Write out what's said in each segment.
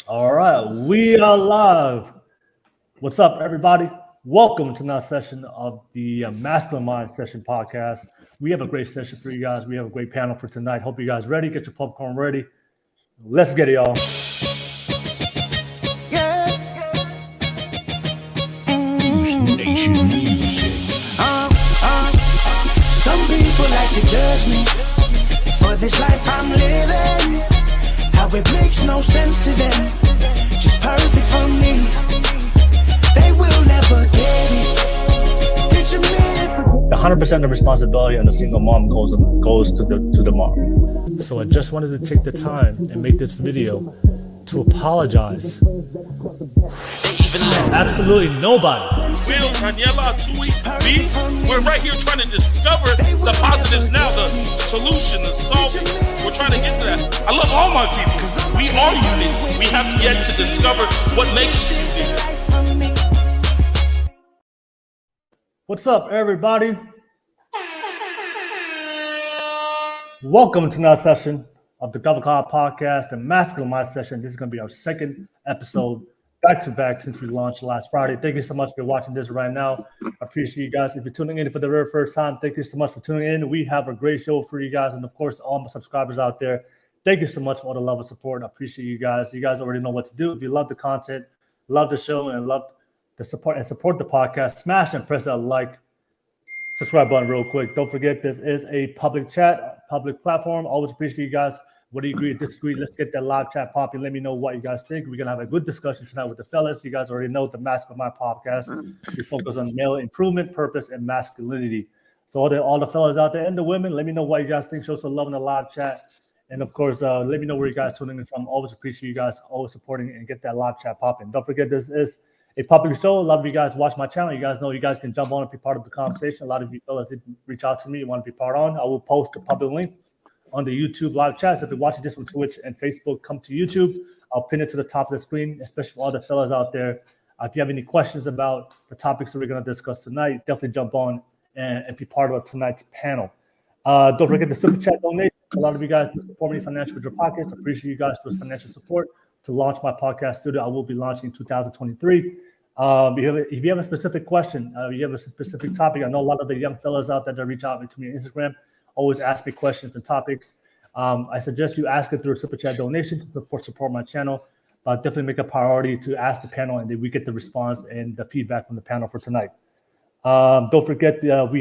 All right, we are live. What's up, everybody? Welcome to another session of the Masculine Mind Session podcast. We have a great session for you guys. We have a great panel for tonight. Hope you guys ready. Get your popcorn ready. Let's get it, y'all. Nation music. Some people like to judge me for this life I'm living. How it makes no sense to them. Just perfect for me. They will never get it. Picture me. 100% of the responsibility on a single mom goes to the mom. So I just wanted to take the time and make this video to apologize. Absolutely nobody. Will, Taniela, Tui, B, we're right here trying to discover the positives now, the solution, the solving. We're trying to get to that. I love all my people because we are unique. We have yet to discover what makes us unique. What's up, everybody? Welcome to another session of the Governor Cloud podcast, the Masculine Mind Session. This is going to be our second episode back to back since we launched last Friday. Thank you so much for watching this right now. I appreciate you guys. If you're tuning in for the very first time, thank you so much for tuning in. We have a great show for you guys, and of course, all my subscribers out there. Thank you so much for all the love and support. I appreciate you guys. You guys already know what to do. If you love the content, love the show, and love the support the podcast, smash and press that like, subscribe button real quick. Don't forget, this is a public chat, public platform. Always appreciate you guys. Whether you agree or disagree, let's get that live chat popping. Let me know what you guys think. We're going to have a good discussion tonight with the fellas. You guys already know the Masculine Mind podcast. We focus on male improvement, purpose, and masculinity. So all the fellas out there and the women, let me know what you guys think. Show some love in the live chat. And of course, let me know where you guys tuning in from. Always appreciate you guys always supporting and get that live chat popping. Don't forget, this is a public show. A lot of you guys watch my channel. You guys know you guys can jump on and be part of the conversation. A lot of you fellas did reach out to me. You want to be part on. I will post the public link on the YouTube live chat. So if you're watching this from Twitch and Facebook, come to YouTube. I'll pin it to the top of the screen, especially for all the fellas out there. If you have any questions about the topics that we're going to discuss tonight, definitely jump on and be part of tonight's panel. Don't forget the super chat donation. A lot of you guys support me financially with your pockets. I appreciate you guys for the financial support to launch my podcast studio. I will be launching in 2023. If you have a specific question, you have a specific topic, I know a lot of the young fellas out there that reach out to me on Instagram always ask me questions and topics. I suggest you ask it through a super chat donation to support my channel. Definitely make a priority to ask the panel, and then we get the response and the feedback from the panel for tonight. Don't forget don't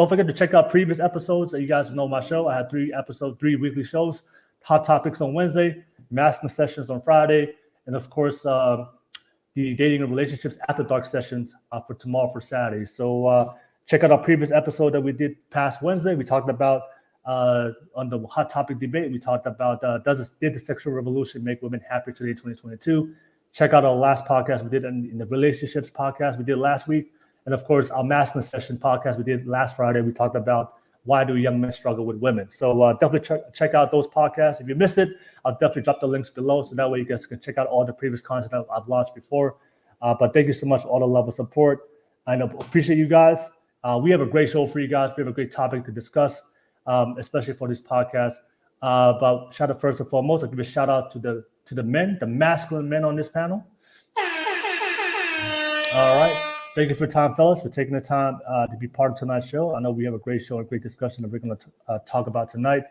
forget to check out previous episodes. You guys know my show. I had 3 weekly shows. Hot topics on Wednesday, masculine sessions on Friday, and of course the dating and relationships after dark sessions for tomorrow for Saturday. So check out our previous episode that we did past Wednesday. We talked about on the hot topic debate. We talked about did the sexual revolution make women happier today in 2022? Check out our last podcast we did in the relationships podcast we did last week, and of course our masculine session podcast we did last Friday. We talked about why do young men struggle with women. So definitely check out those podcasts. If you missed it, I'll definitely drop the links below, so that way you guys can check out all the previous content I've launched before. But thank you so much for all the love and support. I appreciate you guys. We have a great show for you guys. We have a great topic to discuss, especially for this podcast. But shout out first and foremost, I'll give a shout out to the men, the masculine men on this panel. All right. Thank you for your time, fellas, for taking the time to be part of tonight's show. I know we have a great show and great discussion that we're going to talk about tonight.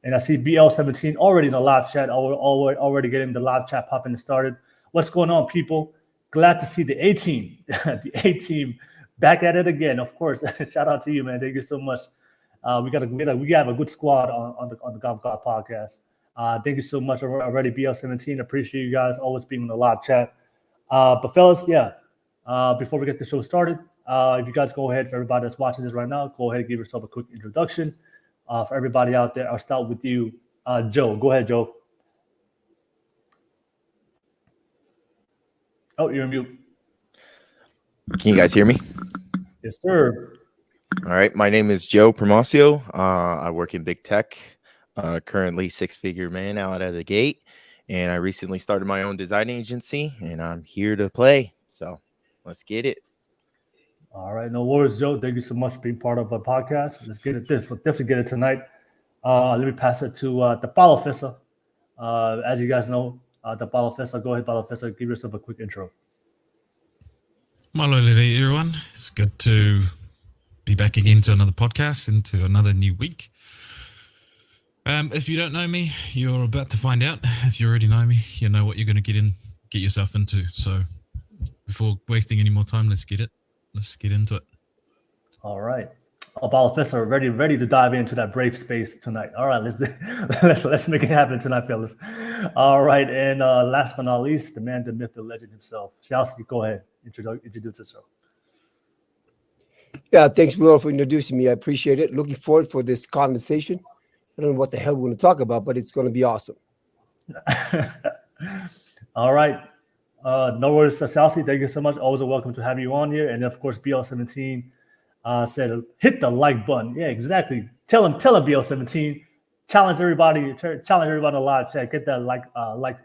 And I see BL17 already in the live chat, already getting the live chat popping and started. What's going on, people? Glad to see the A-team, the A-team back at it again. Of course, shout out to you, man. Thank you so much. We have a good squad on the Golf God podcast. Thank you so much already, BL17. Appreciate you guys always being in the live chat. But fellas, before we get the show started, if you guys go ahead, for everybody that's watching this right now, go ahead and give yourself a quick introduction. For everybody out there, I'll start with you, Joe. Go ahead, Joe. Oh, you're on mute. Can you guys hear me? Yes, sir. All right. My name is Joe Promocio. I work in big tech, currently 6-figure man out of the gate. And I recently started my own design agency, and I'm here to play. So let's get it. All right. No worries, Joe. Thank you so much for being part of our podcast. Let's get it this. We'll definitely get it tonight. Let me pass it to the follow officer. As you guys know, the Balafessa. Go ahead, Balafessa. Give yourself a quick intro. Malolele, everyone. It's good to be back again to another podcast, into another new week. If you don't know me, you're about to find out. If you already know me, you know what you're going to get yourself into. So before wasting any more time, let's get into it. All right. Balafessa, ready to dive into that brave space tonight. All right, let's make it happen tonight, fellas. All right, and last but not least, the man, the myth, the legend himself. Siaosi, go ahead. Introduce yourself. Yeah, thanks, Will, for introducing me. I appreciate it. Looking forward for this conversation. I don't know what the hell we're going to talk about, but it's going to be awesome. All right. No worries, Siaosi. Thank you so much. Always a welcome to have you on here. And of course, BL17 said, hit the like button. Yeah, exactly. Tell him BL17. Challenge everybody in the live chat. Get that like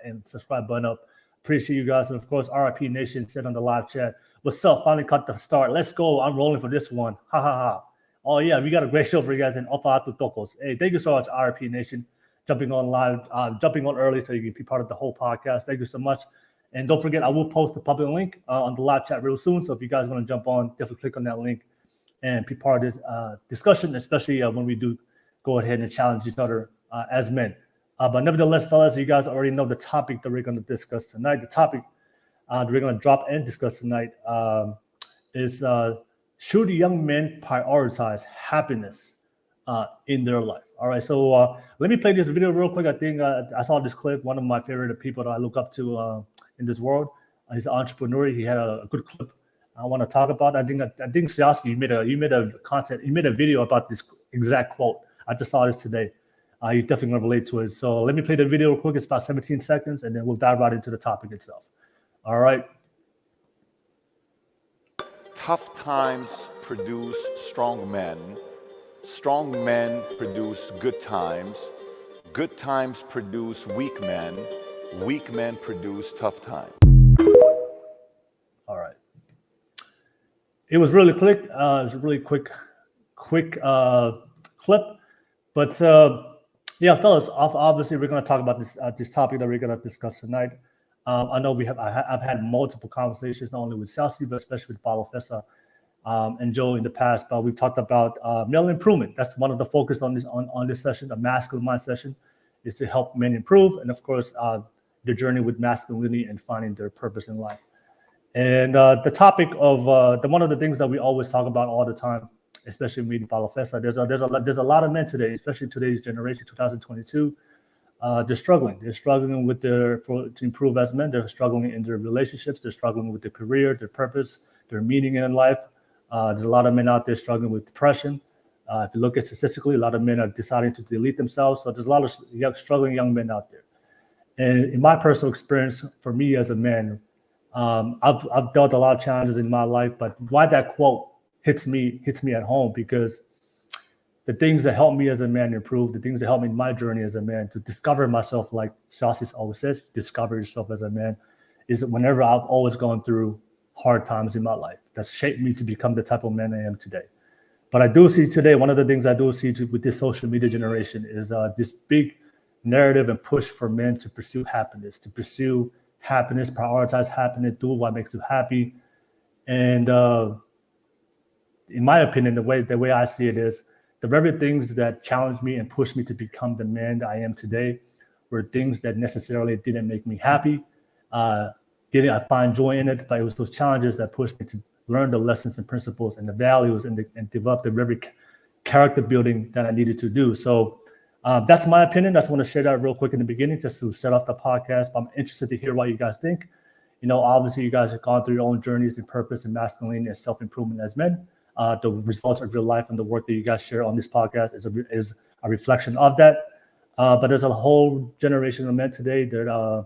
and subscribe button up. Appreciate you guys. And of course, RIP Nation said on the live chat, what's up? Finally cut the start. Let's go. I'm rolling for this one. Ha ha ha. Oh yeah, we got a great show for you guys in Opa Tokos. Hey, thank you so much, RIP Nation, jumping on live, jumping on early so you can be part of the whole podcast. Thank you so much. And don't forget, I will post the public link on the live chat real soon. So if you guys want to jump on, definitely click on that link and be part of this discussion, especially when we do go ahead and challenge each other as men. But nevertheless, fellas, you guys already know the topic that we're going to discuss tonight. The topic that we're going to drop and discuss tonight is should young men prioritize happiness in their life? All right, so let me play this video real quick. I think I saw this clip. One of my favorite people that I look up to in this world. He's an entrepreneur. He had a good clip I want to talk about. I think Siaosi, you made a video about this exact quote. I just saw this today. You're definitely going to relate to it. So let me play the video real quick. It's about 17 seconds, and then we'll dive right into the topic itself. All right. Tough times produce strong men. Strong men produce good times. Good times produce weak men. Weak men produce tough times. All right. It was really quick. It was a really quick clip. But yeah, fellas, obviously we're going to talk about this topic that we're going to discuss tonight. I know I've had multiple conversations, not only with Siaosi, but especially with Balafessa and Joe in the past. But we've talked about male improvement. That's one of the focus on this session, the masculine mind session, is to help men improve, and of course, their journey with masculinity and finding their purpose in life. And the topic of one of the things that we always talk about all the time, especially meeting Balafessa, there's a lot of men today, especially today's generation, 2022. They're struggling. They're struggling with to improve as men. They're struggling in their relationships. They're struggling with their career, their purpose, their meaning in life. There's a lot of men out there struggling with depression. If you look at statistically, a lot of men are deciding to delete themselves. So there's a lot of struggling young men out there. And in my personal experience, for me as a man, I've dealt a lot of challenges in my life. But why that quote hits me at home, because the things that help me as a man improve, the things that help me in my journey as a man to discover myself, like Siaosi always says, discover yourself as a man, is whenever I've always gone through hard times in my life that's shaped me to become the type of man I am today. But I do see today, one of the things I do see with this social media generation is this big narrative and push for men to pursue happiness, prioritize happiness, do what makes you happy. And in my opinion, the way I see it is, the very things that challenged me and pushed me to become the man that I am today were things that necessarily didn't make me happy. I find joy in it, but it was those challenges that pushed me to learn the lessons and principles and the values and develop the very character building that I needed to do. So that's my opinion. I just want to share that real quick in the beginning, just to set off the podcast. But I'm interested to hear what you guys think. You know, obviously you guys have gone through your own journeys in purpose and masculinity and self-improvement as men. The results of your life and the work that you guys share on this podcast is a reflection of that. But there's a whole generation of men today that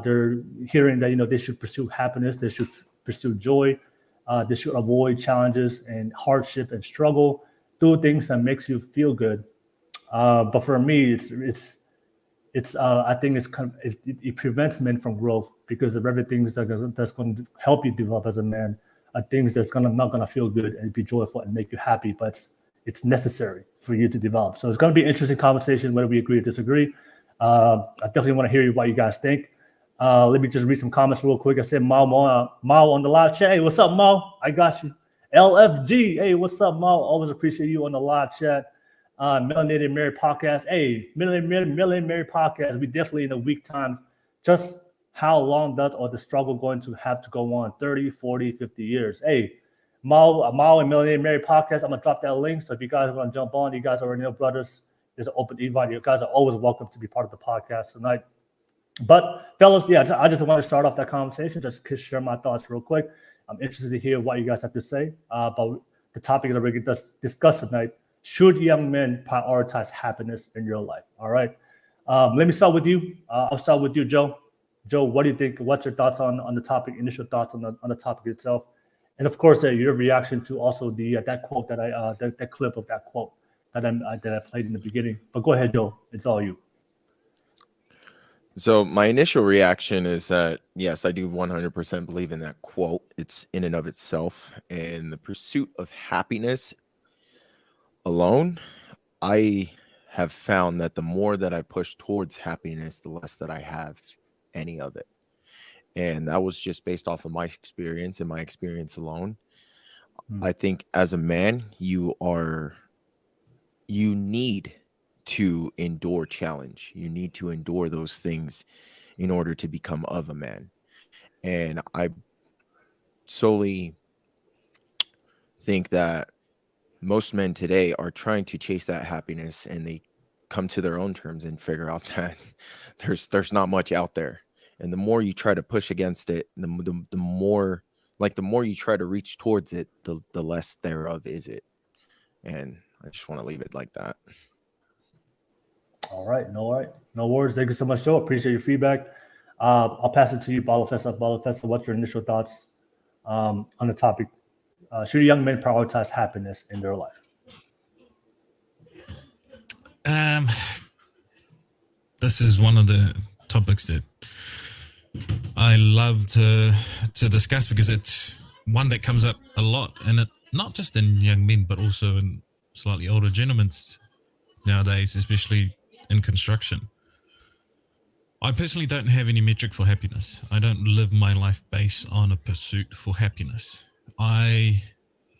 they're hearing that, you know, they should pursue happiness, they should pursue joy, they should avoid challenges and hardship and struggle, do things that makes you feel good. But for me, I think it prevents men from growth, because of everything that's going to help you develop as a man. Things that's not gonna feel good and be joyful and make you happy, but it's necessary for you to develop. So it's gonna be an interesting conversation, whether we agree or disagree. I definitely want to hear what you guys think. Let me just read some comments real quick. I said Mao on the live chat. Hey, what's up, Mao? I got you. LFG. Hey, what's up, Mao? Always appreciate you on the live chat. Melanated Mary podcast. Hey, Melanated Mary podcast. We definitely in a week time. Just how long does the struggle going to have to go on? 30, 40, 50 years. Hey, Mao and Melanated Mary podcast. I'm gonna drop that link. So if you guys are gonna jump on, you guys already know, brothers. There's an open invite. You guys are always welcome to be part of the podcast tonight. But fellas, yeah, I just want to start off that conversation, just to share my thoughts real quick. I'm interested to hear what you guys have to say about the topic that we're going to discuss tonight. Should young men prioritize happiness in your life? All right. Let me start with you. I'll start with you, Joe. Joe, what do you think? What's your thoughts on the topic? Initial thoughts on the topic itself, and of course, your reaction to also the that quote that that clip of that quote that I played in the beginning. But go ahead, Joe. It's all you. So my initial reaction is that, yes, I do 100% believe in that quote. It's in and of itself. And the pursuit of happiness alone, I have found that the more that I push towards happiness, the less that I have any of it. And that was just based off of my experience and my experience alone. I think as a man, you need to endure challenge. You need to endure those things in order to become of a man. And I solely think that most men today are trying to chase that happiness, and they come to their own terms and figure out that there's not much out there. And the more you try to push against it, the more you try to reach towards it, the less thereof is it. And I just want to leave it like that. All right. No worries. Thank you so much, Joe. Appreciate your feedback. I'll pass it to you, Balafessa. Balafessa, what's your initial thoughts on the topic? Should young men prioritize happiness in their life? This is one of the topics that I love to discuss, because it's one that comes up a lot, and it not just in young men, but also in slightly older gentlemen nowadays, especially in construction. I personally don't have any metric for happiness. I don't live my life based on a pursuit for happiness.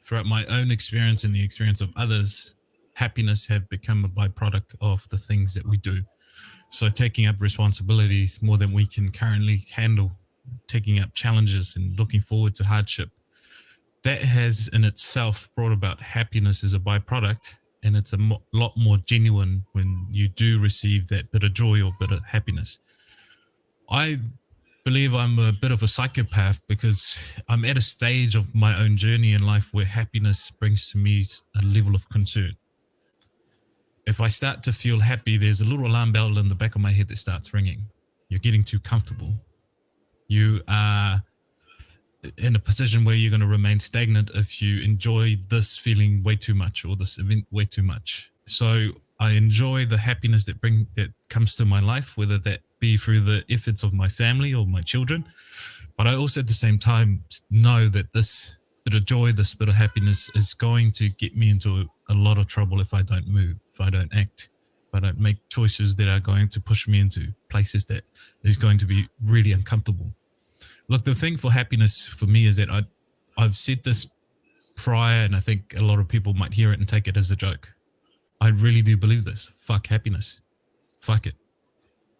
Throughout my own experience and the experience of others, happiness have become a byproduct of the things that we do. So taking up responsibilities more than we can currently handle, taking up challenges and looking forward to hardship, that has in itself brought about happiness as a byproduct. And it's a lot more genuine when you do receive that bit of joy or bit of happiness. I believe I'm a bit of a psychopath, because I'm at a stage of my own journey in life where happiness brings to me a level of concern. If I start to feel happy, there's a little alarm bell in the back of my head that starts ringing. You're getting too comfortable. You are in a position where you're going to remain stagnant if you enjoy this feeling way too much or this event way too much. So I enjoy the happiness that comes to my life, whether that be through the efforts of my family or my children. But I also at the same time know that this bit of joy, this bit of happiness is going to get me into a lot of trouble if I don't move, if I don't act, if I don't make choices that are going to push me into places that is going to be really uncomfortable. Look, the thing for happiness for me is that I've said this prior, and I think a lot of people might hear it and take it as a joke. I really do believe this. Fuck happiness. Fuck it.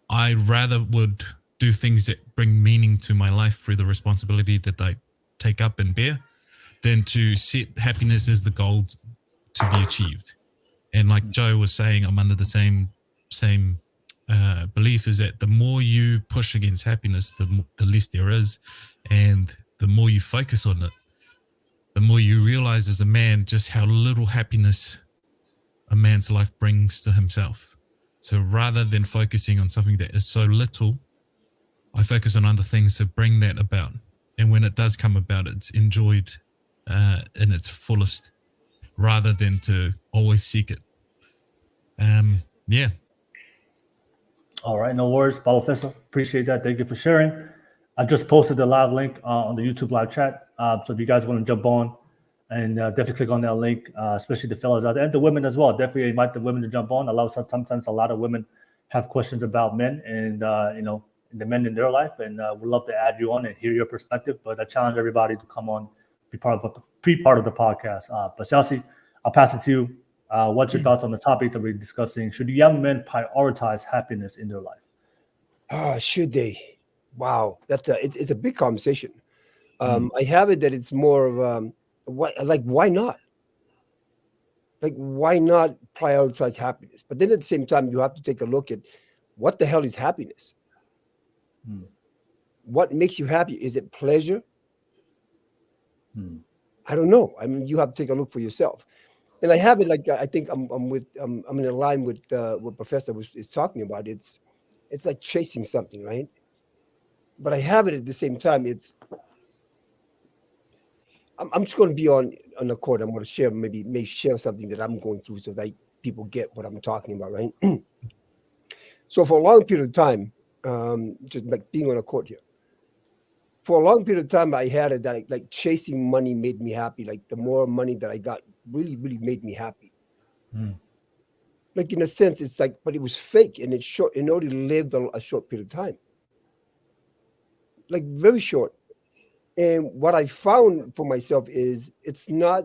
I rather would do things that bring meaning to my life through the responsibility that I take up and bear than to set happiness as the goal to be achieved. And like Joe was saying, I'm under the same belief, is that the more you push against happiness, the less there is, and the more you focus on it, the more you realize as a man just how little happiness a man's life brings to himself. So rather than focusing on something that is so little, I focus on other things to bring that about. And when it does come about, it's enjoyed in its fullest, rather than to always seek it. Yeah. All right, no worries, Balafessa. Appreciate that. Thank you for sharing. I just posted the live link on the YouTube live chat. So if you guys want to jump on, and definitely click on that link, especially the fellas out there and the women as well. Definitely invite the women to jump on. Sometimes a lot of women have questions about men, and the men in their life, and we'd love to add you on and hear your perspective. But I challenge everybody to come on, be part of the podcast. But Siaosi, I'll pass it to you. What's your thoughts on the topic that we're discussing? Should young men prioritize happiness in their life? Should they? Wow, it's a big conversation. I have it that it's more of why not? Like, why not prioritize happiness? But then at the same time, you have to take a look at what the hell is happiness? What makes you happy? Is it pleasure? I don't know. I mean, you have to take a look for yourself. And I have it like, I think I'm in line with what Professor is talking about. It's like chasing something, right? But I have it at the same time. I'm just going to be on the court. I'm going to share, may share something that I'm going through so that people get what I'm talking about, right? So for a long period of time, just like being on a court here, for a long period of time, I had it that like chasing money made me happy. Like the more money that I got really, really made me happy. Like in a sense, it's like, but it was fake and it's short. It only lived a short period of time. Like very short. And what I found for myself is it's not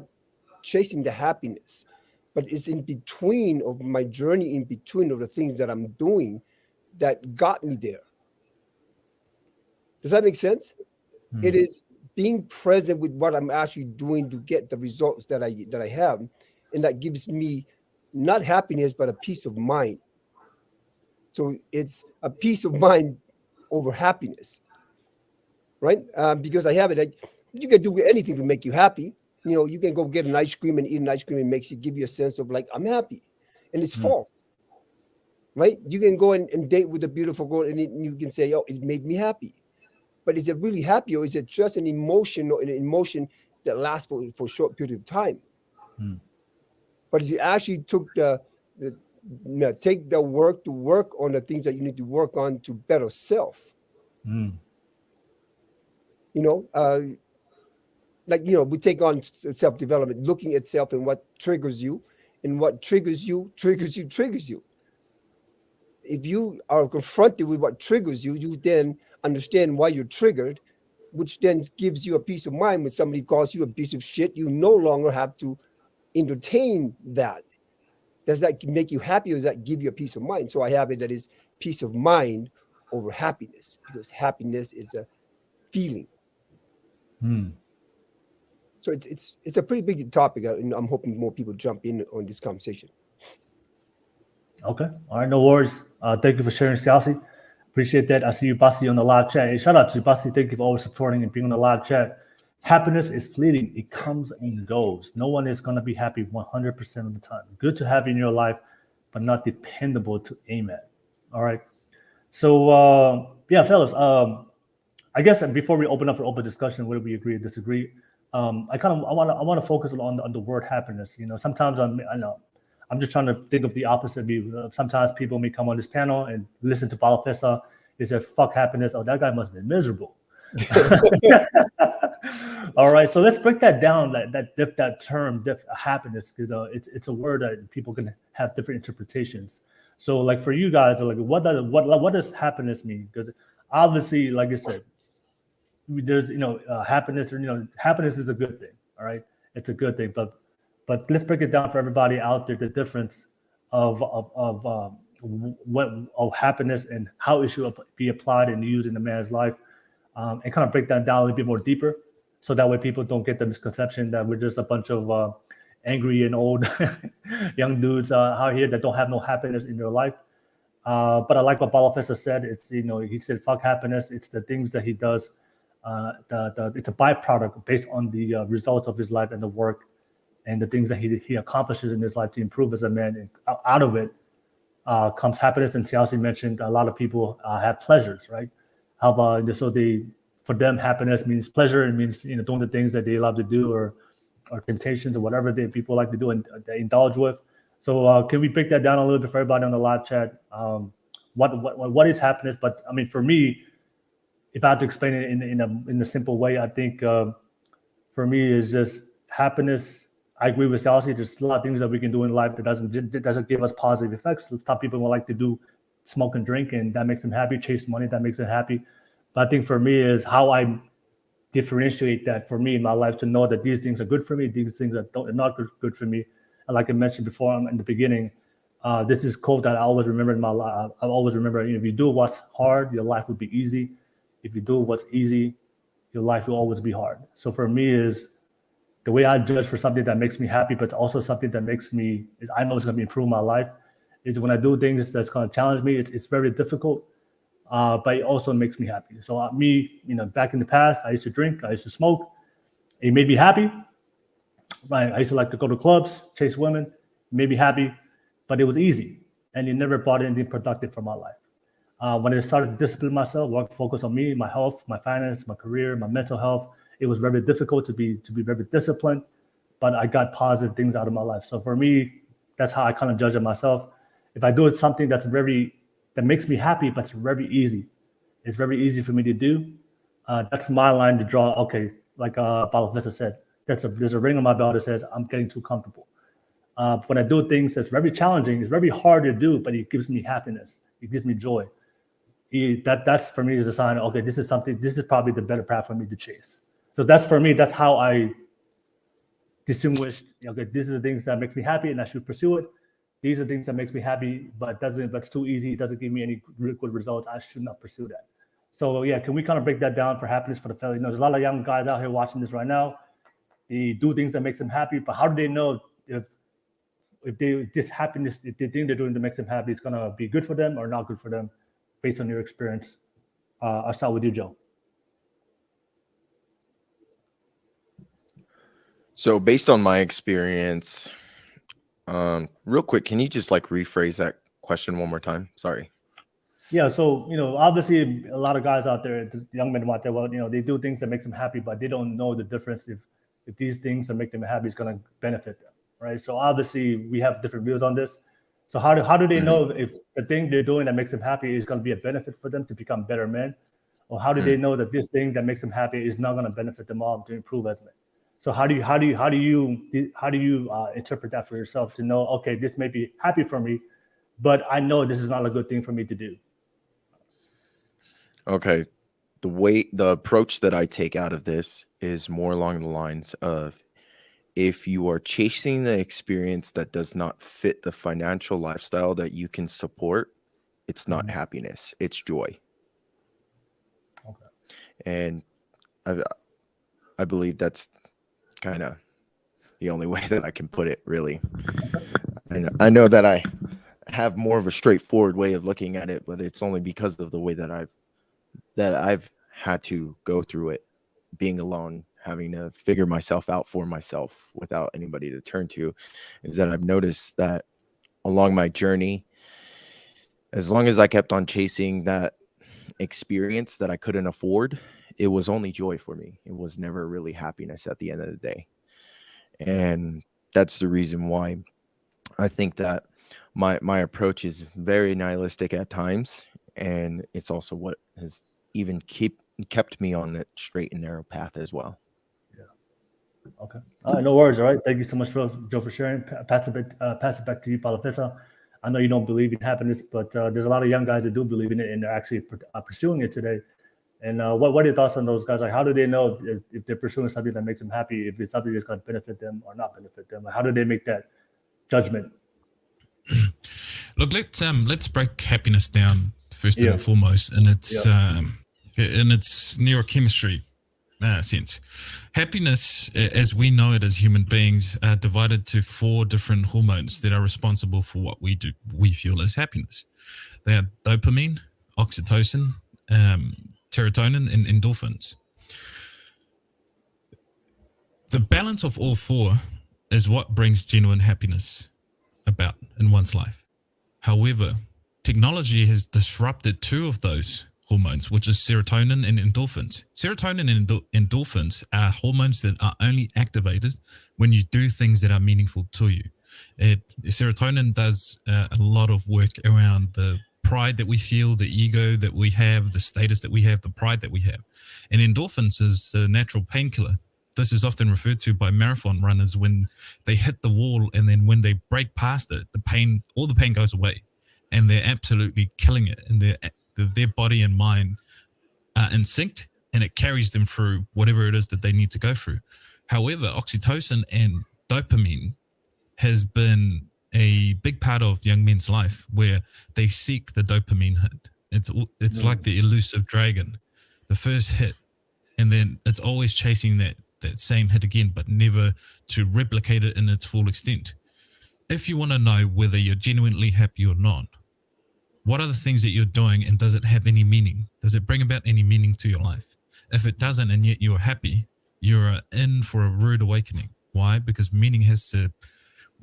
chasing the happiness, but it's in between of my journey, in between of the things that I'm doing that got me there. Does that make sense? It is being present with what I'm actually doing to get the results that I have, and that gives me not happiness but a peace of mind. So it's a peace of mind over happiness. Right? Because I have it, like, you can do anything to make you happy. You know, you can go get an ice cream and eat an ice cream and give you a sense of like, I'm happy. And it's false. Right? You can go and date with a beautiful girl and you can say, oh, it made me happy. But is it really happy, or is it just an emotion that lasts for a short period of time? But if you actually took take the work to work on the things that you need to work on to better self. You know, we take on self-development, looking at self and what triggers you, and what triggers you. If you are confronted with what triggers you, you then understand why you're triggered, which then gives you a peace of mind. When somebody calls you a piece of shit, you no longer have to entertain that. Does that make you happy, or does that give you a peace of mind? So I have it that is peace of mind over happiness, because happiness is a feeling. So it's a pretty big topic, and I'm hoping more people jump in on this conversation. Okay. All right. No worries. Thank you for sharing, Siaosi. Appreciate that. I see you, Basi, on the live chat. Hey, shout out to you, Basi. Thank you for always supporting and being on the live chat. Happiness is fleeting. It comes and goes. No one is going to be happy 100% of the time. Good to have in your life, but not dependable to aim at. All right. So, yeah, fellas, I guess before we open up for open discussion, whether we agree or disagree, I want to focus on the word happiness. You know, sometimes I'm just trying to think of the opposite view. Sometimes people may come on this panel and listen to Balafessa. They say, "Fuck happiness." Oh, that guy must have been miserable. All right, so let's break that down. That term, happiness, because it's a word that people can have different interpretations. So, like for you guys, like what does happiness mean? Because obviously, like I said, there's happiness, or happiness is a good thing. All right, it's a good thing, but let's break it down for everybody out there. The difference of happiness and how it should be applied and used in a man's life, and kind of break that down a little bit more deeper, so that way people don't get the misconception that we're just a bunch of angry and old young dudes out here that don't have no happiness in their life. But I like what Balafessa said. It's he said, "Fuck happiness." It's the things that he does. It's a byproduct based on the results of his life and the work and the things that he accomplishes in his life to improve as a man. And out of it comes happiness. And Siaosi mentioned a lot of people have pleasures, right? How about for them, happiness means pleasure. It means doing the things that they love to do, or temptations, or whatever people like to do and they indulge with. So can we break that down a little bit for everybody on the live chat? What is happiness? But I mean, for me, if I had to explain it in a simple way, I think for me is just happiness. I agree with Siaosi. There's a lot of things that we can do in life that doesn't give us positive effects. Some people would like to do smoke and drink, and that makes them happy. Chase money, that makes them happy. But I think for me is how I differentiate that for me in my life to know that these things are good for me, these things are not good for me. And like I mentioned before in the beginning, this is quote that I always remember in my life. I always remember, if you do what's hard, your life will be easy. If you do what's easy, your life will always be hard. So for me is the way I judge for something that makes me happy, but it's also something that makes me, is I know it's going to improve my life, is when I do things that's going to challenge me. It's very difficult, but it also makes me happy. So me, back in the past, I used to drink, I used to smoke. It made me happy. Right? I used to like to go to clubs, chase women. It made me happy, but it was easy, and it never brought anything productive for my life. When I started to discipline myself, focus on me, my health, my finance, my career, my mental health, it was very difficult to be very disciplined, but I got positive things out of my life. So for me, that's how I kind of judge it myself. If I do something that makes me happy, but it's very easy, it's very easy for me to do. That's my line to draw. Okay, like Balafessa said, there's a ring on my belt that says I'm getting too comfortable. When I do things that's very challenging, it's very hard to do, but it gives me happiness. It gives me joy. That's for me is a sign. Okay, this is probably the better path for me to chase. So that's for me. That's how I distinguished. Okay, these are the things that makes me happy, and I should pursue it. These are things that makes me happy, but it's too easy. It doesn't give me any really good results. I should not pursue that. So yeah, can we kind of break that down for happiness for the fellas? There's a lot of young guys out here watching this right now. They do things that makes them happy, but how do they know if this happiness, if the thing they're doing that makes them happy is gonna be good for them or not good for them, based on your experience? I'll start with you, Joe. So based on my experience, real quick, can you just rephrase that question one more time? Sorry. Yeah, so obviously a lot of guys out there, young men out there, they do things that makes them happy, but they don't know the difference if these things that make them happy is going to benefit them, right? So obviously we have different views on this. So how do they know if the thing they're doing that makes them happy is going to be a benefit for them to become better men, or how do they know that this thing that makes them happy is not going to benefit them all to improve as men? So how do you interpret that for yourself to know, okay, this may be happy for me, but I know this is not a good thing for me to do? Okay. The approach that I take out of this is more along the lines of, if you are chasing the experience that does not fit the financial lifestyle that you can support, it's not happiness, it's joy. Okay. And I believe that's kind of the only way that I can put it, really. I know that I have more of a straightforward way of looking at it, but it's only because of the way that I've had to go through it, being alone, having to figure myself out for myself without anybody to turn to, is that I've noticed that along my journey, as long as I kept on chasing that experience that I couldn't afford, it was only joy for me. It was never really happiness at the end of the day. And that's the reason why I think that my approach is very nihilistic at times. And it's also what has even kept me on that straight and narrow path as well. Yeah. Okay. All right. No worries. All right. Thank you so much, Joe, for sharing. Pass it back to you, Palafessa. I know you don't believe in happiness, but there's a lot of young guys that do believe in it, and they're actually pursuing it today. And what are your thoughts on those guys? Like, how do they know if they're pursuing something that makes them happy, if it's something that's going to benefit them or not benefit them? How do they make that judgment? Look, let's break happiness down first and foremost, and it's in its neurochemistry sense. Happiness, as we know it as human beings, are divided to 4 different hormones that are responsible for what we feel as happiness. They are dopamine, oxytocin, serotonin, and endorphins. The balance of all 4 is what brings genuine happiness about in one's life. However, technology has disrupted 2 of those hormones, which is serotonin and endorphins. Serotonin and endorphins are hormones that are only activated when you do things that are meaningful to you. Serotonin does a lot of work around the pride that we feel, the ego that we have, the status that we have, the pride that we have. And endorphins is a natural painkiller. This is often referred to by marathon runners when they hit the wall, and then when they break past it, all the pain goes away. and they're absolutely killing it, and their body and mind are in sync, and it carries them through whatever it is that they need to go through. However, oxytocin and dopamine has been a big part of young men's life where they seek the dopamine hit. It's like the elusive dragon, the first hit, and then it's always chasing that same hit again, but never to replicate it in its full extent. If you want to know whether you're genuinely happy or not, what are the things that you're doing, and does it have any meaning? Does it bring about any meaning to your life? If it doesn't, and yet you're happy, you're in for a rude awakening. Why? Because meaning has to,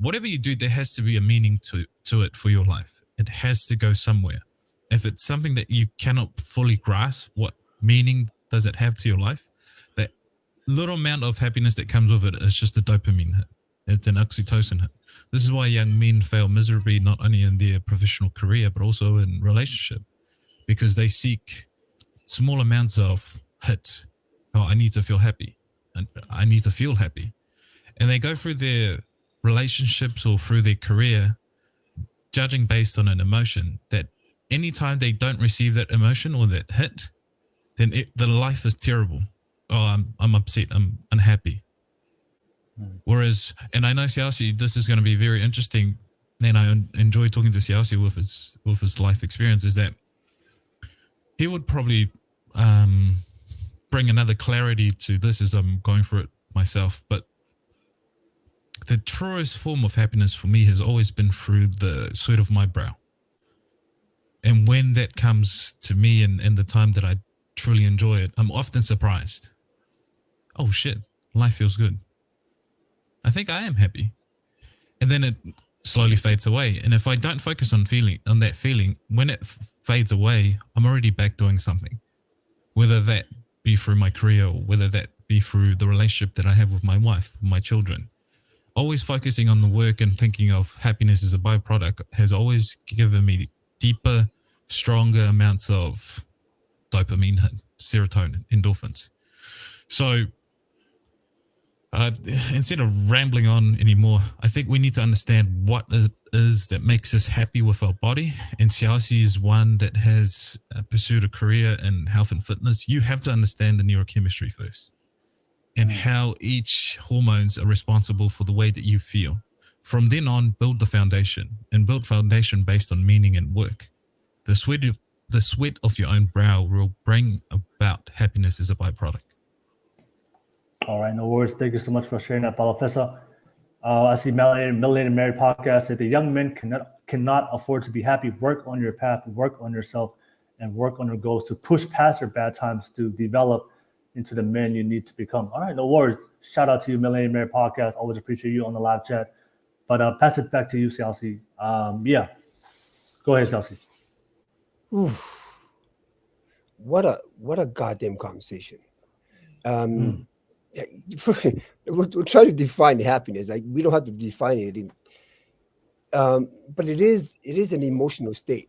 whatever you do, there has to be a meaning to it for your life. It has to go somewhere. If it's something that you cannot fully grasp, what meaning does it have to your life? That little amount of happiness that comes with it is just a dopamine hit. It's an oxytocin hit. This is why young men fail miserably, not only in their professional career, but also in relationship, because they seek small amounts of hits. Oh, I need to feel happy. And I need to feel happy. And they go through their relationships or through their career, judging based on an emotion that anytime they don't receive that emotion or that hit, then the life is terrible. Oh, I'm upset. I'm unhappy. Whereas, and I know Siaosi, this is going to be very interesting, and I enjoy talking to Siaosi with his life experience, is that he would probably bring another clarity to this as I'm going through it myself. But the truest form of happiness for me has always been through the sweat of my brow. And when that comes to me and the time that I truly enjoy it, I'm often surprised. Oh shit, life feels good. I think I am happy. And then it slowly fades away. And if I don't focus on that feeling, when it fades away, I'm already back doing something. Whether that be through my career or whether that be through the relationship that I have with my wife, my children. Always focusing on the work and thinking of happiness as a byproduct has always given me deeper, stronger amounts of dopamine, serotonin, endorphins. So instead of rambling on anymore, I think we need to understand what it is that makes us happy with our body. And Siaosi is one that has pursued a career in health and fitness. You have to understand the neurochemistry first and how each hormones are responsible for the way that you feel. From then on, build the foundation, and build foundation based on meaning and work. The sweat of your own brow will bring about happiness as a byproduct. All right, no worries. Thank you so much for sharing that, Palafessa. I see Melanated Mary podcast said the young men cannot afford to be happy. Work on your path, work on yourself, and work on your goals to push past your bad times to develop into the men you need to become. All right, no worries. Shout out to you, Melanated Mary podcast. Always appreciate you on the live chat. But pass it back to you, Siaosi. Yeah, go ahead, Siaosi. What a goddamn conversation. We'll try to define happiness. Like, we don't have to define it, but it is an emotional state.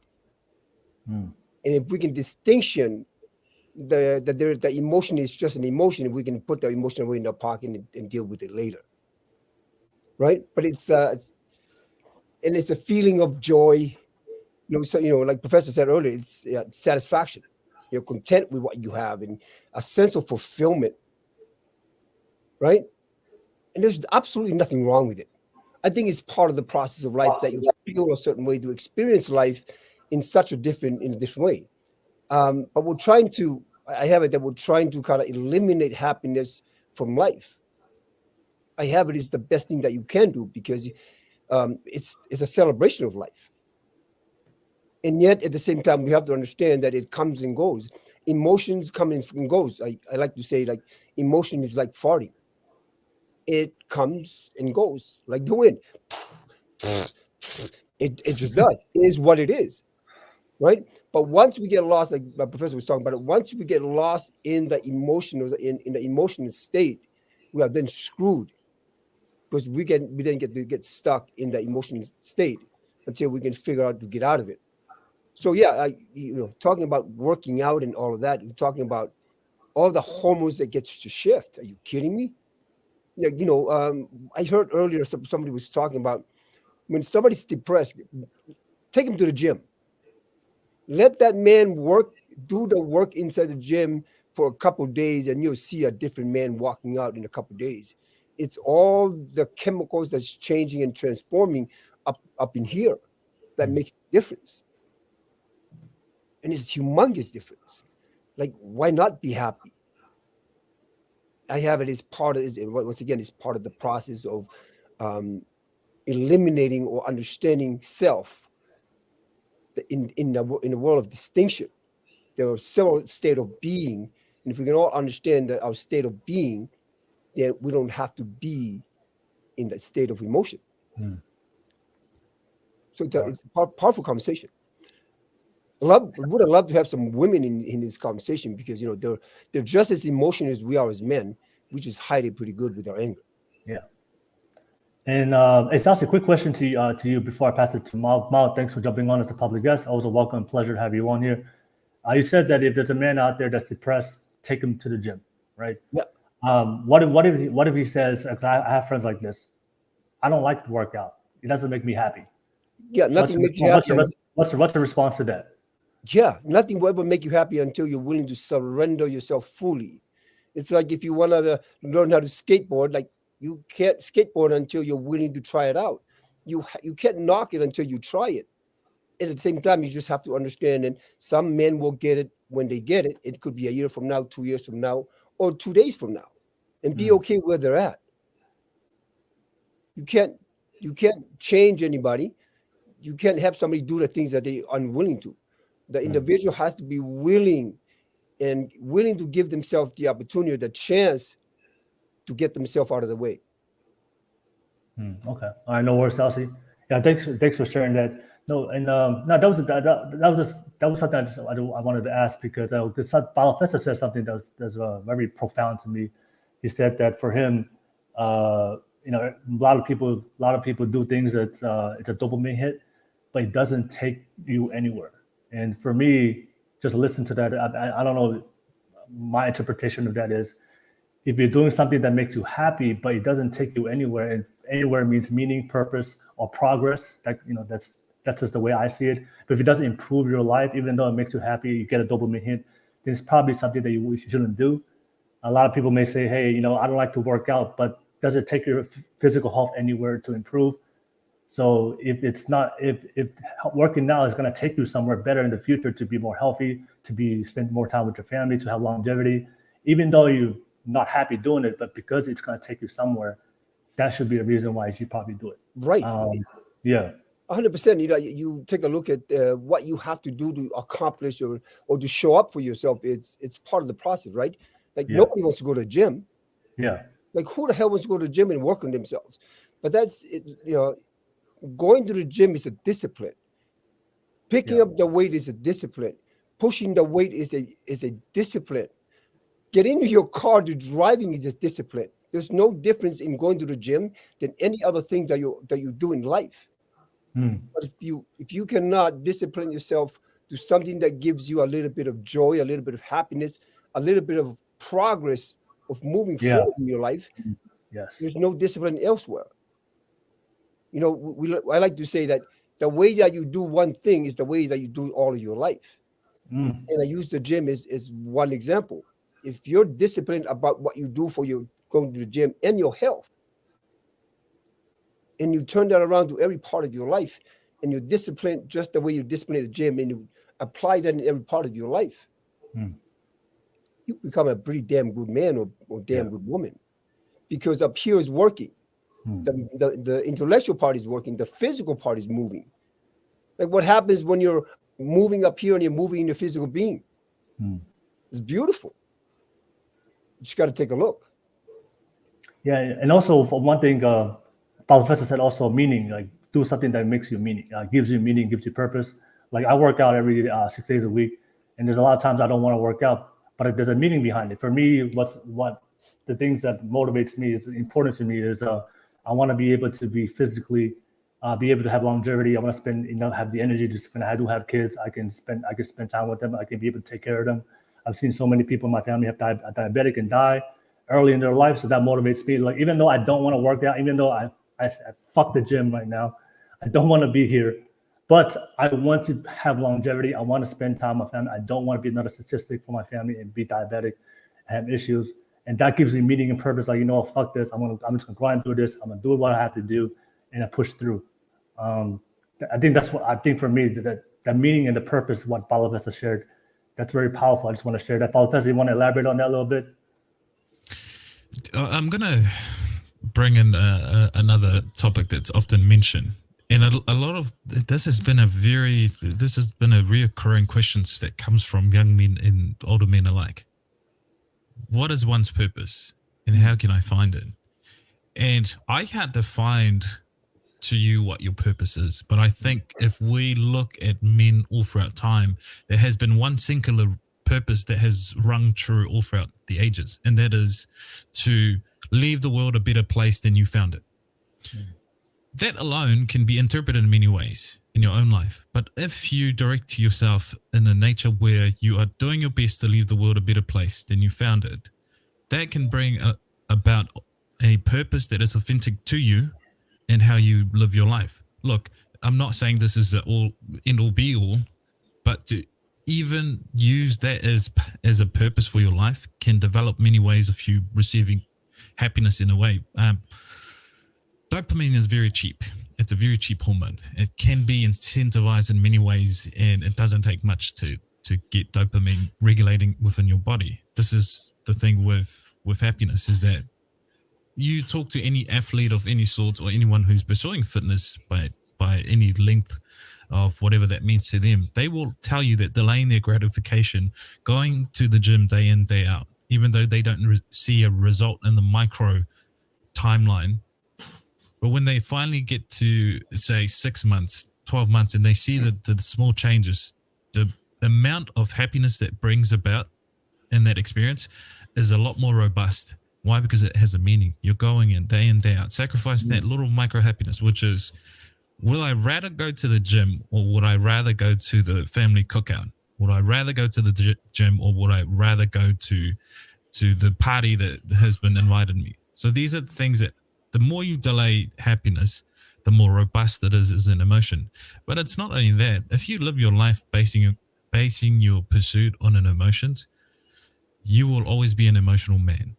And if we can distinction the emotion is just an emotion, we can put the emotion away in our pocket and deal with it later, right? But it's a feeling of joy. So like Professor said earlier, it's satisfaction. You're content with what you have and a sense of fulfillment. Right? And there's absolutely nothing wrong with it. I think it's part of the process of life that you feel a certain way to experience life in a different way. But we're trying to kind of eliminate happiness from life. I have it is the best thing that you can do because it's a celebration of life. And yet at the same time, we have to understand that it comes and goes. Emotions come and goes. I like to say, like, emotion is like farting. It comes and goes like the wind. It just does. It is what it is, right? But once we get lost, like my professor was talking about it, once we get lost in the emotional state, we are then screwed because we then get stuck in the emotional state until we can figure out to get out of it. So yeah, talking about working out and all of that, we're talking about all the hormones that gets to shift. Are you kidding me? I heard earlier somebody was talking about when somebody's depressed, take them to the gym. Let that man do the work inside the gym for a couple days, and you'll see a different man walking out in a couple days. It's all the chemicals that's changing and transforming up in here that makes the difference. And it's humongous difference. Like, why not be happy? I have it as part of, once again, it's part of the process of eliminating or understanding self. In the world of distinction, there are several states of being, and if we can all understand that our state of being, then we don't have to be in that state of emotion. So it's a powerful conversation. Would have loved to have some women in this conversation, because they're just as emotional as we are as men. We just hide it pretty good with our anger. Yeah. And it's also a quick question to you before I pass it to Mal. Mal, thanks for jumping on as a public guest. Always a welcome and pleasure to have you on here. You said that if there's a man out there that's depressed, take him to the gym, right? Yeah. What if he says, I have friends like this, I don't like to work out. It doesn't make me happy. Yeah, nothing makes you happy. What's the response to that? Yeah, nothing will ever make you happy until you're willing to surrender yourself fully. It's like if you want to learn how to skateboard, like, you can't skateboard until you're willing to try it out. You can't knock it until you try it. And at the same time, you just have to understand that some men will get it when they get it. It could be a year from now, 2 years from now, or 2 days from now, and be okay where they're at. You can't change anybody. You can't have somebody do the things that they're unwilling to. The individual has to be willing to give themselves the opportunity, the chance to get themselves out of the way. Okay. All right. No worries, Siaosi. Yeah. Thanks for sharing that. No, and no, that was something I wanted to ask, because Balafesta said something that's very profound to me. He said that for him, a lot of people do things that's it's a dopamine hit, but it doesn't take you anywhere. And for me, just listen to that. I don't know. My interpretation of that is, if you're doing something that makes you happy, but it doesn't take you anywhere, and anywhere means meaning, purpose, or progress. That's just the way I see it. But if it doesn't improve your life, even though it makes you happy, you get a dopamine hit, then it's probably something that you shouldn't do. A lot of people may say, hey, I don't like to work out, but does it take your physical health anywhere to improve? So if working now is going to take you somewhere better in the future, to be more healthy, to spend more time with your family, to have longevity, even though you're not happy doing it, but because it's going to take you somewhere, that should be a reason why you should probably do it. Right. Yeah. 100%. You take a look at what you have to do to accomplish or to show up for yourself. It's part of the process, right? Like, nobody wants to go to the gym. Yeah. Like, who the hell wants to go to the gym and work on themselves? But that's it. Going to the gym is a discipline. Picking up the weight is a discipline. Pushing the weight is a discipline. Getting into your car to driving is a discipline. There's no difference in going to the gym than any other thing that you do in life. But if you cannot discipline yourself to something that gives you a little bit of joy, a little bit of happiness, a little bit of progress of moving forward in your life, there's no discipline elsewhere. I like to say that the way that you do one thing is the way that you do all of your life. And I use the gym as one example. If you're disciplined about what you do for your going to the gym and your health, and you turn that around to every part of your life, and you're disciplined just the way you discipline at the gym, and you apply that in every part of your life, you become a pretty damn good man or damn good woman. Because up here is working. The intellectual part is working. The physical part is moving. Like, what happens when you're moving up here and you're moving in your physical being? It's beautiful. You just got to take a look. Yeah, and also for one thing, Professor said also meaning, like, do something that makes you meaning, gives you meaning, gives you purpose. Like, I work out every 6 days a week, and there's a lot of times I don't want to work out, but there's a meaning behind it. For me, what the things that motivates me is important to me is I want to be able to be physically, be able to have longevity. I want to spend, have the energy to spend. I do have kids. I can spend time with them. I can be able to take care of them. I've seen so many people in my family have diabetic and die early in their life, so that motivates me. Like, even though I don't want to work out, even though I fuck the gym right now, I don't want to be here, But I want to have longevity. I want to spend time with my family. I don't want to be another statistic for my family and be diabetic, have issues. And that gives me meaning and purpose. Like, fuck this. I'm just gonna grind through this. I'm gonna do what I have to do, and I push through. I think for me, that meaning and the purpose, what Balafessa shared, that's very powerful. I just want to share that. Balafessa, you want to elaborate on that a little bit? I'm gonna bring in another topic that's often mentioned. And a lot of this has been a reoccurring question that comes from young men and older men alike. What is one's purpose, and how can I find it? And I can't define to you what your purpose is, but I think if we look at men all throughout time, there has been one singular purpose that has rung true all throughout the ages, and that is to leave the world a better place than you found it. That alone can be interpreted in many ways in your own life. But if you direct yourself in a nature where you are doing your best to leave the world a better place than you found it, that can bring about a purpose that is authentic to you and how you live your life. Look, I'm not saying this is end all be all, but to even use that as a purpose for your life can develop many ways of you receiving happiness in a way. Dopamine is very cheap. It's a very cheap hormone. It can be incentivized in many ways, and it doesn't take much to get dopamine regulating within your body. This is the thing with happiness, is that you talk to any athlete of any sort or anyone who's pursuing fitness by any length of whatever that means to them, they will tell you that delaying their gratification, going to the gym day in, day out, even though they don't see a result in the micro timeline, but when they finally get to, say, 6 months, 12 months, and they see the small changes, the amount of happiness that brings about in that experience is a lot more robust. Why? Because it has a meaning. You're going in, day out, sacrificing that little micro happiness, which is, will I rather go to the gym, or would I rather go to the family cookout? Would I rather go to the gym, or would I rather go to the party that has been invited me? So these are the things that, the more you delay happiness, the more robust it is as an emotion. But it's not only that. If you live your life basing your pursuit on an emotions, you will always be an emotional man.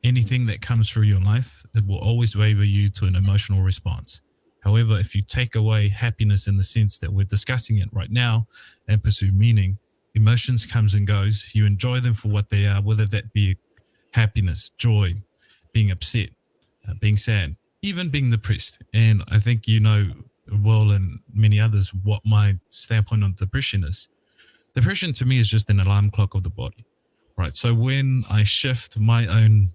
Anything that comes through your life, it will always waver you to an emotional response. However, if you take away happiness in the sense that we're discussing it right now and pursue meaning, emotions comes and goes. You enjoy them for what they are, whether that be happiness, joy, being upset, being sad, even being depressed. And I think Will and many others what my standpoint on depression is. Depression to me is just an alarm clock of the body, right? So when I shift my own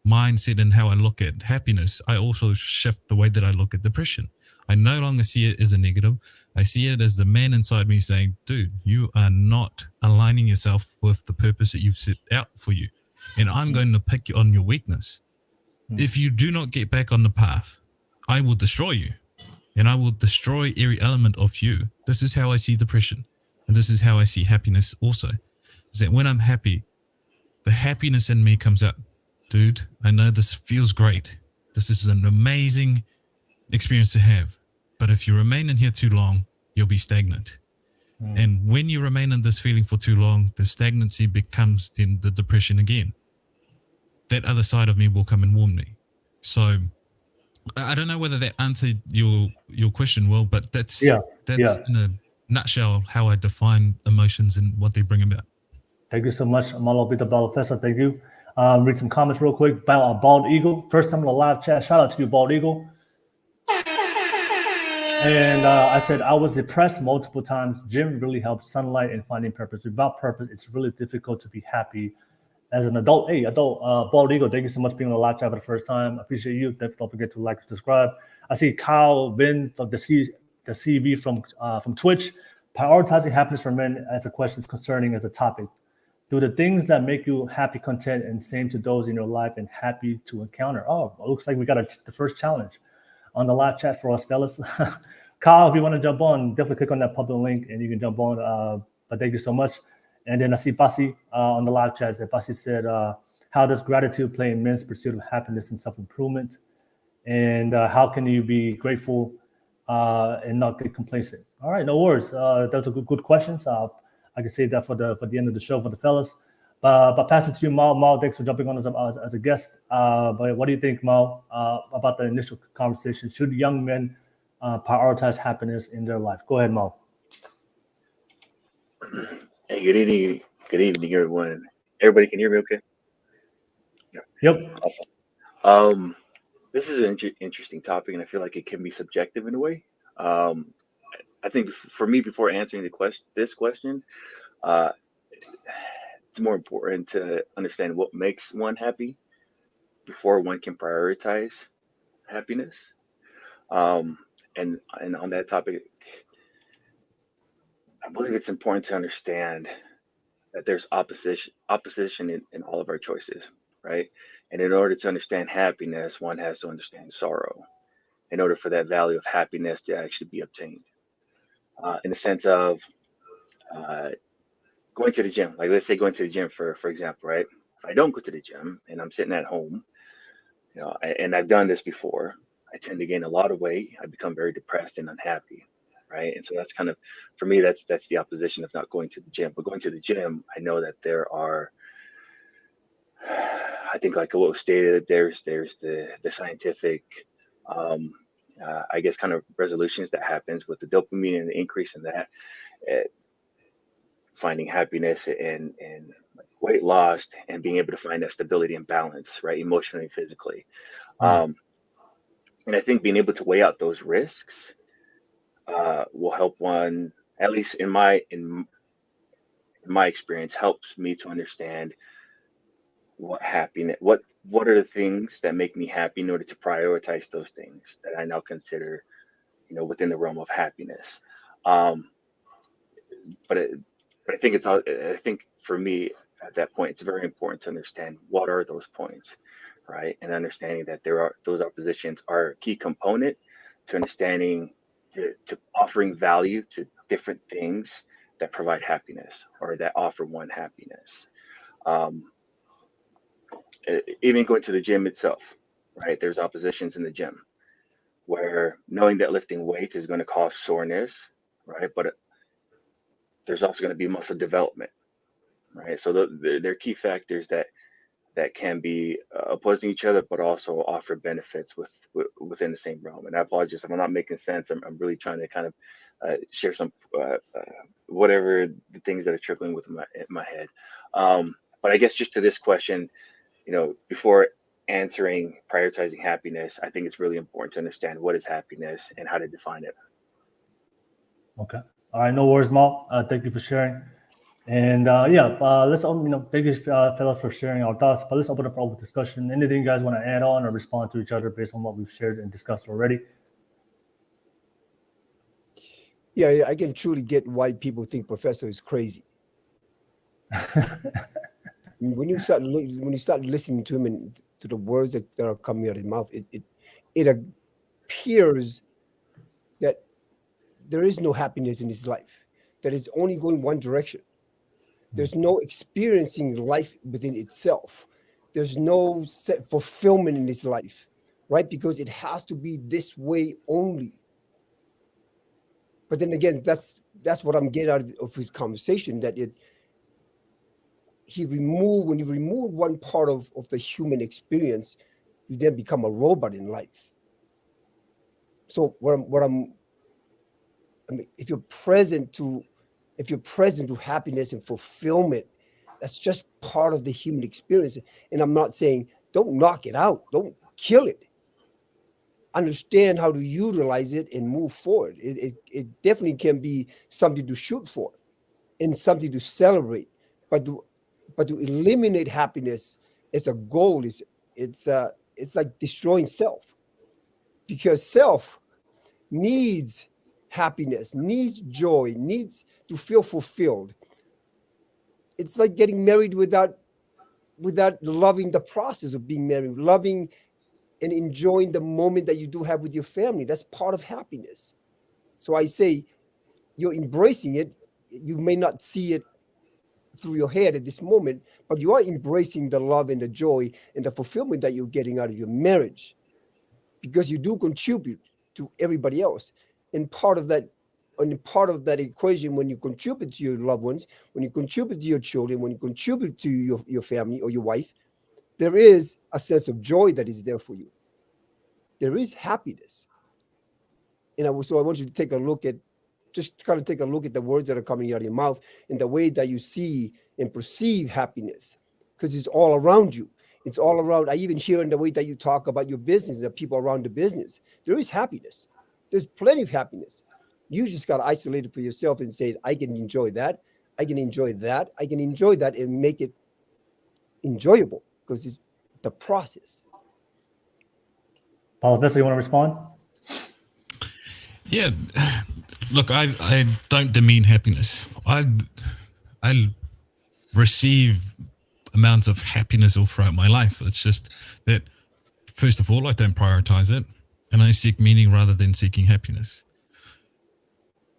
mindset and how I look at happiness, I also shift the way that I look at depression. I no longer see it as a negative. I see it as the man inside me saying, dude, you are not aligning yourself with the purpose that you've set out for you. And I'm going to pick on your weakness. If you do not get back on the path, I will destroy you, and I will destroy every element of you. This is how I see depression, and this is how I see happiness also, is that when I'm happy, the happiness in me comes out. Dude, I know this feels great. This is an amazing experience to have. But if you remain in here too long, you'll be stagnant. And when you remain in this feeling for too long, the stagnancy becomes then the depression again. That other side of me will come and warn me. So I don't know whether that answered your question, Will, but that's in a nutshell how I define emotions and what they bring about. Thank you so much, Malo Bita Balafessa. Thank you. Read some comments real quick. Bald Eagle, first time in the live chat. Shout out to you, Bald Eagle. And I said I was depressed multiple times. Gym really helps. Sunlight and finding purpose. Without purpose, it's really difficult to be happy as an adult. Hey, Bald Eagle, thank you so much for being on the live chat for the first time. I appreciate you. Don't forget to like and subscribe. I see Kyle Vin from the CV from Twitch. Prioritizing happiness for men as a question is concerning as a topic. Do the things that make you happy, content, and same to those in your life and happy to encounter? Oh, it looks like we got the first challenge on the live chat for us, fellas. Kyle, if you want to jump on, definitely click on that public link and you can jump on. But thank you so much. And then I see Basi on the live chat. Basi said, how does gratitude play in men's pursuit of happiness and self-improvement? And how can you be grateful and not get complacent. All right, no worries. Those are good questions. I can save that for the end of the show for the fellas. But pass it to you, Mal. Mal, thanks for jumping on as a guest. But what do you think, Mal, about the initial conversation? Should young men prioritize happiness in their life? Go ahead, Mal. Hey, good evening. Good evening, everyone. Everybody can hear me okay? Yep. Awesome. This is an interesting topic, and I feel like it can be subjective in a way. Um, I think for me, before answering this question, uh, it's more important to understand what makes one happy before one can prioritize happiness. Um, and on that topic, I believe it's important to understand that there's opposition in all of our choices, right? And in order to understand happiness, one has to understand sorrow in order for that value of happiness to actually be obtained. In the sense of uh, going to the gym, like let's say going to the gym for example, right? If I don't go to the gym and I'm sitting at home, and I've done this before, I tend to gain a lot of weight. I become very depressed and unhappy, right? And so that's kind of, for me, that's the opposition of not going to the gym. But going to the gym, I know that there are, I think like what was stated, there's the scientific, um, I guess, kind of resolutions that happens with the dopamine and the increase in that, uh, finding happiness and like weight loss and being able to find that stability and balance, right, emotionally and physically. Mm. Um, and I think being able to weigh out those risks will help one, at least in my experience, helps me to understand what are the things that make me happy in order to prioritize those things that I now consider, within the realm of happiness. Um, but it, but I think for me at that point, it's very important to understand what are those points, right? And understanding that those oppositions are a key component to understanding to offering value to different things that provide happiness or that offer one happiness. Um, Even going to the gym itself, right? There's oppositions in the gym where knowing that lifting weights is going to cause soreness, right? But there's also going to be muscle development, right? So they're key factors that can be opposing each other, but also offer benefits within the same realm. And I apologize if I'm not making sense. I'm really trying to kind of share some whatever the things that are trickling with in my head. But I guess just to this question, before answering prioritizing happiness, I think it's really important to understand what is happiness and how to define it. Okay. All right. No worries, Mal. Thank you for sharing. And let's thank you, fellas, for sharing our thoughts. But let's open up for discussion. Anything you guys want to add on or respond to each other based on what we've shared and discussed already? Yeah, I can truly get why people think Professor is crazy. When you start listening to him and to the words that are coming out of his mouth, it appears that there is no happiness in his life. That is only going one direction. There's no experiencing life within itself. There's no set fulfillment in his life, right? Because it has to be this way only. But then again, that's what I'm getting out of his conversation, that when you remove one part of the human experience, you then become a robot in life. So if you're present to happiness and fulfillment, that's just part of the human experience. And I'm not saying don't knock it out, don't kill it. Understand how to utilize it and move forward. It definitely can be something to shoot for and something to celebrate. But to eliminate happiness as a goal it's like destroying self, because self needs happiness, needs joy, needs to feel fulfilled. It's like getting married without loving the process of being married, loving and enjoying the moment that you do have with your family. That's part of happiness. So I say you're embracing it. You may not see it through your head at this moment, but you are embracing the love and the joy and the fulfillment that you're getting out of your marriage, because you do contribute to everybody else. And part of that equation, when you contribute to your loved ones, when you contribute to your children, when you contribute to your family or your wife, there is a sense of joy that is there for you. There is happiness. And so I want you to take a look at, just kind of take a look at the words that are coming out of your mouth and the way that you see and perceive happiness, because it's all around you. It's all around. I even hear in the way that you talk about your business, the people around the business. There is happiness. There's plenty of happiness. You just got to isolate it for yourself and say, I can enjoy that. I can enjoy that. I can enjoy that and make it enjoyable, because it's the process. Paulo Vista, you want to respond? Yeah, look, I don't demean happiness. I receive amounts of happiness all throughout my life. It's just that, first of all, I don't prioritize it, and I seek meaning rather than seeking happiness.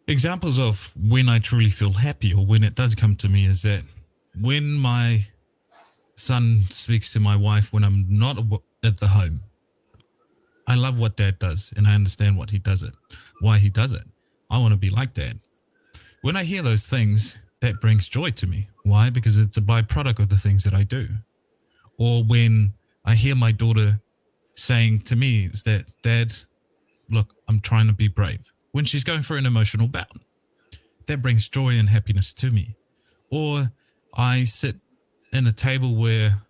Examples of when I truly feel happy, or when it does come to me, is that when my son speaks to my wife when I'm not at the home. I love what Dad does, and I understand why he does it. I want to be like Dad. When I hear those things, that brings joy to me. Why? Because it's a byproduct of the things that I do. Or when I hear my daughter saying to me is that, Dad, look, I'm trying to be brave. When she's going through an emotional bout, that brings joy and happiness to me. Or I sit in a table where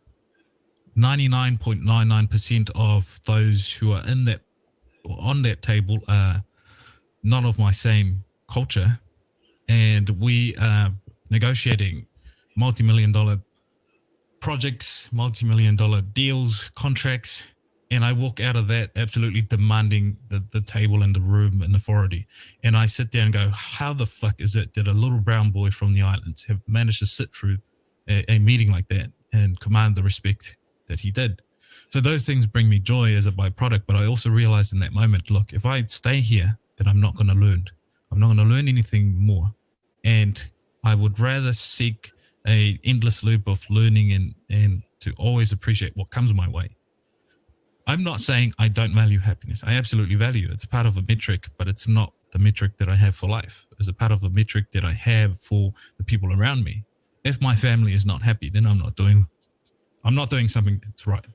99.99% of those who are on that table are not of my same culture, and we are negotiating multi-million-dollar projects, multi-million-dollar deals, contracts, and I walk out of that absolutely demanding the table and the room and authority. And I sit there and go, how the fuck is it that a little brown boy from the islands have managed to sit through a meeting like that and command the respect that he did? So those things bring me joy as a byproduct, but I also realized in that moment, look, if I stay here, then I'm not going to learn. I'm not going to learn anything more. And I would rather seek a endless loop of learning and to always appreciate what comes my way. I'm not saying I don't value happiness. I absolutely value it. It's part of a metric, but it's not the metric that I have for life. It's a part of the metric that I have for the people around me. If my family is not happy, then I'm not doing something that's right.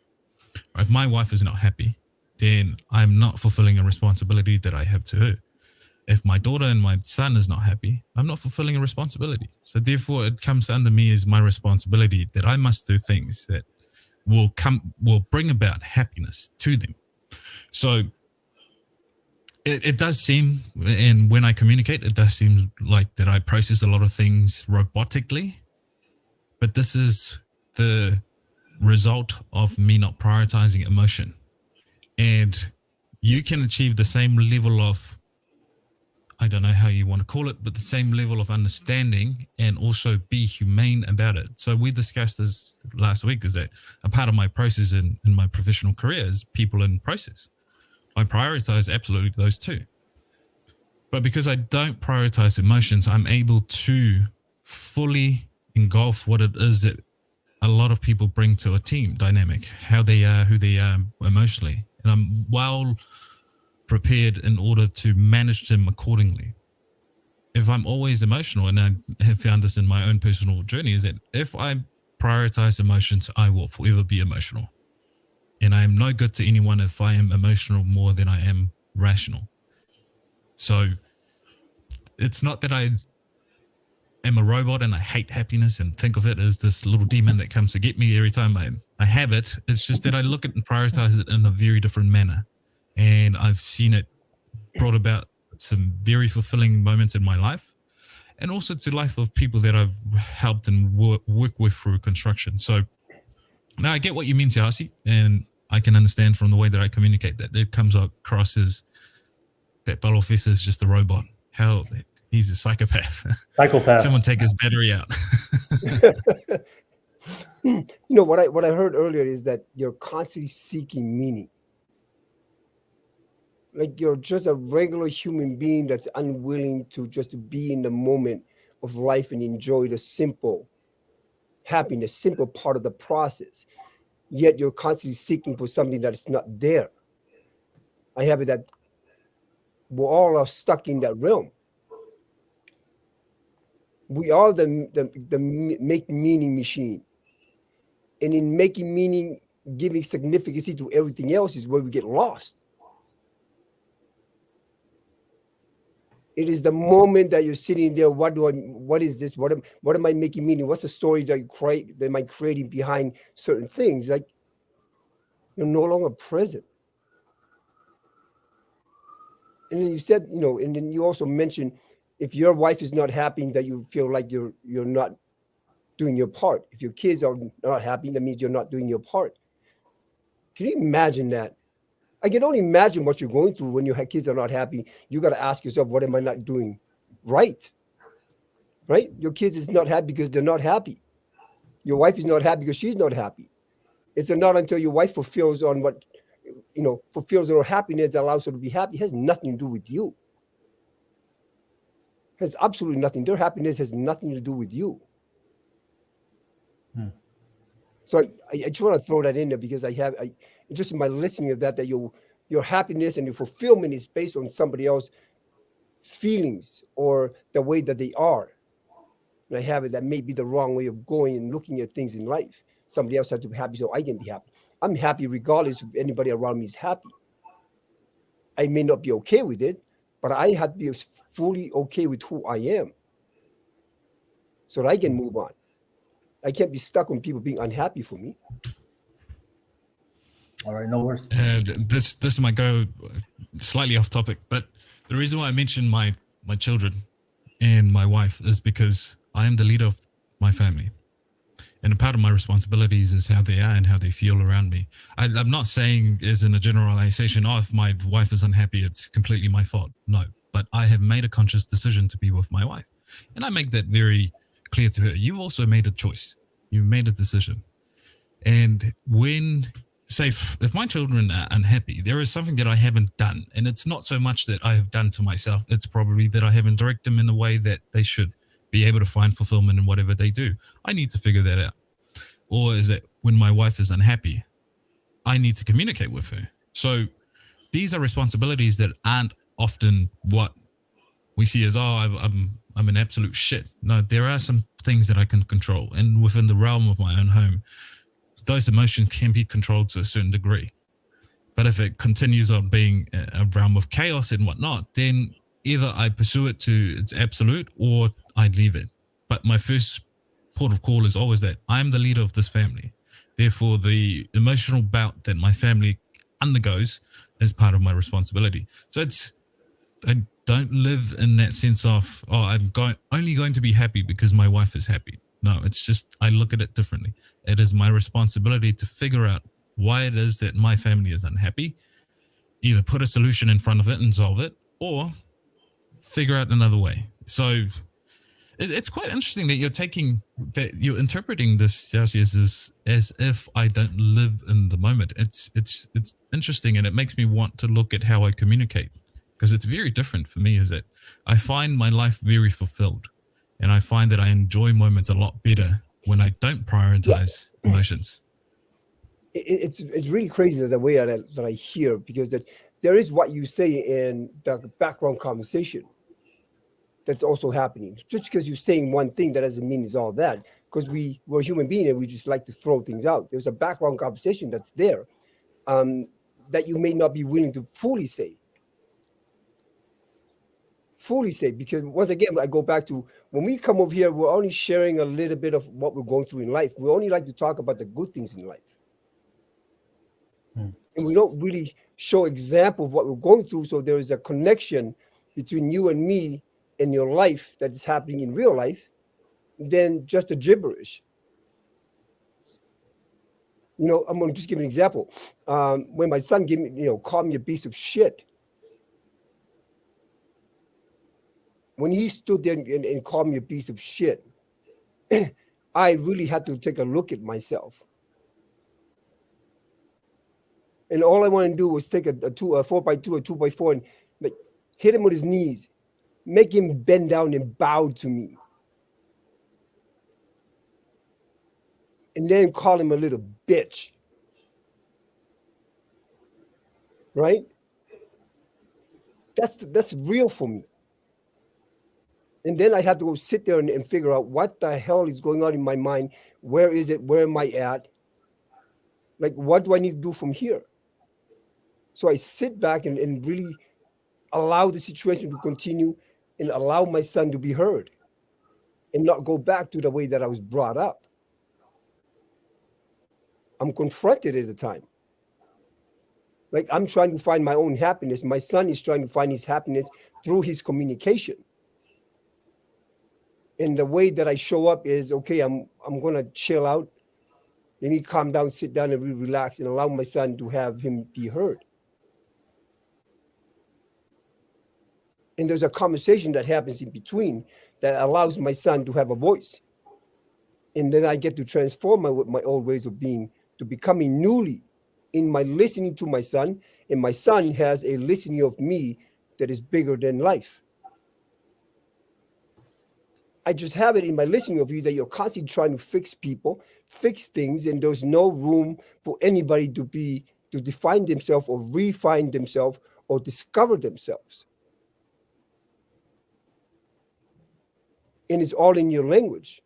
If my wife is not happy, then I'm not fulfilling a responsibility that I have to her. If my daughter and my son is not happy, I'm not fulfilling a responsibility. So therefore, it comes under me as my responsibility that I must do things that will bring about happiness to them. So it does seem, and when I communicate, it does seem like that I process a lot of things robotically, but this is the result of me not prioritizing emotion. And you can achieve the same level of, I don't know how you want to call it, but the same level of understanding and also be humane about it. So we discussed this last week, is that a part of my process in my professional career is people in process. I prioritize absolutely those two. But because I don't prioritize emotions, I'm able to fully engulf what it is that a lot of people bring to a team dynamic, how they are, who they are emotionally. And I'm well prepared in order to manage them accordingly. If I'm always emotional, and I have found this in my own personal journey, is that if I prioritize emotions, I will forever be emotional. And I am no good to anyone if I am emotional more than I am rational. So it's not that I am a robot and I hate happiness and think of it as this little demon that comes to get me every time I have it. It's just that I look at and prioritize it in a very different manner. And I've seen it brought about some very fulfilling moments in my life, and also to life of people that I've helped and work with through construction. So now I get what you mean, Siaosi, and I can understand from the way that I communicate that it comes across as that Paulo Vista is just a robot. Hell, he's a psychopath. Psychopath. Someone take his battery out. You know, what I heard earlier is that you're constantly seeking meaning. Like you're just a regular human being that's unwilling to just be in the moment of life and enjoy the simple happiness, simple part of the process. Yet you're constantly seeking for something that is not there. I have it that we're all are stuck in that realm. We are the make meaning machine. And in making meaning, giving significance to everything else is where we get lost. It is the moment that you're sitting there. What is this? What am I making meaning? What's the story that am I creating behind certain things? Like, you're no longer present. And then you said, and then you also mentioned, if your wife is not happy, that you feel like you're not doing your part. If your kids are not happy, that means you're not doing your part. Can you imagine that? I can only imagine what you're going through when your kids are not happy. You got to ask yourself, what am I not doing right? Right? Your kids is not happy because they're not happy. Your wife is not happy because she's not happy. It's not until your wife fulfills on what, fulfills her happiness, that allows her to be happy. It has nothing to do with you. It has absolutely nothing. Their happiness has nothing to do with you. So I just want to throw that in there, because I just in my listening of that your happiness and your fulfillment is based on somebody else's feelings or the way that they are. And I have it that may be the wrong way of going and looking at things in life. Somebody else has to be happy so I can be happy. I'm happy regardless if anybody around me is happy. I may not be okay with it, but I have to be fully okay with who I am so that I can move on. I can't be stuck on people being unhappy for me. All right, no worries. This might go slightly off topic, but the reason why I mentioned my children and my wife is because I am the leader of my family. And a part of my responsibilities is how they are and how they feel around me. I'm not saying as in a generalization, if my wife is unhappy, it's completely my fault. No, but I have made a conscious decision to be with my wife. And I make that very clear to her. You've also made a choice. You made a decision. And when, say, if my children are unhappy, there is something that I haven't done. And it's not so much that I have done to myself. It's probably that I haven't directed them in a way that they should be able to find fulfillment in whatever they do. I need to figure that out. Or is it when my wife is unhappy, I need to communicate with her. So these are responsibilities that aren't often what we see as, I'm an absolute shit. No, there are some things that I can control. And within the realm of my own home, those emotions can be controlled to a certain degree. But if it continues on being a realm of chaos and whatnot, then either I pursue it to its absolute or I leave it. But my first port of call is always that I'm the leader of this family. Therefore, the emotional bout that my family undergoes is part of my responsibility. So I don't live in that sense of, I'm only going to be happy because my wife is happy. No, it's just, I look at it differently. It is my responsibility to figure out why it is that my family is unhappy, either put a solution in front of it and solve it, or figure out another way. So it's quite interesting that you're interpreting this, Siaosi, as if I don't live in the moment. It's interesting, and it makes me want to look at how I communicate, because it's very different for me. Is that I find my life very fulfilled, and I find that I enjoy moments a lot better when I don't prioritize emotions. It's really crazy the way that I hear, because that there is what you say in the background conversation that's also happening. Just because you're saying one thing, that doesn't mean it's all that, because we're human beings and we just like to throw things out. There's a background conversation that's there that you may not be willing to fully say. Because once again, I go back to when we come over here, we're only sharing a little bit of what we're going through in life. We only like to talk about the good things in life. And we don't really show example of what we're going through. So there is a connection between you and me in your life that is happening in real life than just a gibberish. I'm going to just give an example. When my son gave me, called me a piece of shit. When he stood there and called me a piece of shit, I really had to take a look at myself. And all I want to do was take a 4x2 or 2x4 and hit him with his knees, make him bend down and bow to me. And then call him a little bitch. Right? That's real for me. And then I had to go sit there and figure out what the hell is going on in my mind. Where is it? Where am I at? Like, what do I need to do from here? So I sit back and really allow the situation to continue and allow my son to be heard and not go back to the way that I was brought up. I'm confronted at the time. Like, I'm trying to find my own happiness. My son is trying to find his happiness through his communication. And the way that I show up is, okay, I'm gonna chill out. Let me calm down, sit down, and relax, and allow my son to have him be heard. And there's a conversation that happens in between that allows my son to have a voice. And then I get to transform my old ways of being to becoming newly in my listening to my son. And my son has a listening of me that is bigger than life. I just have it in my listening of you that you're constantly trying to fix people, fix things, and there's no room for anybody to define themselves or refine themselves or discover themselves. And it's all in your language.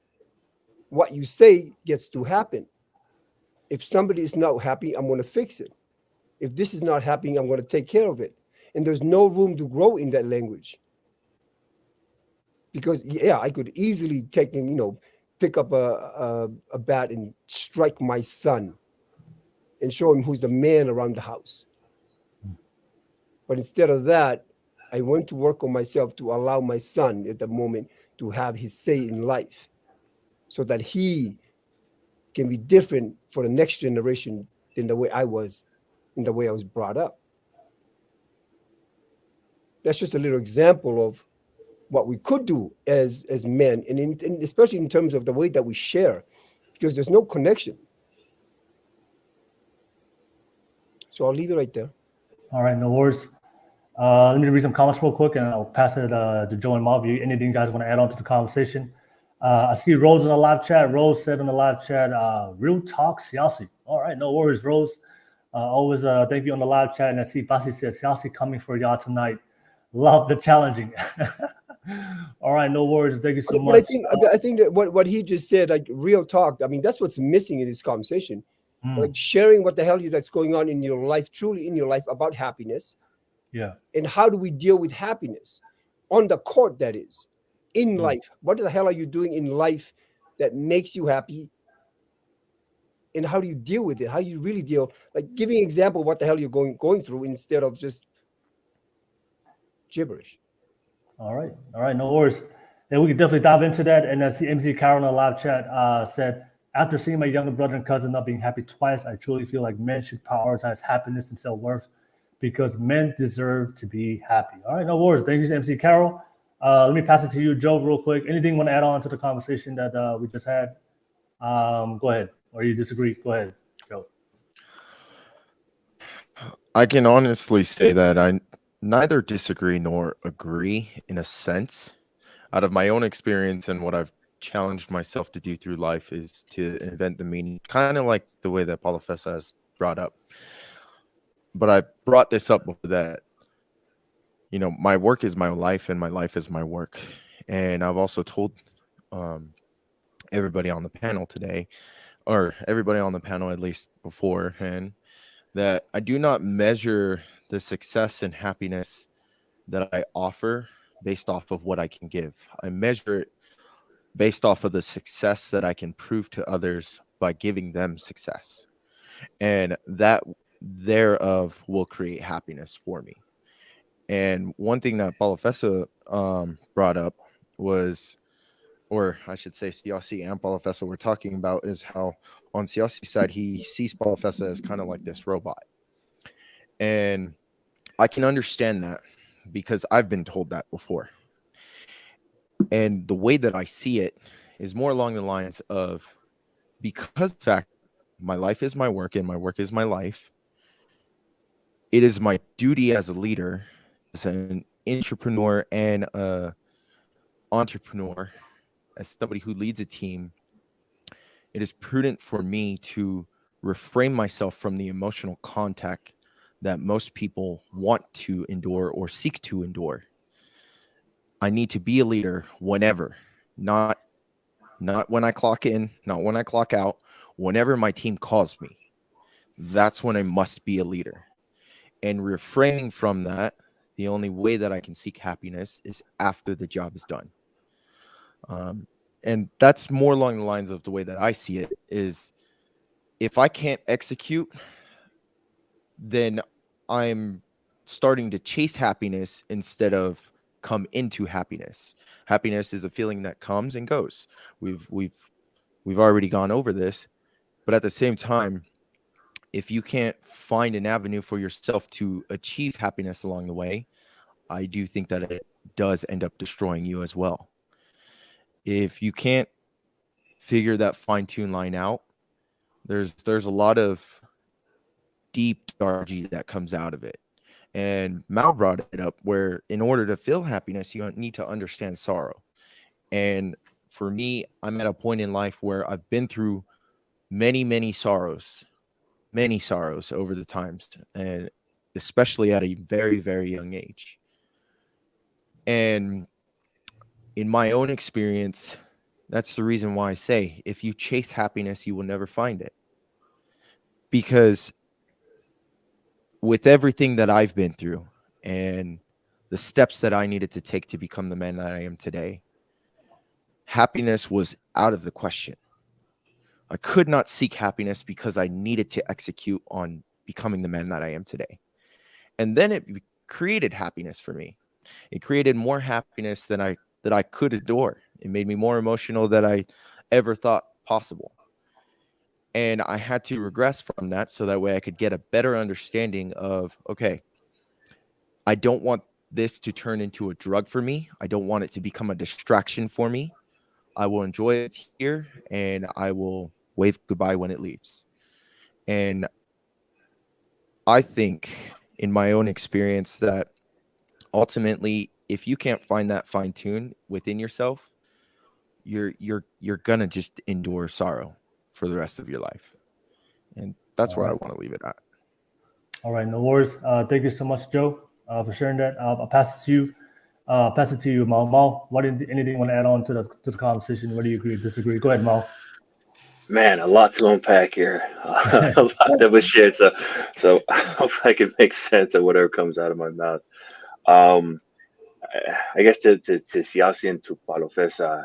What you say gets to happen. If somebody is not happy, I'm going to fix it. If this is not happening, I'm going to take care of it. And there's no room to grow in that language. Because, yeah, I could easily take and, pick up a bat and strike my son and show him who's the man around the house. But instead of that, I went to work on myself to allow my son at the moment to have his say in life so that he can be different for the next generation than the way I was and the way I was brought up. That's just a little example of what we could do as men, and especially in terms of the way that we share, because there's no connection. So I'll leave it right there. All right, no worries. Let me read some comments real quick, and I'll pass it to Joe and Marv. Anything you guys want to add on to the conversation? I see Rose in the live chat. Rose said in the live chat, real talk, Siaosi. All right, no worries, Rose. Always thank you on the live chat. And I see Basi said, Siaosi coming for y'all tonight. Love the challenging. All right, no worries. Thank you so much. I think that what he just said, like real talk, I mean, that's what's missing in this conversation. Like sharing what the hell that's going on in your life, truly in your life, about happiness. Yeah. And how do we deal with happiness on the court, that is, in life? What the hell are you doing in life that makes you happy? And how do you deal with it? How do you really deal? Like giving an example of what the hell you're going through instead of just gibberish. All right, no worries. And we can definitely dive into that. And I see MZ Carol in the live chat said, after seeing my younger brother and cousin not being happy twice, I truly feel like men should prioritize happiness and self-worth because men deserve to be happy. All right, no worries. Thank you, MC Carol. Let me pass it to you, Joe, real quick. Anything you want to add on to the conversation that we just had? Go ahead. Or you disagree? Go ahead, Joe. I can honestly say that I neither disagree nor agree in a sense. Out of my own experience and what I've challenged myself to do through life is to invent the meaning, kind of like the way that Paulo Fessa has brought up. But I brought this up before that, my work is my life and my life is my work. And I've also told everybody on the panel today, or everybody on the panel at least beforehand, that I do not measure the success and happiness that I offer based off of what I can give. I measure it based off of the success that I can prove to others by giving them success. And that thereof will create happiness for me. And one thing that Paulo Fessa brought up was, or I should say Siaosi and Paulo Fessa were talking about, is how on Siaosi's side, he sees Paulo Fessa as kind of like this robot. And I can understand that because I've been told that before. And the way that I see it is more along the lines of, because the fact my life is my work and my work is my life, it is my duty as a leader, as an entrepreneur and an entrepreneur, as somebody who leads a team, it is prudent for me to refrain myself from the emotional contact that most people want to endure or seek to endure. I need to be a leader whenever, not when I clock in, not when I clock out, whenever my team calls me. That's when I must be a leader. And refraining from that, the only way that I can seek happiness is after the job is done. And that's more along the lines of the way that I see it is, if I can't execute, then I'm starting to chase happiness instead of come into happiness. Happiness is a feeling that comes and goes. We've already gone over this, but at the same time, if you can't find an avenue for yourself to achieve happiness along the way, I do think that it does end up destroying you as well. If you can't figure that fine-tune line out, there's a lot of deep energy that comes out of it. And Mal brought it up where in order to feel happiness, you need to understand sorrow. And for me, I'm at a point in life where I've been through many sorrows over the times, and especially at a very young age. And in my own experience, that's the reason why I say, if you chase happiness, you will never find it. Because with everything that I've been through and the steps that I needed to take to become the man that I am today, happiness was out of the question. I could not seek happiness because I needed to execute on becoming the man that I am today. And then it created happiness for me. It created more happiness than I could adore. It made me more emotional than I ever thought possible. And I had to regress from that so that way I could get a better understanding of, okay, I don't want this to turn into a drug for me. I don't want it to become a distraction for me. I will enjoy it here and I will wave goodbye when it leaves. And I think in my own experience that ultimately, if you can't find that fine tune within yourself, you're gonna just endure sorrow for the rest of your life. And that's where I want to leave it at. All right, no worries. Thank you so much, Joe, for sharing that. I'll pass it to you. Pass it to you, Mal. Mal, anything you want to add on to the conversation? What do you agree, disagree? Go ahead, Mal. Man, a lot to unpack here. A lot that was shared. So I hope I can make sense of whatever comes out of my mouth. I guess to Siaosi and to Palofesa,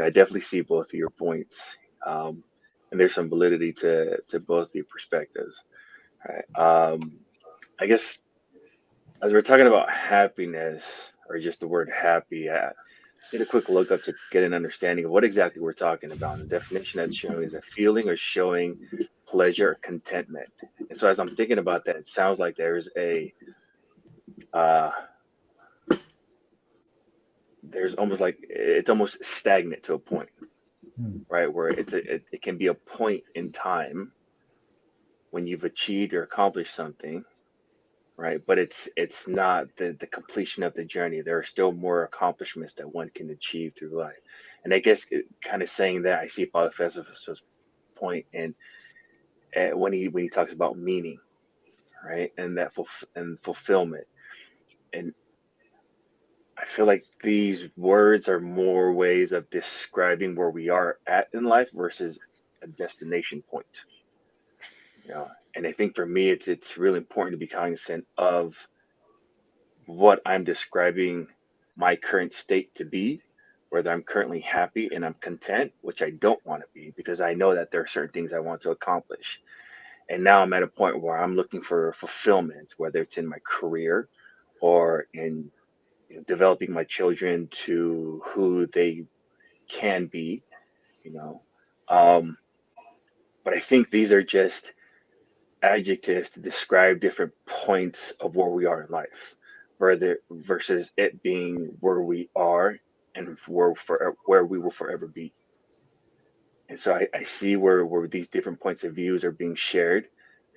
I definitely see both of your points. And there's some validity to both your perspectives. Right. I guess as we're talking about happiness, or just the word happy, I did a quick look up to get an understanding of what exactly we're talking about. And the definition that's showing is a feeling or showing pleasure or contentment. And so as I'm thinking about that, it sounds like there's it's almost stagnant to a point, right? Where it can be a point in time when you've achieved or accomplished something, right? But it's not the completion of the journey. There are still more accomplishments that one can achieve through life. And I guess kind of saying that, I see Paulo Festiv's point in when he talks about meaning, right? And that fulfillment. And I feel like these words are more ways of describing where we are at in life versus a destination point. And I think for me, it's really important to be cognizant of what I'm describing my current state to be, whether I'm currently happy and I'm content, which I don't want to be, because I know that there are certain things I want to accomplish. And now I'm at a point where I'm looking for fulfillment, whether it's in my career or in developing my children to who they can be, But I think these are just adjectives to describe different points of where we are in life, versus it being where we are and where we will forever be. And so I see where these different points of views are being shared.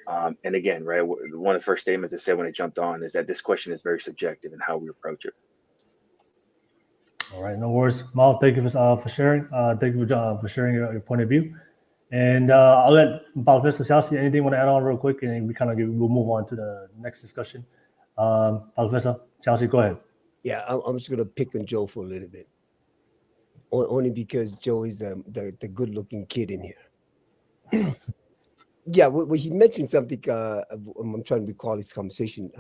And again, right, one of the first statements I said when I jumped on is that this question is very subjective in how we approach it. All right, no worries, Mal. Thank you for sharing. Thank you for sharing your point of view. And I'll let Mr. Siaosi, anything you want to add on real quick, and we kind of we'll move on to the next discussion. Mr. Siaosi, go ahead. Yeah, I'm just gonna pick on Joe for a little bit, only because Joe is the good-looking kid in here. Yeah, well, he mentioned something. I'm trying to recall his conversation.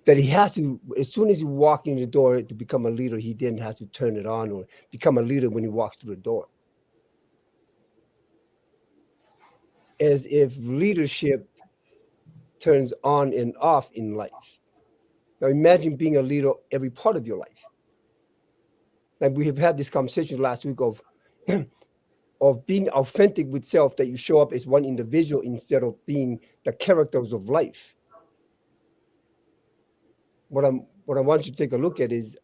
That he has to, as soon as he walks in the door to become a leader, he then has to turn it on or become a leader when he walks through the door. As if leadership turns on and off in life. Now imagine being a leader every part of your life. Like we have had this conversation last week of being authentic with self, that you show up as one individual instead of being the characters of life. What I want you to take a look at is,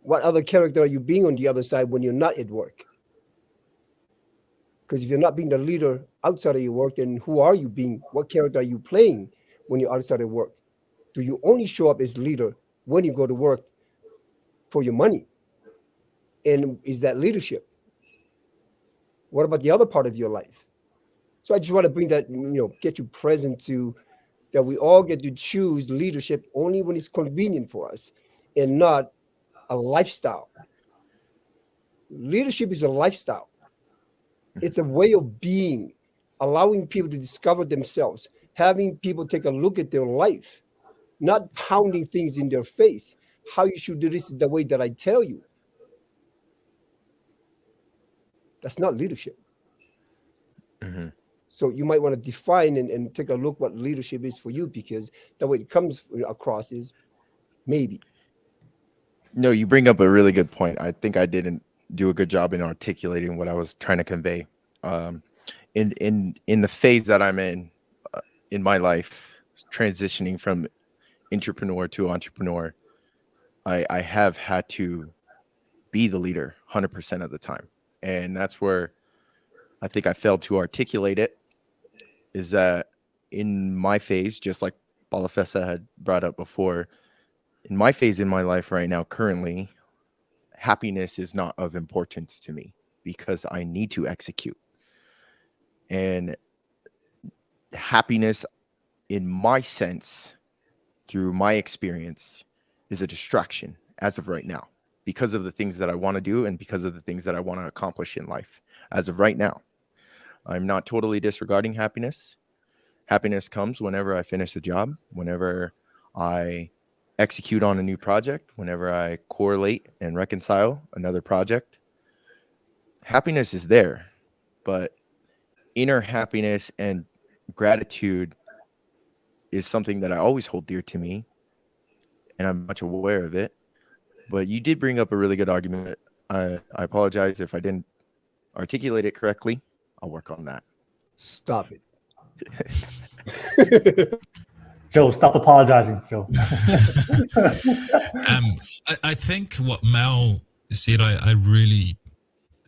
what other character are you being on the other side when you're not at work? Because if you're not being the leader outside of your work, then who are you being? What character are you playing when you're outside of work? Do you only show up as leader when you go to work for your money? And is that leadership? What about the other part of your life? So I just want to bring that, get you present to that we all get to choose leadership only when it's convenient for us and not a lifestyle. Leadership is a lifestyle. It's a way of being, allowing people to discover themselves, having people take a look at their life, not pounding things in their face. How you should do this is the way that I tell you. That's not leadership. Mm-hmm. So you might want to define and take a look what leadership is for you, because the way it comes across is maybe. No, you bring up a really good point. I think I didn't do a good job in articulating what I was trying to convey. In the phase that I'm in my life, transitioning from entrepreneur to entrepreneur, I have had to be the leader 100% of the time. And that's where I think I failed to articulate it, is that in my phase, just like Balafessa had brought up before, in my phase in my life right now, currently, happiness is not of importance to me because I need to execute. And happiness, in my sense, through my experience, is a distraction as of right now, because of the things that I want to do and because of the things that I want to accomplish in life. As of right now, I'm not totally disregarding happiness. Happiness comes whenever I finish a job, whenever I execute on a new project, whenever I correlate and reconcile another project. Happiness is there, but inner happiness and gratitude is something that I always hold dear to me, and I'm much aware of it. But you did bring up a really good argument. I apologize if I didn't articulate it correctly. I'll work on that. Stop it. Joe, stop apologizing, Joe. I think what Mel said, I really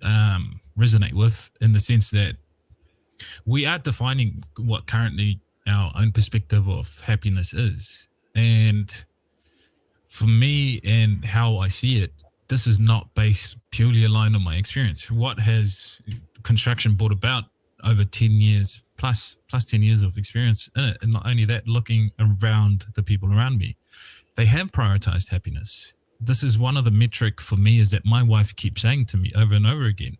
resonate with, in the sense that we are defining what currently our own perspective of happiness is. And for me and how I see it, this is not based purely aligned on my experience. What has construction brought about over 10 years, plus 10 years of experience in it, and not only that, looking around the people around me, they have prioritized happiness. This is one of the metric for me, is that my wife keeps saying to me over and over again,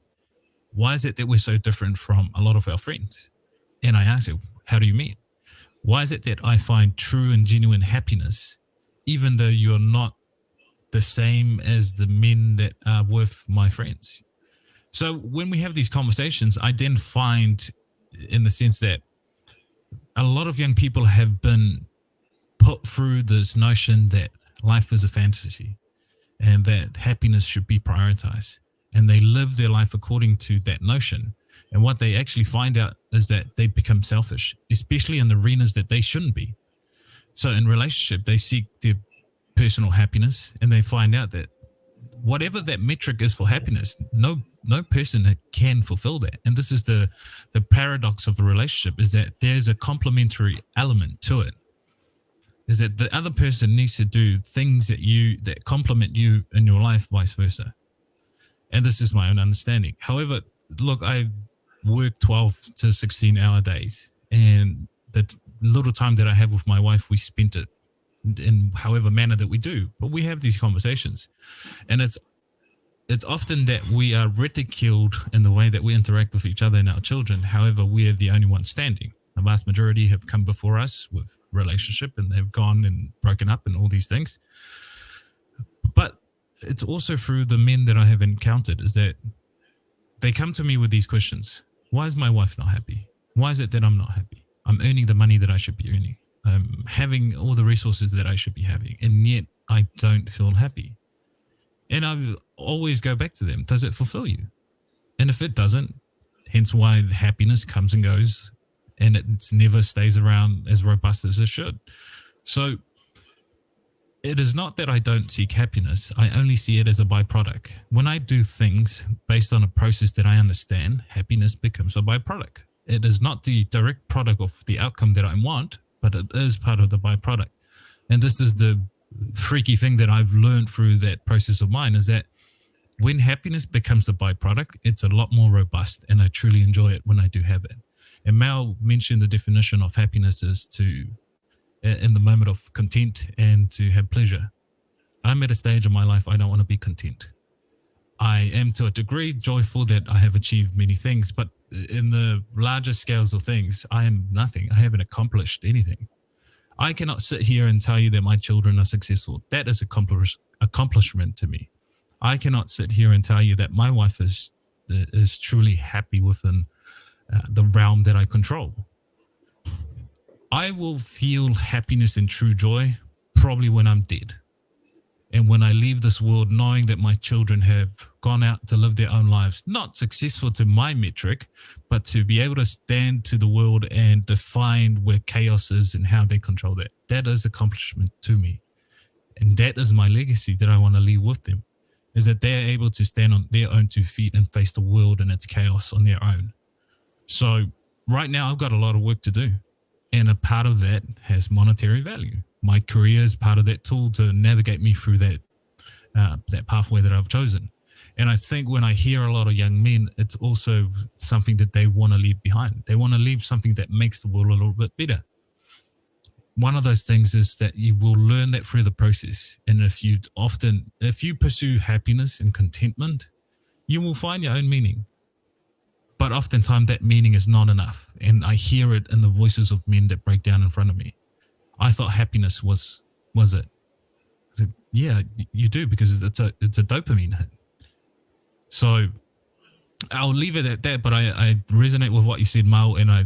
why is it that we're so different from a lot of our friends? And I ask her, how do you mean? Why is it that I find true and genuine happiness, even though you're not the same as the men that are with my friends? So when we have these conversations, I then find, in the sense that a lot of young people have been put through this notion that life is a fantasy and that happiness should be prioritized. And they live their life according to that notion. And what they actually find out is that they become selfish, especially in arenas that they shouldn't be. So in relationship, they seek their personal happiness, and they find out that whatever that metric is for happiness, no person can fulfill that. And this is the paradox of the relationship, is that there's a complementary element to it. Is that the other person needs to do things that complement you in your life, vice versa. And this is my own understanding. However, look, I work 12 to 16-hour days, and the little time that I have with my wife, we spent it in however manner that we do. But we have these conversations, and it's often that we are ridiculed in the way that we interact with each other and our children. However, we're the only ones standing. The vast majority have come before us with relationship, and they've gone and broken up and all these things. But it's also through the men that I have encountered is that they come to me with these questions. Why is my wife not happy? Why is it that I'm not happy? I'm earning the money that I should be earning. I'm having all the resources that I should be having, and yet I don't feel happy. And I always go back to them. Does it fulfill you? And if it doesn't, hence why happiness comes and goes, and it never stays around as robust as it should. So it is not that I don't seek happiness. I only see it as a byproduct. When I do things based on a process that I understand, happiness becomes a byproduct. It is not the direct product of the outcome that I want, but it is part of the byproduct. And this is the freaky thing that I've learned through that process of mine, is that when happiness becomes the byproduct, it's a lot more robust, and I truly enjoy it when I do have it. And Mal mentioned the definition of happiness is to, in the moment of content and to have pleasure. I'm at a stage of my life I don't want to be content. I am to a degree joyful that I have achieved many things, but in the larger scales of things, I am nothing. I haven't accomplished anything. I cannot sit here and tell you that my children are successful. That is accomplishment to me. I cannot sit here and tell you that my wife is truly happy within the realm that I control. I will feel happiness and true joy probably when I'm dead. And when I leave this world, knowing that my children have gone out to live their own lives, not successful to my metric, but to be able to stand to the world and define where chaos is and how they control that. That is accomplishment to me. And that is my legacy that I want to leave with them, is that they're able to stand on their own 2 feet and face the world and its chaos on their own. So right now I've got a lot of work to do. And a part of that has monetary value. My career is part of that tool to navigate me through that pathway that I've chosen. And I think when I hear a lot of young men, it's also something that they want to leave behind. They want to leave something that makes the world a little bit better. One of those things is that you will learn that through the process. And if you pursue happiness and contentment, you will find your own meaning. But oftentimes that meaning is not enough. And I hear it in the voices of men that break down in front of me. I thought happiness was it. I said, yeah, you do, because it's a dopamine hit. So I'll leave it at that, but I resonate with what you said, Mal, and I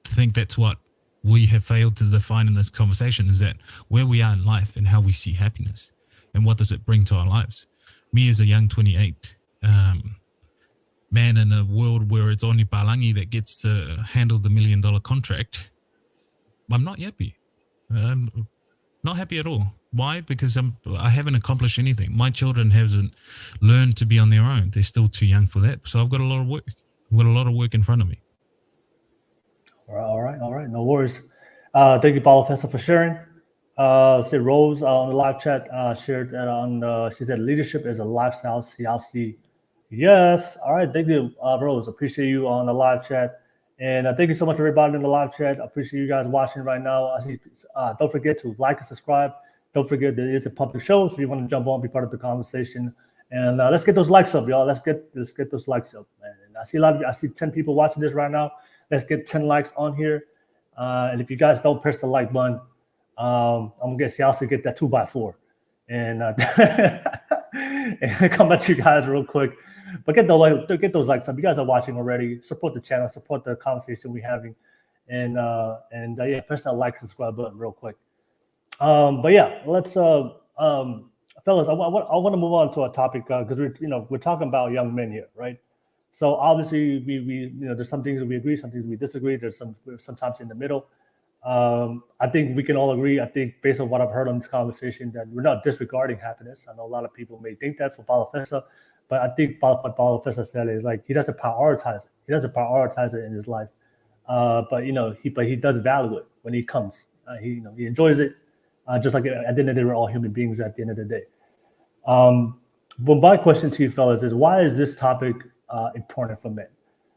think that's what we have failed to define in this conversation, is that where we are in life and how we see happiness and what does it bring to our lives. Me as a young 28, man in a world where it's only Palangi that gets to handle the $1 million contract, I'm not happy. Not happy at all. Why? Because I haven't accomplished anything. My children haven't learned to be on their own. They're still too young for that. So I've got a lot of work. I've got a lot of work in front of me. All right. No worries. Thank you, Paulo Fessa, for sharing. Said Rose on the live chat shared that on. She said leadership is a lifestyle. Siaosi. Yes. All right. Thank you, Rose. Appreciate you on the live chat. And thank you so much, everybody in the live chat. I appreciate you guys watching right now. I see. Don't forget to like and subscribe. Don't forget that it's a public show, so you want to jump on, be part of the conversation, and let's get those likes up, y'all. Let's get those likes up, man. And I see 10 people watching this right now. Let's get 10 likes on here. And if you guys don't press the like button, I'm gonna get Siaosi to get that 2x4, and and come at you guys real quick. But get those likes up. You guys are watching already. Support the channel. Support the conversation we're having, and yeah, press that like, subscribe button real quick. But yeah, let's fellas. I want to move on to a topic because we're talking about young men here, right? So obviously we there's some things that we agree, some things we disagree. There's sometimes in the middle. I think we can all agree. I think based on what I've heard on this conversation, that we're not disregarding happiness. I know a lot of people may think that for Paulo Fessa, but I think what Paulo Fessa said is like he doesn't prioritize it. He doesn't prioritize it in his life, but he does value it when he comes. He enjoys it. Just like at the end of the day, we're all human beings at the end of the day. But my question to you fellas is, why is this topic important for men.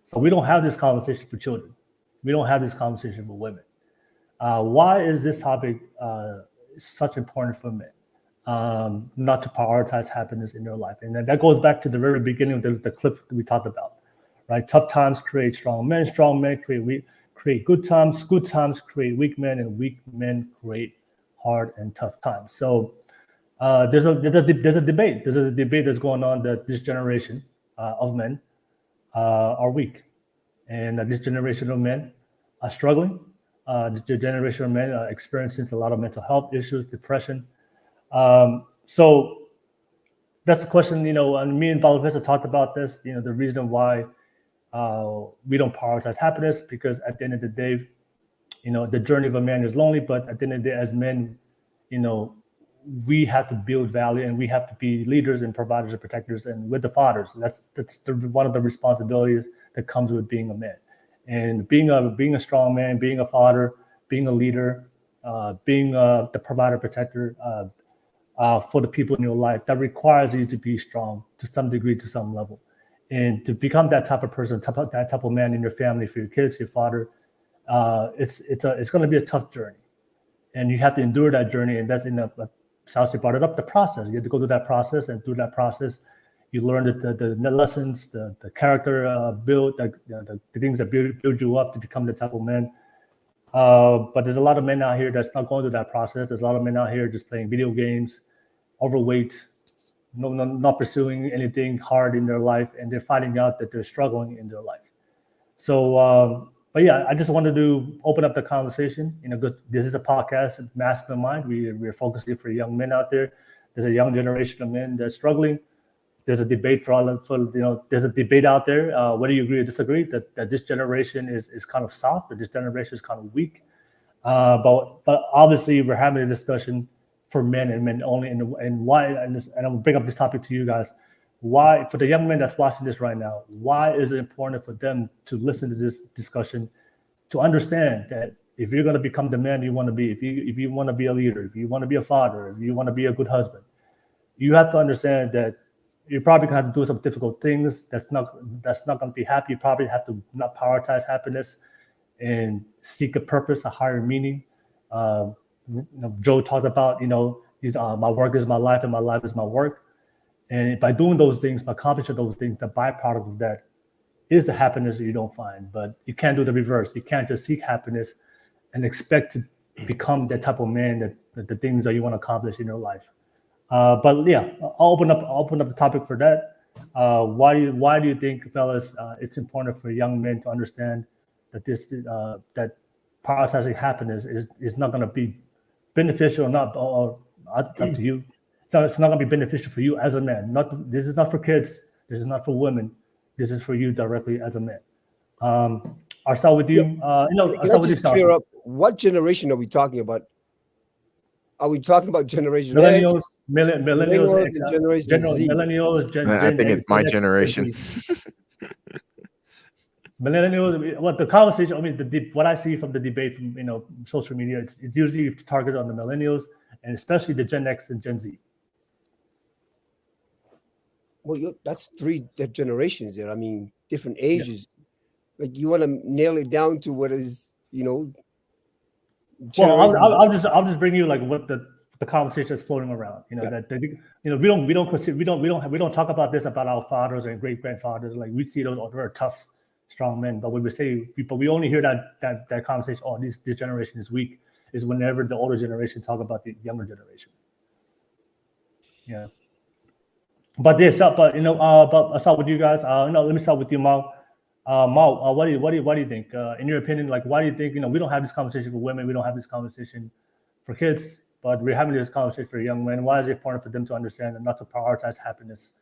So we don't have this conversation for children. We don't have this conversation for women. Why is this topic such important for men? Not to prioritize happiness in their life. And that goes back to the very beginning of the clip that we talked about, right? Tough times create strong men create good times create weak men, and weak men create hard and tough times. So there's a debate. There's a debate that's going on that this generation of men are weak, and this generation of men are struggling. The generation of men are experiencing a lot of mental health issues, depression. So that's the question, and me and Balavista talked about this, the reason why we don't prioritize happiness, because at the end of the day, the journey of a man is lonely, but at the end of the day, as men, we have to build value, and we have to be leaders and providers and protectors, and with the fathers. That's one of the responsibilities that comes with being a man. And being a strong man, being a father, being a leader, being the provider, protector for the people in your life, that requires you to be strong to some degree, to some level. And to become that type of person, that type of man in your family, for your kids, your father, it's going to be a tough journey. And you have to endure that journey. And that's Siaosi brought it up, the process. You have to go through that process, and through that process, you learn the lessons, the character build, the things that build you up to become the type of man. But there's a lot of men out here that's not going through that process. There's a lot of men out here just playing video games, overweight, not pursuing anything hard in their life, and they're finding out that they're struggling in their life. So, but yeah, I just wanted to open up the conversation. This is a podcast, Masculine Mind. We're focusing for young men out there. There's a young generation of men that's struggling. There's a debate there's a debate out there. Whether you agree or disagree that this generation is kind of soft, that this generation is kind of weak. But obviously we're having a discussion for men and men only, and why. And I'm gonna bring up this topic to you guys. Why, for the young men that's watching this right now, why is it important for them to listen to this discussion, to understand that if you're going to become the man you want to be, if you want to be a leader, if you want to be a father, if you want to be a good husband, you have to understand that you're probably going to have to do some difficult things. That's not going to be happy. You probably have to not prioritize happiness and seek a purpose, a higher meaning. Joe talked about, my work is my life and my life is my work. And by doing those things, by accomplishing those things, the byproduct of that is the happiness that you don't find. But you can't do the reverse. You can't just seek happiness and expect to become that type of man that the things that you want to accomplish in your life. But yeah, I'll open up the topic for that. Why do you think, fellas, it's important for young men to understand that that prioritizing happiness is not going to be beneficial or not, or up to you. So it's not going to be beneficial for you as a man. This is not for kids. This is not for women. This is for you directly as a man. I'll start with you. I'll start with you, clear up, what generation are we talking about? Are we talking about Generation millennials, X? millennials, X, Generation Z. millennials, I think it's my generation. Millennials. What the conversation? I mean, what I see from the debate from social media, it's usually targeted on the millennials, and especially the Gen X and Gen Z. Well, that's three generations there. I mean, different ages. Yeah. Like, you want to nail it down to what is, Well, I'll just bring you like what the conversation is floating around. We don't talk about this about our fathers and great grandfathers. Like, we see those are tough, strong men, but when we only hear that conversation. Oh, this generation is weak. Is whenever the older generation talk about the younger generation. Yeah. But I'll start with you guys. Let me start with you, Mao. Mao, what do you think? In your opinion, like, why do you think we don't have this conversation for women, we don't have this conversation for kids, but we're having this conversation for young men? Why is it important for them to understand and not to prioritize happiness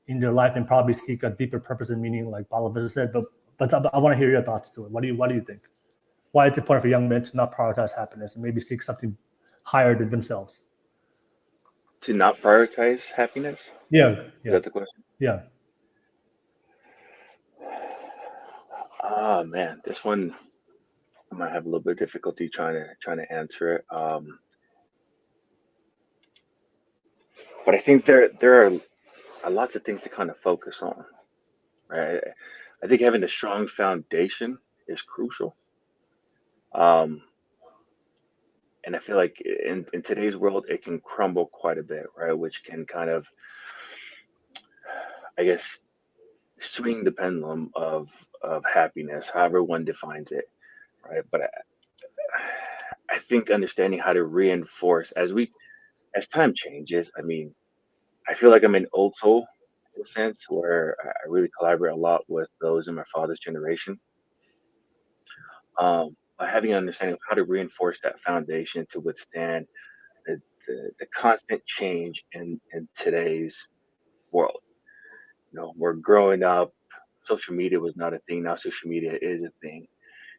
in their life and probably seek a deeper purpose and meaning, like Balavista said? But I want to hear your thoughts to it. What do you think? Why it's important for young men to not prioritize happiness and maybe seek something higher than themselves? To not prioritize happiness? Yeah. Is that the question? Yeah. Ah, man, this one I might have a little bit of difficulty trying to answer it. But I think there are lots of things to kind of focus on, right? I think having a strong foundation is crucial. Um, and I feel like in today's world, it can crumble quite a bit, right? Which can kind of, I guess, swing the pendulum of happiness, however one defines it, right? But I think understanding how to reinforce as time changes. I mean, I feel like I'm an old soul in a sense where I really collaborate a lot with those in my father's generation. By having an understanding of how to reinforce that foundation to withstand the constant change in today's world. We're growing up. Social media was not a thing. Now social media is a thing.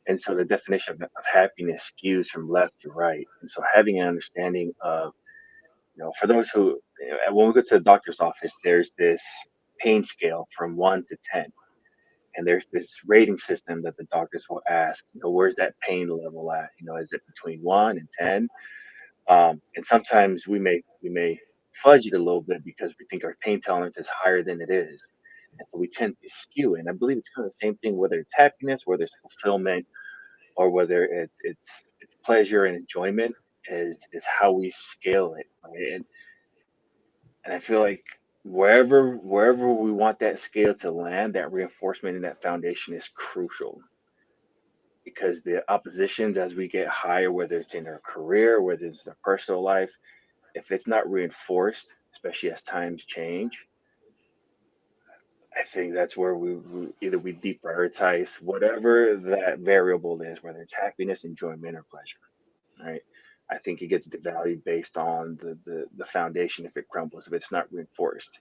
And so the definition of happiness skews from left to right. And so having an understanding of, for those who, when we go to the doctor's office, there's this pain scale from 1 to 10. And there's this rating system that the doctors will ask, where's that pain level at? Is it between 1 and 10? And sometimes we may fudge it a little bit because we think our pain tolerance is higher than it is. And so we tend to skew it. And I believe it's kind of the same thing, whether it's happiness, whether it's fulfillment, or whether it's pleasure and enjoyment is how we scale it. Right? And I feel like wherever we want that scale to land, that reinforcement and that foundation is crucial. Because the oppositions as we get higher, whether it's in our career, whether it's our personal life, if it's not reinforced, especially as times change, I think that's where we either we deprioritize whatever that variable is, whether it's happiness, enjoyment, or pleasure. Right? I think it gets devalued based on the foundation if it crumbles, if it's not reinforced.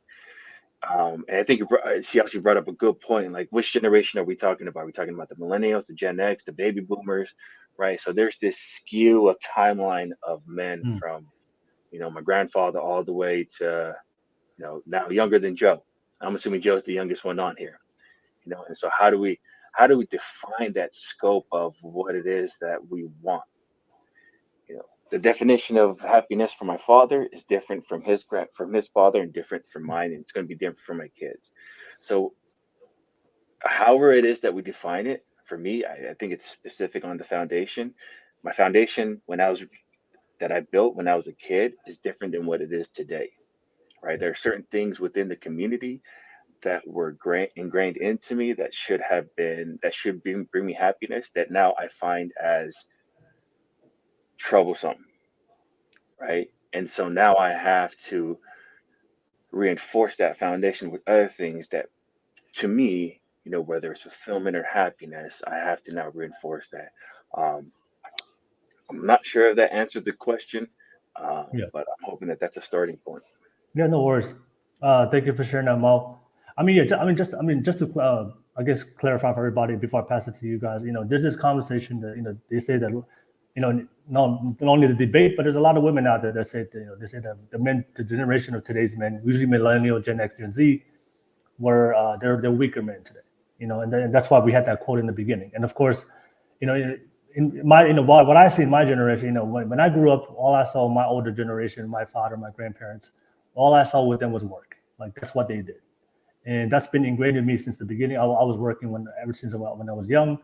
And I think she also brought up a good point. Like, which generation are we talking about? Are we talking about the millennials, the Gen X, the baby boomers, right? So there's this skew of timeline of men from, my grandfather all the way to, now younger than Joe. I'm assuming Joe's the youngest one on here, And so how do we define that scope of what it is that we want? The definition of happiness for my father is different from his father and different from mine, and it's going to be different for my kids. So however it is that we define it, for me, I think it's specific on the foundation. My foundation that I built when I was a kid is different than what it is today, right? There are certain things within the community that were ingrained into me that should bring me happiness that now I find as troublesome, right? And so now I have to reinforce that foundation with other things that, to me, whether it's fulfillment or happiness, I have to now reinforce that. I'm not sure if that answered the question, but I'm hoping that that's a starting point. Yeah, no worries. Thank you for sharing that, Mo. Just to I guess clarify for everybody before I pass it to you guys. There's this conversation that they say that not only the debate, but there's a lot of women out there that say they say that the generation of today's men, usually millennial, Gen X, Gen Z, were they're weaker men today. And that's why we had that quote in the beginning. And of course, in my what I see in my generation, when I grew up, all I saw my older generation, my father, my grandparents, all I saw with them was work. Like, that's what they did. And that's been ingrained in me since the beginning. I was working ever since when I was young.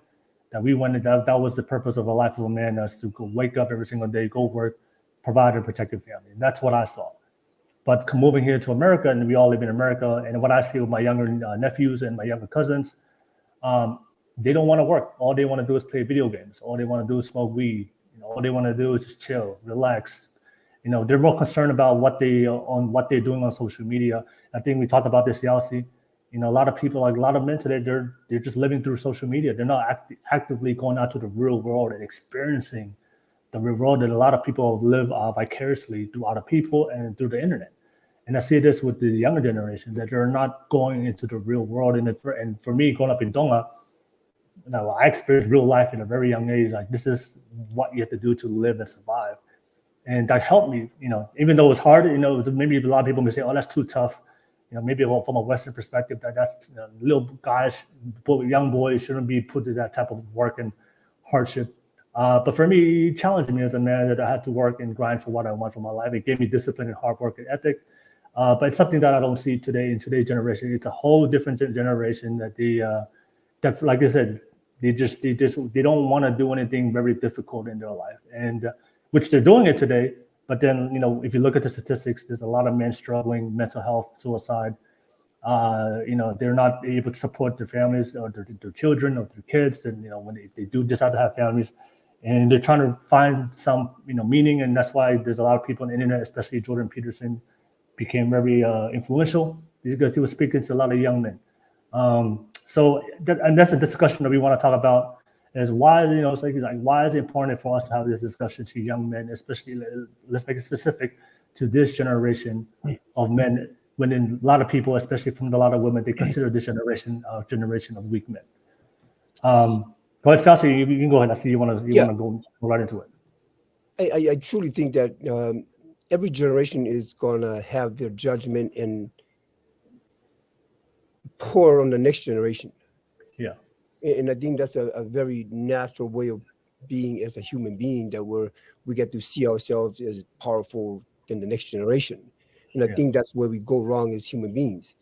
That that was the purpose of a life of a man, is to go wake up every single day, go work, provide and protect your family. And that's what I saw. But moving here to America, and we all live in America, and what I see with my younger nephews and my younger cousins, they don't want to work. All they want to do is play video games. All they want to do is smoke weed. All they want to do is just chill, relax. They're more concerned about what they're doing on social media. I think we talked about this, Siaosi. A lot of people, like a lot of men today, they're just living through social media. They're not actively going out to the real world and experiencing the real world that a lot of people live vicariously through other people and through the internet. And I see this with the younger generation, that they're not going into the real world. And for me, growing up in Tonga, I experienced real life in a very young age. Like, this is what you have to do to live and survive. And that helped me, even though it was hard, maybe a lot of people may say, oh, that's too tough. Maybe from a Western perspective, that's little guys, young boys shouldn't be put to that type of work and hardship. But for me, it challenged me as a man that I had to work and grind for what I want for my life. It gave me discipline and hard work and ethic. But it's something that I don't see today in today's generation. It's a whole different generation that that, like I said, they don't want to do anything very difficult in their life, and which they're doing it today. But then, if you look at the statistics, there's a lot of men struggling, mental health, suicide. They're not able to support their families or their children or their kids. And, when they do decide to have families, and they're trying to find some, meaning. And that's why there's a lot of people on the internet, especially Jordan Peterson, became very influential because he was speaking to a lot of young men. And that's a discussion that we want to talk about, is why, it's like why is it important for us to have this discussion to young men, especially, let's make it specific to this generation of men, when a lot of people, especially from a lot of women, they consider this generation of weak men. Go ahead, Siaosi, you can go ahead. I see you want to go right into it. I truly think that every generation is going to have their judgment and pour on the next generation. Yeah. And I think that's a very natural way of being as a human being, that we get to see ourselves as powerful than the next generation. And I think that's where we go wrong as human beings,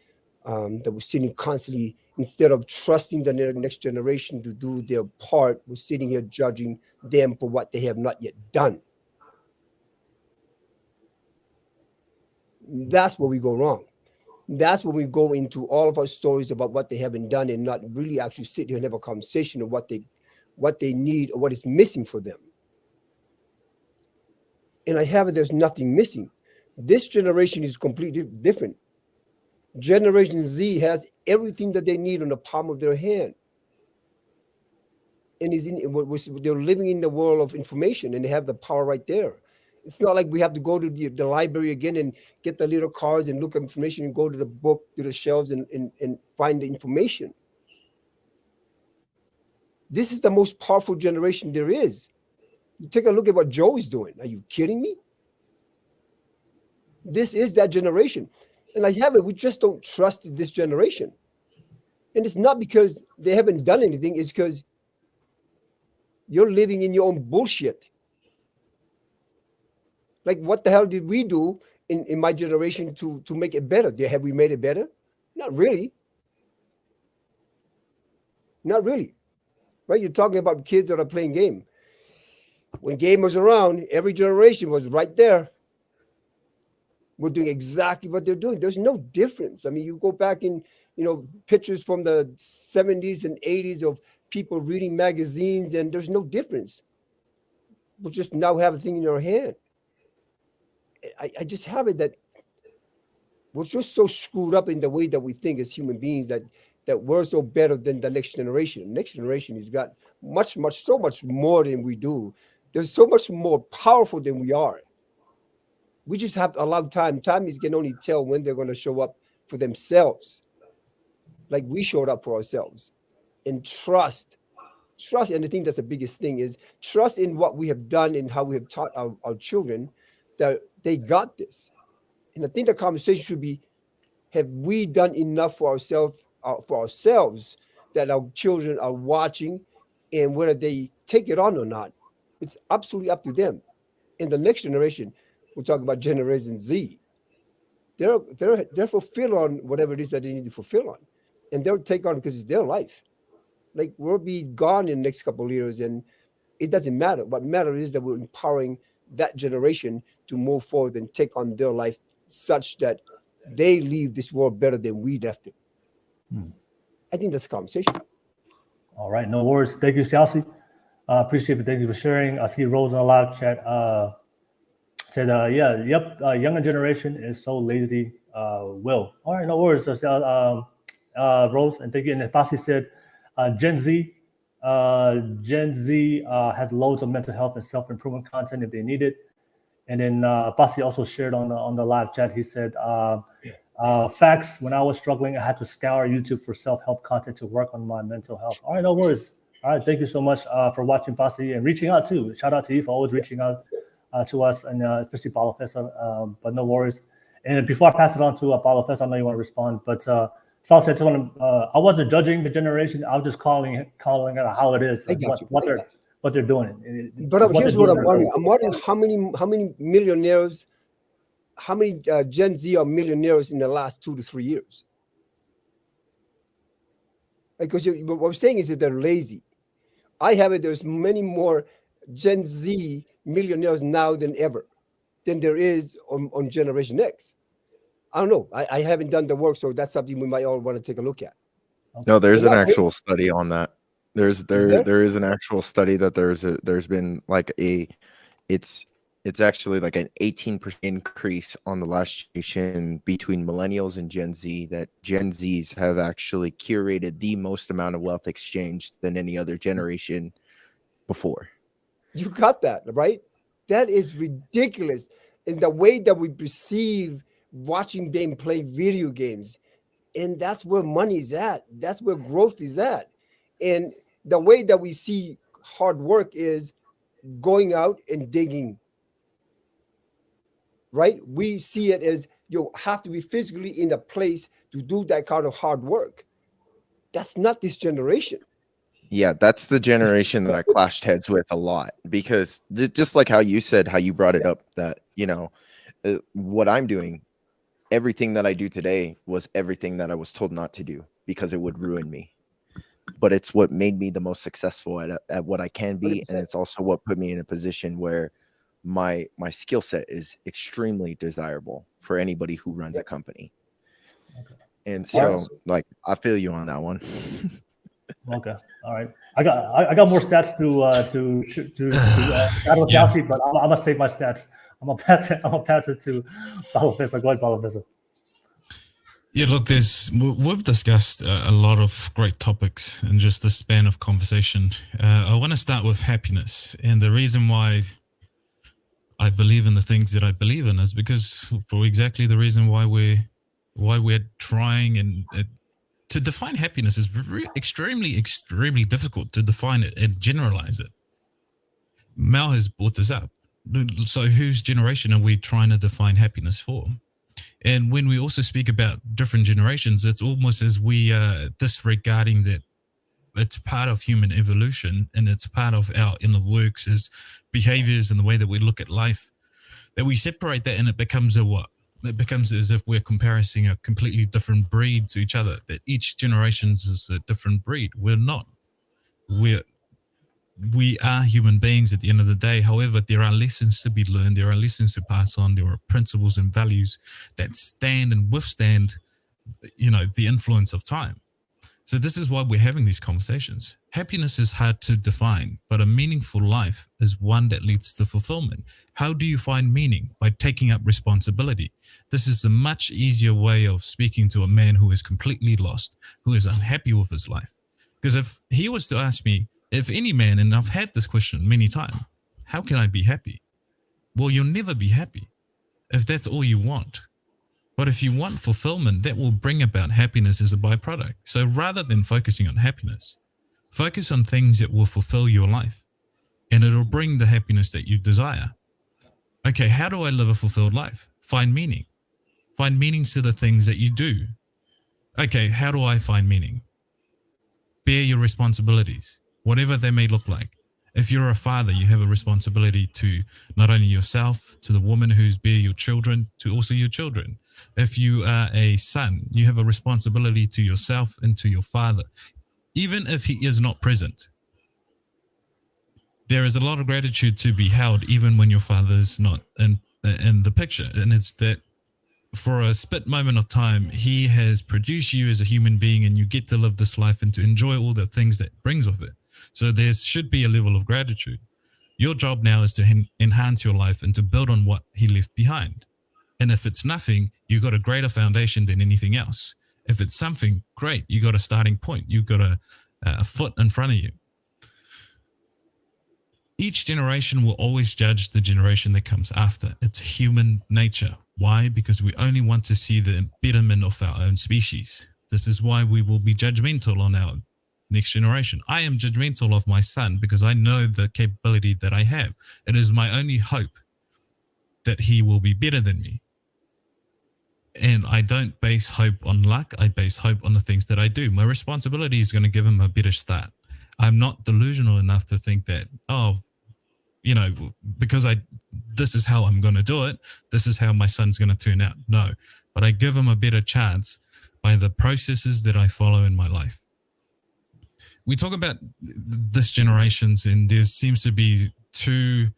that we're sitting constantly, instead of trusting the next generation to do their part, we're sitting here judging them for what they have not yet done. That's where we go wrong. That's when we go into all of our stories about what they haven't done, and not really actually sit here and have a conversation of what they need or what is missing for them. And there's nothing missing. This generation is completely different. Generation Z has everything that they need on the palm of their hand. And they're living in the world of information, and they have the power right there. It's not like we have to go to the library again and get the little cards and look at information and go to the book, to the shelves and find the information. This is the most powerful generation there is. You take a look at what Joe is doing. Are you kidding me? This is that generation. And we just don't trust this generation. And it's not because they haven't done anything. It's because you're living in your own bullshit. Like, what the hell did we do in my generation to make it better? Have we made it better? Not really. Not really. Right? You're talking about kids that are playing game. When game was around, every generation was right there. We're doing exactly what they're doing. There's no difference. I mean, you go back in, pictures from the 70s and 80s of people reading magazines, and there's no difference. We just now have a thing in our hand. I just have it that we're just so screwed up in the way that we think as human beings, that we're so better than the next generation. The next generation has got so much more than we do. They're so much more powerful than we are. We just have to allow time. Time can only tell when they're going to show up for themselves, like we showed up for ourselves. And trust. And I think that's the biggest thing, is trust in what we have done and how we have taught our children that they got this. And I think the conversation should be, have we done enough for ourselves that our children are watching, and whether they take it on or not, it's absolutely up to them. In the next generation, we're talking about Generation Z. They're fulfilled on whatever it is that they need to fulfill on, and they'll take on because it's their life. Like, we'll be gone in the next couple of years, and it doesn't matter. What matters is that we're empowering that generation to move forward and take on their life, such that they leave this world better than we left it. I think that's a conversation. All right, no worries. Thank you, Siaosi. Appreciate it. Thank you for sharing. I see Rose in the live chat said, younger generation is so lazy. Will. All right, no worries. Rose, and thank you. And Pasi said, Gen Z has loads of mental health and self-improvement content if they need it. And then Pasi also shared on the live chat. He said, facts, when I was struggling, I had to scour YouTube for self-help content to work on my mental health. All right, no worries. All right, thank you so much for watching, Pasi, and reaching out too. Shout out to you for always reaching out to us, and especially Paulo Fessa, but no worries. And before I pass it on to Paulo Fessa, I know you want to respond, but Saul said to him, I wasn't judging the generation. I was just calling it how it is, what they're doing. But here's what I'm wondering. I'm wondering how many millionaires how many Gen Z are millionaires in the last 2 to 3 years? Because what I'm saying is that they're lazy. I have it. There's many more Gen Z millionaires now than ever, than there is on Generation X. I don't know. I haven't done the work, so that's something we might all want to take a look at. No, there's They're an not actual lazy. study on that. There? There is an actual study that there's been like it's actually like an 18% increase on the last generation between millennials and Gen Z, that Gen Zs have actually curated the most amount of wealth exchange than any other generation before. You got that, right? That is ridiculous. In the way that we perceive watching them play video games. And that's where money is at. That's where growth is at. And the way that we see hard work is going out and digging, right? We see it as you have to be physically in a place to do that kind of hard work. That's not this generation. Yeah, that's the generation that I clashed heads with a lot, because just like how you said, how you brought it up, that, you know, what I'm doing, everything that I do today was everything that I was told not to do because it would ruin me. But it's what made me the most successful at what I can be. 100%. And it's also what put me in a position where my skill set is extremely desirable for anybody who runs a company. Okay. And so, like, I feel you on that one. Okay, all right. I got more stats to battle Siaosi, but I'm gonna save my stats. I'm gonna pass it to Paulo Pisa. Go ahead, Paulo Pisa. Yeah, look, we've discussed a lot of great topics in just the span of conversation. I want to start with happiness, and the reason why I believe in the things that I believe in is because for exactly the reason why we're trying and to define happiness is extremely difficult to define it and generalize it. Mal has brought this up. So whose generation are we trying to define happiness for? And when we also speak about different generations, it's almost as we are disregarding that it's part of human evolution and it's part of our inner works as behaviors and the way that we look at life, that we separate that and it becomes a what? It becomes as if we're comparing a completely different breed to each other, that each generation is a different breed. We're not. We are human beings at the end of the day. However, there are lessons to be learned. There are lessons to pass on. There are principles and values that stand and withstand, the influence of time. So this is why we're having these conversations. Happiness is hard to define, but a meaningful life is one that leads to fulfillment. How do you find meaning? By taking up responsibility. This is a much easier way of speaking to a man who is completely lost, who is unhappy with his life. Because if he was to ask me, if any man, and I've had this question many times, how can I be happy? Well, you'll never be happy if that's all you want. But if you want fulfillment, that will bring about happiness as a byproduct. So rather than focusing on happiness, focus on things that will fulfill your life and it'll bring the happiness that you desire. Okay, how do I live a fulfilled life? Find meaning. Find meanings to the things that you do. Okay, how do I find meaning? Bear your responsibilities, whatever they may look like. If you're a father, you have a responsibility to not only yourself, to the woman who's bear your children, to also your children. If you are a son, you have a responsibility to yourself and to your father, even if he is not present. There is a lot of gratitude to be held, even when your father is not in the picture. And it's that for a split moment of time, he has produced you as a human being and you get to live this life and to enjoy all the things that brings with it. So there should be a level of gratitude. Your job now is to enhance your life and to build on what he left behind. And if it's nothing, you got a greater foundation than anything else. If it's something, great, you got a starting point. You've got a foot in front of you. Each generation will always judge the generation that comes after. It's human nature. Why? Because we only want to see the betterment of our own species. This is why we will be judgmental on our next generation. I am judgmental of my son because I know the capability that I have. It is my only hope that he will be better than me. And I don't base hope on luck. I base hope on the things that I do. My responsibility is going to give him a better start. I'm not delusional enough to think that, you know, because this is how I'm going to do it. This is how my son's going to turn out. No, but I give him a better chance by the processes that I follow in my life. We talk about this generations, and there seems to be two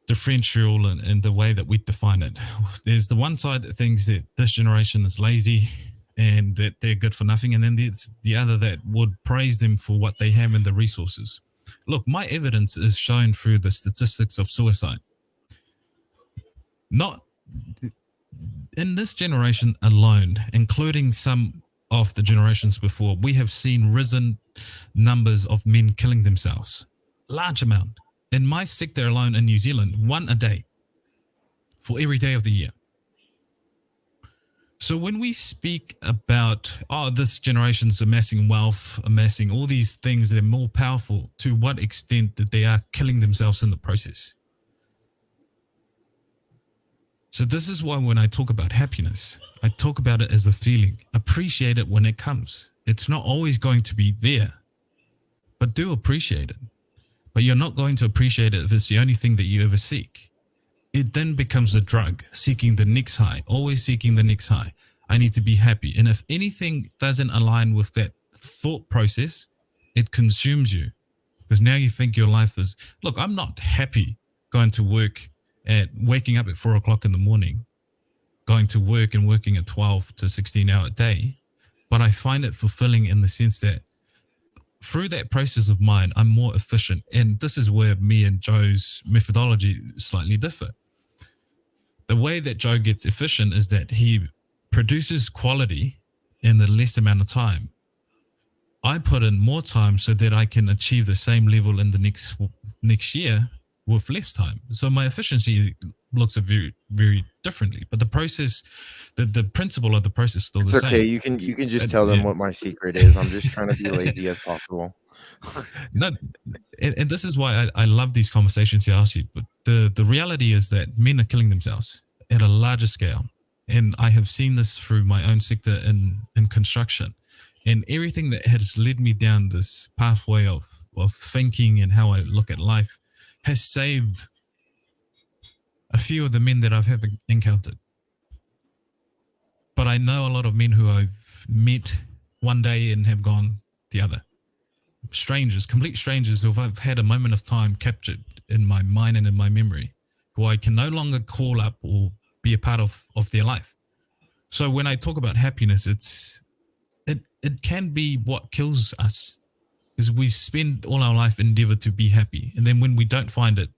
differential in the way that we define it. There's the one side that thinks that this generation is lazy and that they're good for nothing, and then there's the other that would praise them for what they have and the resources. Look, my evidence is shown through the statistics of suicide. Not in this generation alone, including some of the generations before, we have seen risen numbers of men killing themselves. Large amount. In my sector alone in New Zealand, 1 a day for every day of the year. So when we speak about, this generation's amassing wealth, amassing all these things, they're more powerful, to what extent that they are killing themselves in the process? So this is why when I talk about happiness, I talk about it as a feeling. Appreciate it when it comes. It's not always going to be there, but do appreciate it. But you're not going to appreciate it if it's the only thing that you ever seek. It then becomes a drug, seeking the next high, always seeking the next high. I need to be happy. And if anything doesn't align with that thought process, it consumes you. Because now you think your life is, look, I'm not happy going to work waking up at 4 o'clock in the morning, going to work and working a 12 to 16 hour day. But I find it fulfilling in the sense that through that process of mine, I'm more efficient. And this is where me and Joe's methodology slightly differ. The way that Joe gets efficient is that he produces quality in the less amount of time. I put in more time so that I can achieve the same level in the next year with less time. So my efficiency looks very, very differently. But the process, the principle of the process is still the same. Okay, you can just tell them what my secret is. I'm just trying to be lazy as possible. No, and this is why I love these conversations, Siaosi. But the reality is that men are killing themselves at a larger scale. And I have seen this through my own sector in construction. And everything that has led me down this pathway of thinking and how I look at life has saved a few of the men that I've encountered. But I know a lot of men who I've met one day and have gone the other. Strangers, complete strangers who I've had a moment of time captured in my mind and in my memory, who I can no longer call up or be a part of their life. So when I talk about happiness, it can be what kills us, because we spend all our life endeavor to be happy. And then when we don't find it,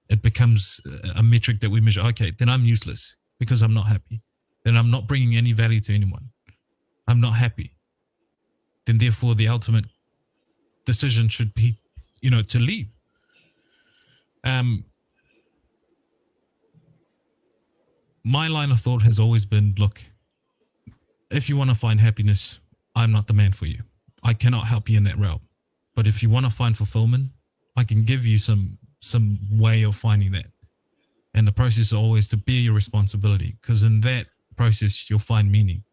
it becomes a metric that we measure. Okay, then I'm useless because I'm not happy. Then I'm not bringing any value to anyone. I'm not happy. Then therefore the ultimate decision should be, to leave. My line of thought has always been, look, if you want to find happiness, I'm not the man for you. I cannot help you in that realm. But if you want to find fulfillment, I can give you some way of finding that. And the process is always to bear your responsibility, because in that process, you'll find meaning.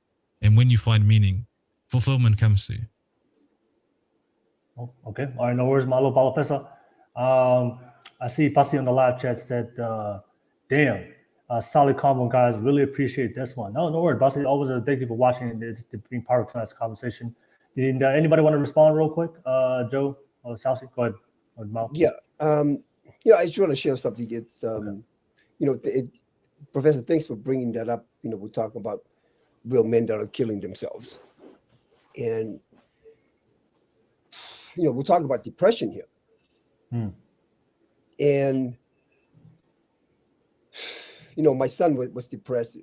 And when you find meaning, fulfillment comes to you. Oh, okay. All right. No worries, my little professor. I see Pasi on the live chat said, damn, solid combo, guys. Really appreciate this one. No worries, Pasi. Always thank you for watching and being part of tonight's conversation. Did anybody want to respond real quick? Joe or Siaosi? Go ahead. Yeah. I just want to share something. It's, Professor, thanks for bringing that up. We're talking about real men that are killing themselves. And, we're talking about depression here. And, my son was depressed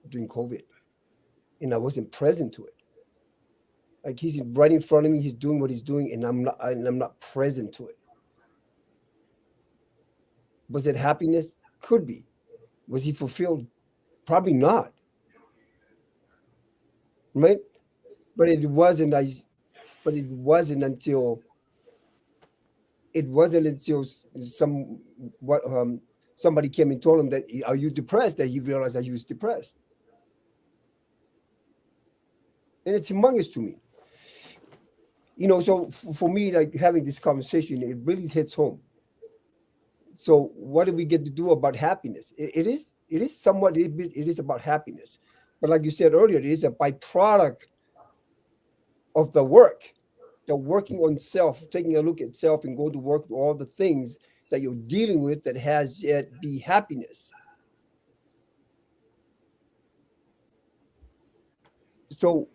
during COVID, and I wasn't present to it. Like, he's right in front of me, he's doing what he's doing, and I'm not present to it. Was it happiness? Could be. Was he fulfilled? Probably not. Right? But it wasn't until somebody came and told him that, are you depressed? That he realized that he was depressed. And it's humongous to me. So for me, like, having this conversation, it really hits home. So what do we get to do about happiness? It is somewhat, it is about happiness. But like you said earlier, it is a byproduct of the work. The working on self, taking a look at self and go to work with all the things that you're dealing with that has yet be happiness. So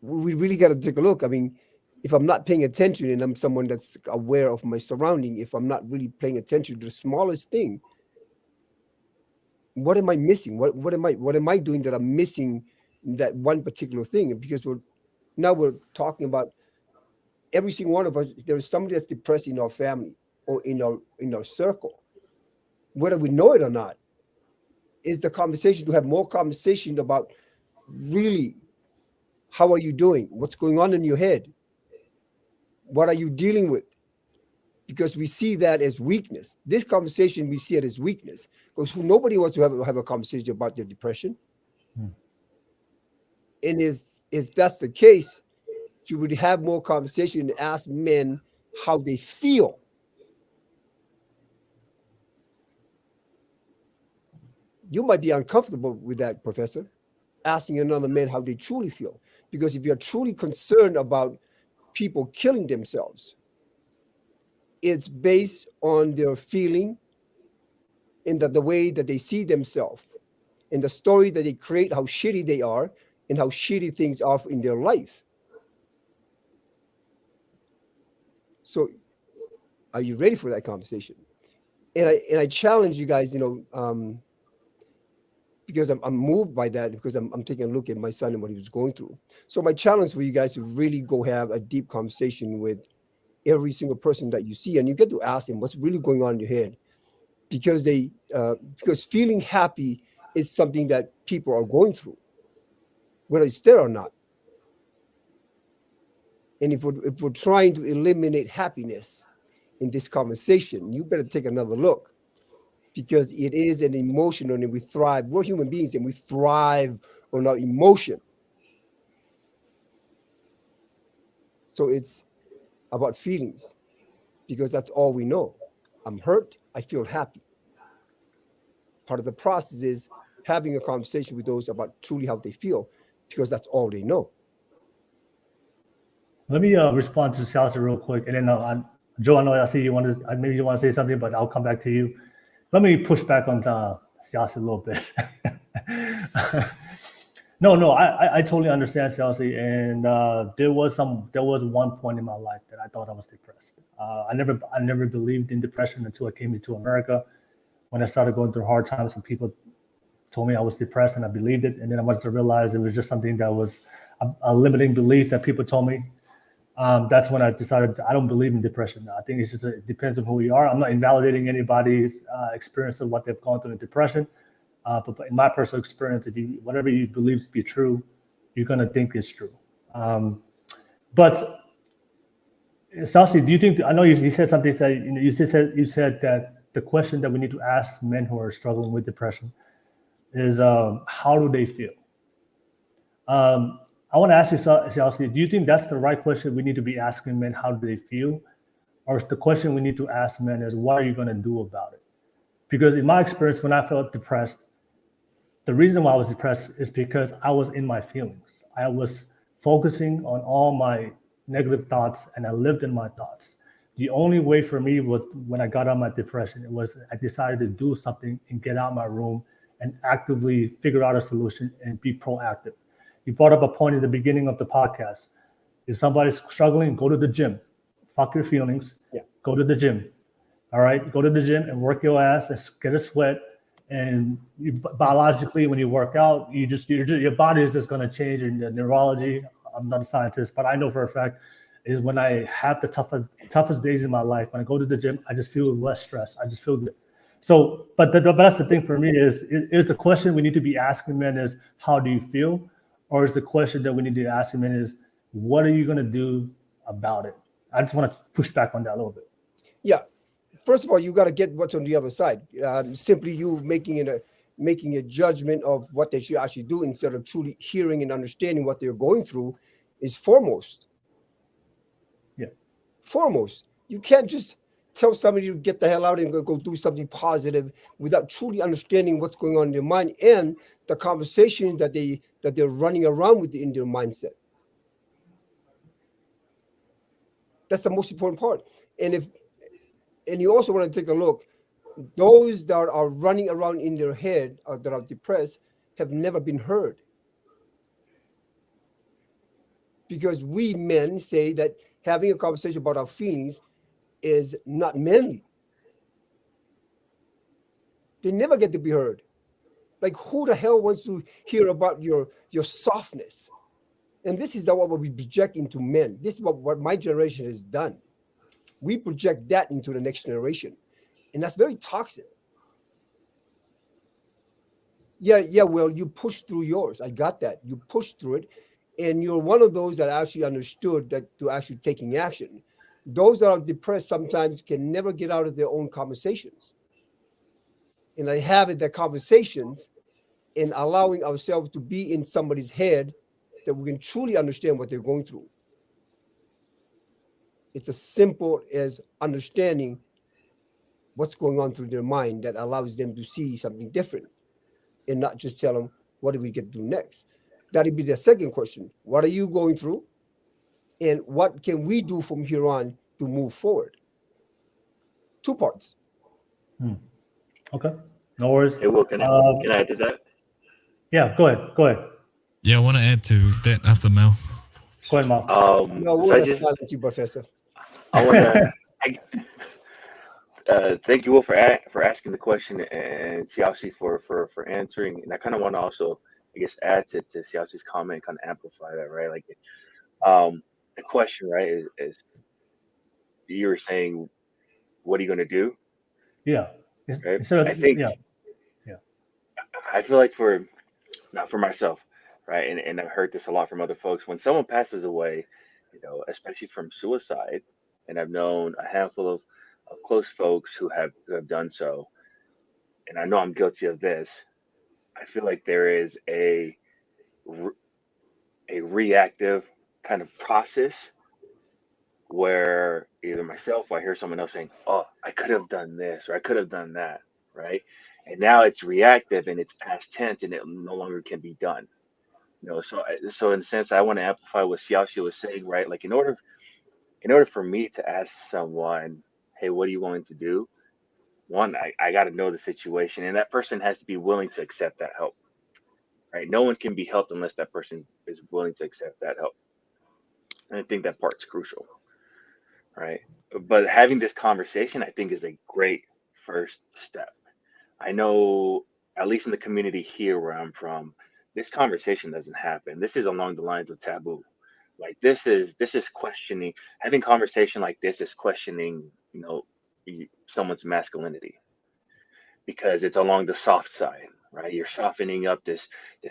we really got to take a look. I mean, if I'm not paying attention and I'm someone that's aware of my surrounding, if I'm not really paying attention to the smallest thing, what am I missing? What am I doing that I'm missing that one particular thing? Because we're talking about every single one of us. There is somebody that's depressed in our family or in our circle, whether we know it or not. Is the conversation to have more conversation about really how are you doing? What's going on in your head? What are you dealing with? Because we see that as weakness. This conversation, we see it as weakness because nobody wants to have a conversation about their depression. And if that's the case, you would have more conversation and ask men how they feel. You might be uncomfortable with that, Professor, asking another man how they truly feel. Because if you're truly concerned about people killing themselves, it's based on their feeling and the way that they see themselves and the story that they create, how shitty they are and how shitty things are in their life. So are you ready for that conversation? And I challenge you guys, because I'm moved by that, because I'm taking a look at my son and what he was going through. So my challenge for you guys to really go have a deep conversation with every single person that you see, and you get to ask them what's really going on in your head, because because feeling happy is something that people are going through, whether it's there or not. And if we're trying to eliminate happiness in this conversation, you better take another look, because it is an emotion and we thrive. We're human beings and we thrive on our emotion. So it's about feelings, because that's all we know. I'm hurt, I feel happy. Part of the process is having a conversation with those about truly how they feel, because that's all they know. Let me respond to Siaosi real quick, and then Joe, I know I see you maybe you want to say something, but I'll come back to you. Let me push back on Siaosi a little bit. No, I totally understand Siaosi, and there was one point in my life that I thought I was depressed. I never believed in depression until I came into America. When I started going through hard times, and people told me I was depressed, and I believed it, and then I wanted to realize it was just something that was a limiting belief that people told me. That's when I decided I don't believe in depression. I think it's just it depends on who you are. I'm not invalidating anybody's experience of what they've gone through in depression. But in my personal experience, whatever you believe to be true, you're going to think it's true. But Siaosi, do you think? I know you said something. You said that the question that we need to ask men who are struggling with depression is how do they feel? I want to ask you, Siaosi, do you think that's the right question we need to be asking men? How do they feel? Or is the question we need to ask men is what are you going to do about it? Because in my experience, when I felt depressed, the reason why I was depressed is because I was in my feelings. I was focusing on all my negative thoughts and I lived in my thoughts. The only way for me was when I got out of my depression, it was I decided to do something and get out of my room and actively figure out a solution and be proactive. You brought up a point at the beginning of the podcast. If somebody's struggling, go to the gym. Fuck your feelings. Yeah. Go to the gym. All right, go to the gym and work your ass and get a sweat. And biologically, when you work out, your body is just going to change. And the neurology, I'm not a scientist, but I know for a fact is when I have the toughest days in my life, when I go to the gym, I just feel less stress. I just feel good. So, but that's the thing for me is the question we need to be asking men is how do you feel, or is the question that we need to ask men is what are you going to do about it? I just want to push back on that a little bit. Yeah. First of all, you got to get what's on the other side. Simply you making a judgment of what they should actually do instead of truly hearing and understanding what they're going through is foremost. Yeah. Foremost. You can't just tell somebody to get the hell out and go do something positive without truly understanding what's going on in their mind and the conversation that they're running around with in their mindset. That's the most important part. And you also want to take a look, those that are running around in their head or that are depressed have never been heard. Because we men say that having a conversation about our feelings is not manly. They never get to be heard. Like, who the hell wants to hear about your softness? And this is what we project into men. This is what my generation has done. We project that into the next generation. And that's very toxic. Yeah, well, you push through yours. I got that. You push through it. And you're one of those that actually understood that to actually taking action. Those that are depressed sometimes can never get out of their own conversations. And I have it that conversations and allowing ourselves to be in somebody's head that we can truly understand what they're going through. It's as simple as understanding what's going on through their mind that allows them to see something different and not just tell them, what do we get to do next? That'd be the second question. What are you going through? And what can we do from here on to move forward? 2 parts. Okay. No worries. Hey, Will, can I add to that? Yeah, go ahead. Yeah, I want to add to that after Mel. Go ahead, Mal. No, we'll so just silence you, Professor. I want to thank you, Will, for asking the question, and Siaosi for answering. And I kind of want to also, I guess, add to Siaosi's comment, kind of amplify that, right? Like, the question, right, is you were saying, what are you going to do? Yeah. Right? I think, yeah. I feel like not for myself, right? And I've heard this a lot from other folks. When someone passes away, especially from suicide, and I've known a handful of close folks who have done so, and I know I'm guilty of this. I feel like there is a reactive kind of process where either myself or I hear someone else saying, "Oh, I could have done this or I could have done that," right? And now it's reactive and it's past tense and it no longer can be done. So in a sense, I want to amplify what Siaosi was saying, right? Like in order for me to ask someone, "Hey, what are you going to do?" One, I got to know the situation, and that person has to be willing to accept that help, right? No one can be helped unless that person is willing to accept that help. And I think that part's crucial, right? But having this conversation, I think, is a great first step. I know, at least in the community here where I'm from, this conversation doesn't happen. This is along the lines of taboo. Like this is questioning. Having conversation like this is questioning, someone's masculinity, because it's along the soft side, right? You're softening up this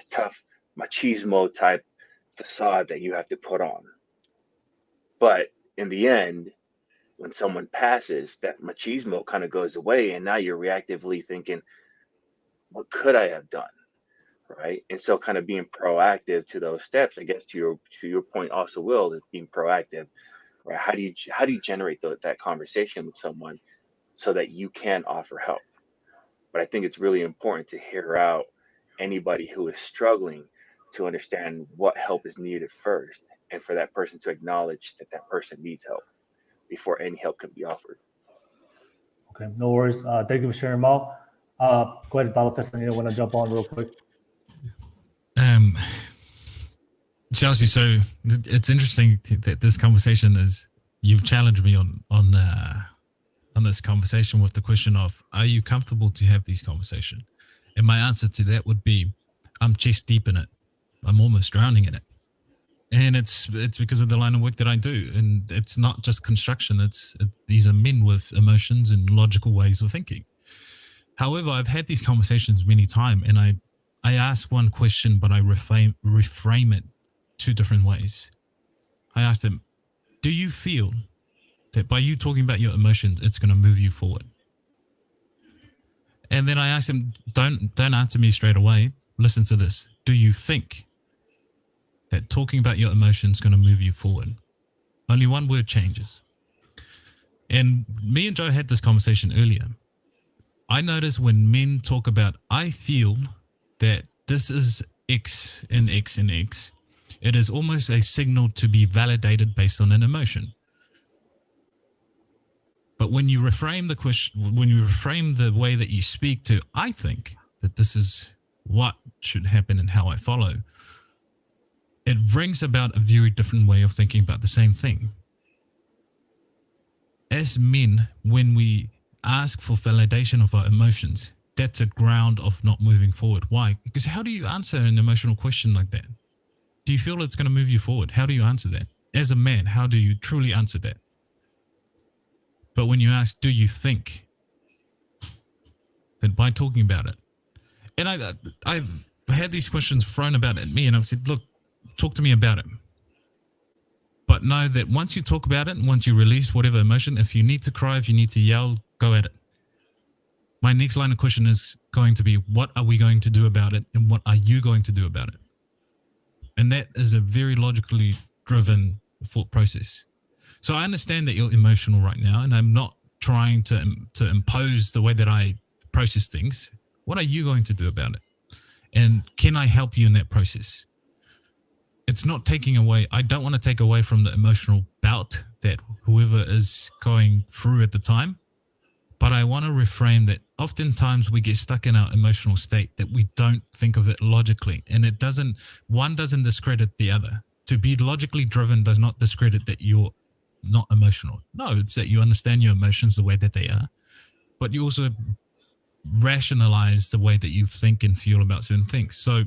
tough machismo type facade that you have to put on. But in the end, when someone passes, that machismo kind of goes away, and now you're reactively thinking, what could I have done, right? And so kind of being proactive to those steps, I guess to your point also, Will, is being proactive, right? How do you generate that conversation with someone so that you can offer help? But I think it's really important to hear out anybody who is struggling to understand what help is needed first, and for that person to acknowledge that person needs help before any help can be offered. Okay, no worries. Thank you for sharing, Mal. Go ahead, Taniela, want to jump on real quick. Siaosi, so it's interesting that this conversation is, you've challenged me on this conversation with the question of, are you comfortable to have these conversations? And my answer to that would be, I'm chest deep in it. I'm almost drowning in it. And it's because of the line of work that I do. And it's not just construction. These are men with emotions and logical ways of thinking. However, I've had these conversations many times, and I ask one question, but I reframe it 2 different ways. I ask them, do you feel that by you talking about your emotions, it's going to move you forward? And then I ask them, don't answer me straight away. Listen to this. Do you think that talking about your emotions is going to move you forward? Only one word changes. And me and Joe had this conversation earlier. I notice when men talk about, I feel that this is X and X and X, it is almost a signal to be validated based on an emotion. But when you reframe the question, when you reframe the way that you speak to, I think that this is what should happen and how I follow, it brings about a very different way of thinking about the same thing. As men, when we ask for validation of our emotions, that's a ground of not moving forward. Why? Because how do you answer an emotional question like that? Do you feel it's going to move you forward? How do you answer that? As a man, how do you truly answer that? But when you ask, do you think? Then by talking about it. And I've had these questions thrown about at me, and I've said, look, talk to me about it. But know that once you talk about it, and once you release whatever emotion, if you need to cry, if you need to yell, go at it. My next line of question is going to be, what are we going to do about it? And what are you going to do about it? And that is a very logically driven thought process. So I understand that you're emotional right now, and I'm not trying to impose the way that I process things. What are you going to do about it? And can I help you in that process? It's not taking away. I don't want to take away from the emotional bout that whoever is going through at the time. But I want to reframe that oftentimes we get stuck in our emotional state that we don't think of it logically. And one doesn't discredit the other. To be logically driven does not discredit that you're not emotional. No, it's that you understand your emotions the way that they are. But you also rationalize the way that you think and feel about certain things. So,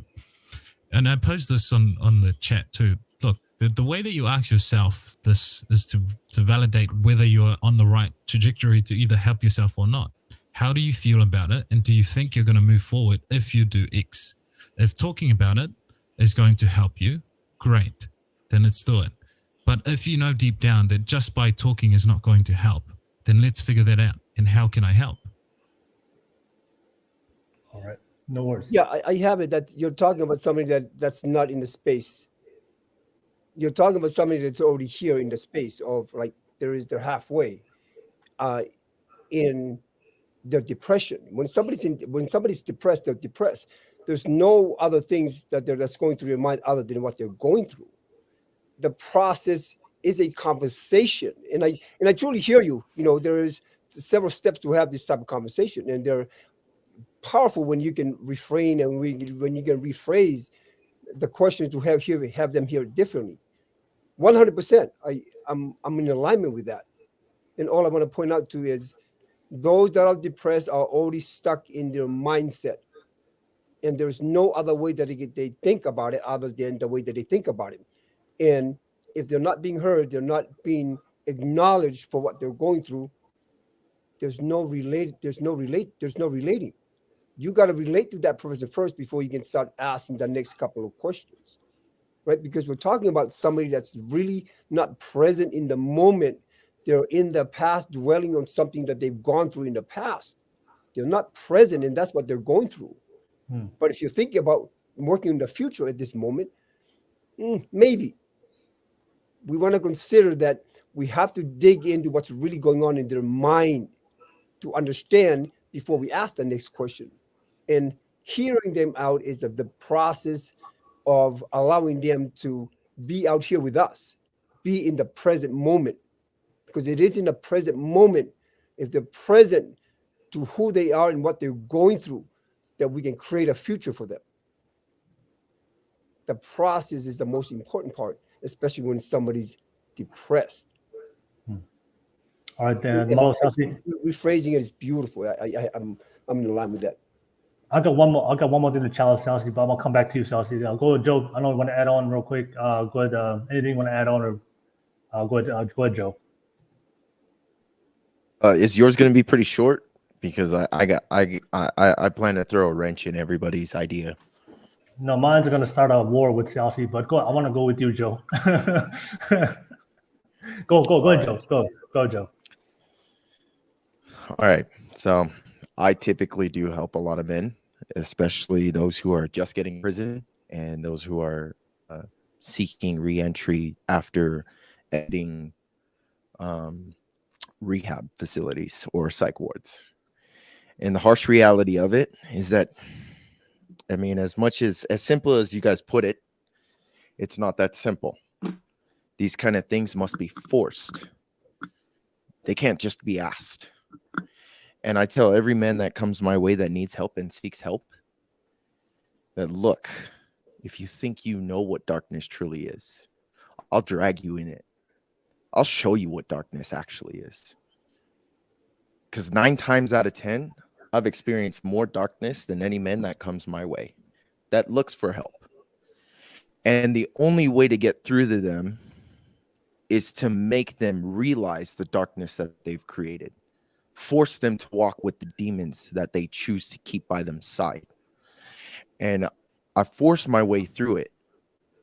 and I posed this on the chat too. Look, the way that you ask yourself this is to validate whether you're on the right trajectory to either help yourself or not. How do you feel about it? And do you think you're going to move forward if you do X? If talking about it is going to help you, great, then let's do it. But if you know deep down that just by talking is not going to help, then let's figure that out. And how can I help? All right. No worries. Yeah, I have it that you're talking about somebody that's not in the space. You're talking about somebody that's already here in the space of like they're halfway in their depression. When somebody's depressed, they're depressed. There's no other things that's going through your mind other than what they're going through. The process is a conversation, and I truly hear you. You know, there is several steps to have this type of conversation, and they're powerful when you can refrain and when you can rephrase the question to have them hear it differently. 100%. I'm in alignment with that. And all I want to point out to is those that are depressed are already stuck in their mindset. And there's no other way that they think about it other than the way that they think about it. And if they're not being heard, they're not being acknowledged for what they're going through, there's no relating. You got to relate to that person first before you can start asking the next couple of questions, right? Because we're talking about somebody that's really not present in the moment. They're in the past, dwelling on something that they've gone through in the past. They're not present, and that's what they're going through. But if you're thinking about working in the future at this moment, maybe we want to consider that we have to dig into what's really going on in their mind to understand before we ask the next question. And hearing them out is the process of allowing them to be out here with us, be in the present moment, because it is in the present moment, if they're present to who they are and what they're going through, that we can create a future for them. The process is the most important part, especially when somebody's depressed. All right, then. Rephrasing it is beautiful. I'm in line with that. I got one more thing to challenge Siaosi, but I'm gonna come back to you, Siaosi. I'll go to Joe. I know you want to add on real quick. Go ahead. Anything you want to add on, or go ahead, Joe. Is yours going to be pretty short? Because I plan to throw a wrench in everybody's idea. No, mine's gonna start a war with Siaosi, but I want to go with you, Joe. go ahead, Joe. Go, Joe. All right. So I typically do help a lot of men, especially those who are just getting prison and those who are seeking reentry after ending rehab facilities or psych wards. And the harsh reality of it is that, I mean, as simple as you guys put it, it's not that simple. These kind of things must be forced. They can't just be asked. And I tell every man that comes my way that needs help and seeks help that, look, if you think you know what darkness truly is, I'll drag you in it. I'll show you what darkness actually is. Because 9 times out of 10, I've experienced more darkness than any man that comes my way that looks for help. And the only way to get through to them is to make them realize the darkness that they've created. Force them to walk with the demons that they choose to keep by their side. And I force my way through it.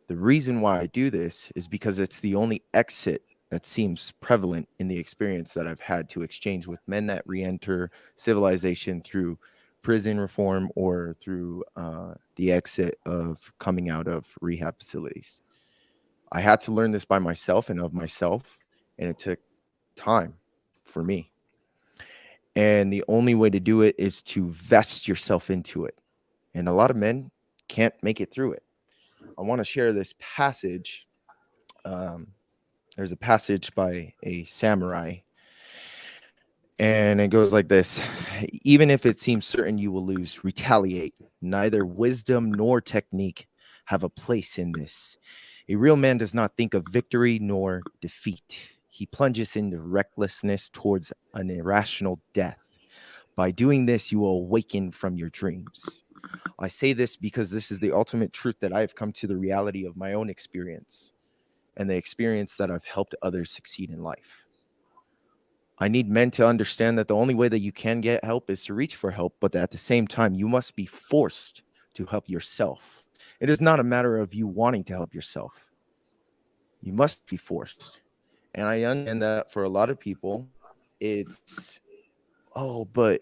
The reason why I do this is because it's the only exit that seems prevalent in the experience that I've had to exchange with men that re-enter civilization through prison reform or through the exit of coming out of rehab facilities. I had to learn this by myself and of myself, and it took time for me. And the only way to do it is to vest yourself into it. And a lot of men can't make it through it. I want to share this passage. There's a passage by a samurai, and it goes like this: even if it seems certain you will lose, retaliate. Neither wisdom nor technique have a place in this. A real man does not think of victory nor defeat. He plunges into recklessness towards an irrational death. By doing this, you will awaken from your dreams. I say this because this is the ultimate truth that I have come to the reality of my own experience and the experience that I've helped others succeed in life. I need men to understand that the only way that you can get help is to reach for help, but at the same time, you must be forced to help yourself. It is not a matter of you wanting to help yourself. You must be forced. And I understand that for a lot of people, it's, oh, but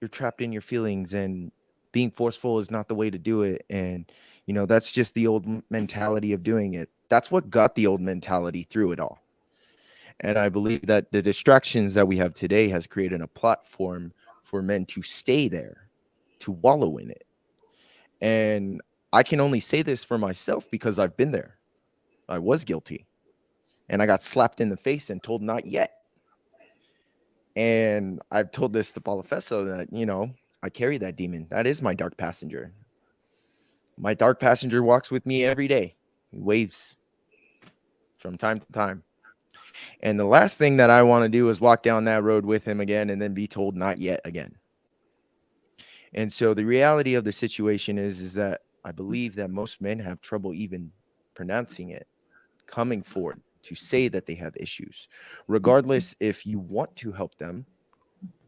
you're trapped in your feelings and being forceful is not the way to do it. And, you know, that's just the old mentality of doing it. That's what got the old mentality through it all. And I believe that the distractions that we have today has created a platform for men to stay there, to wallow in it. And I can only say this for myself because I've been there. I was guilty. And I got slapped in the face and told not yet. And I've told this to Balafeso that, you know, I carry that demon. That is my dark passenger. My dark passenger walks with me every day. He waves from time to time. And the last thing that I want to do is walk down that road with him again and then be told not yet again. And so the reality of the situation is that I believe that most men have trouble even pronouncing it, coming forward to say that they have issues. Regardless if you want to help them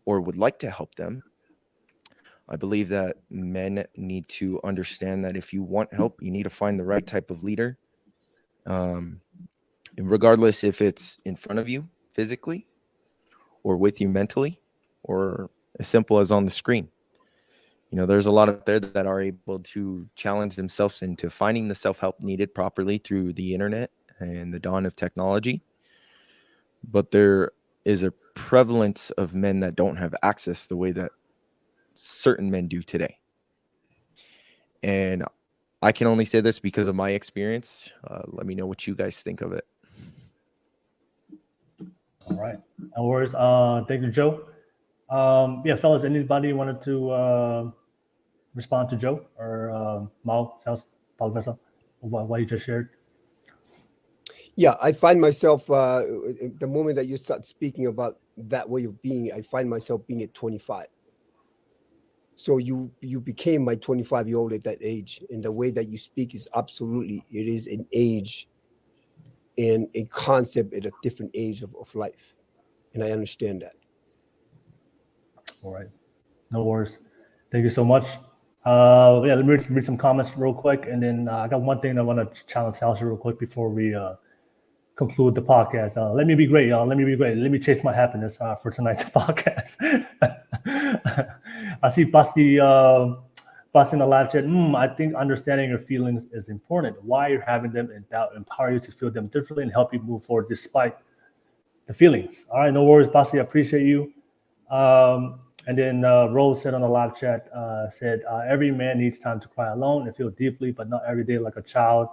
or would like to help them, I believe that men need to understand that if you want help, you need to find the right type of leader. And regardless if it's in front of you physically or with you mentally or as simple as on the screen. You know, there's a lot out there that are able to challenge themselves into finding the self-help needed properly through the internet and the dawn of technology. But there is a prevalence of men that don't have access the way that certain men do today. And I can only say this because of my experience. Let me know what you guys think of it. All right. No worries. Thank you, Joe. Yeah, fellas, anybody wanted to respond to Joe or Mao, South, Palvesa, what you just shared? Yeah, I find myself, the moment that you start speaking about that way of being, I find myself being at 25. So you became my 25-year-old at that age. And the way that you speak is absolutely, it is an age and a concept at a different age of life. And I understand that. All right. No worries. Thank you so much. Yeah, let me read some comments real quick. And then I got one thing I want to challenge Siaosi real quick before we conclude the podcast. Let me be great, y'all. Let me be great. Let me chase my happiness for tonight's podcast. I see Basti in the live chat. I think understanding your feelings is important. Why you're having them and doubt empower you to feel them differently and help you move forward despite the feelings. All right, no worries, Bossy. I appreciate you. And then Rose said on the live chat, said, every man needs time to cry alone and feel deeply, but not every day like a child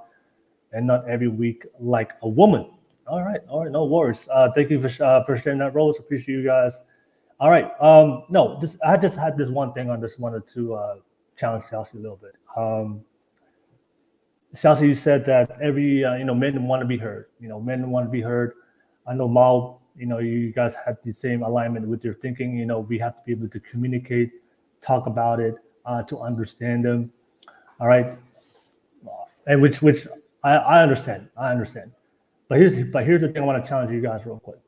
and not every week like a woman. All right, no worries. Thank you for sharing that, Rose. Appreciate you guys. All right, no, I just had this one thing I just wanted to challenge Siaosi a little bit. Siaosi, you said that every, men want to be heard. Men want to be heard. I know Mao, you guys had the same alignment with your thinking. We have to be able to communicate, talk about it, to understand them. All right. And which I understand. But here's the thing I want to challenge you guys real quick.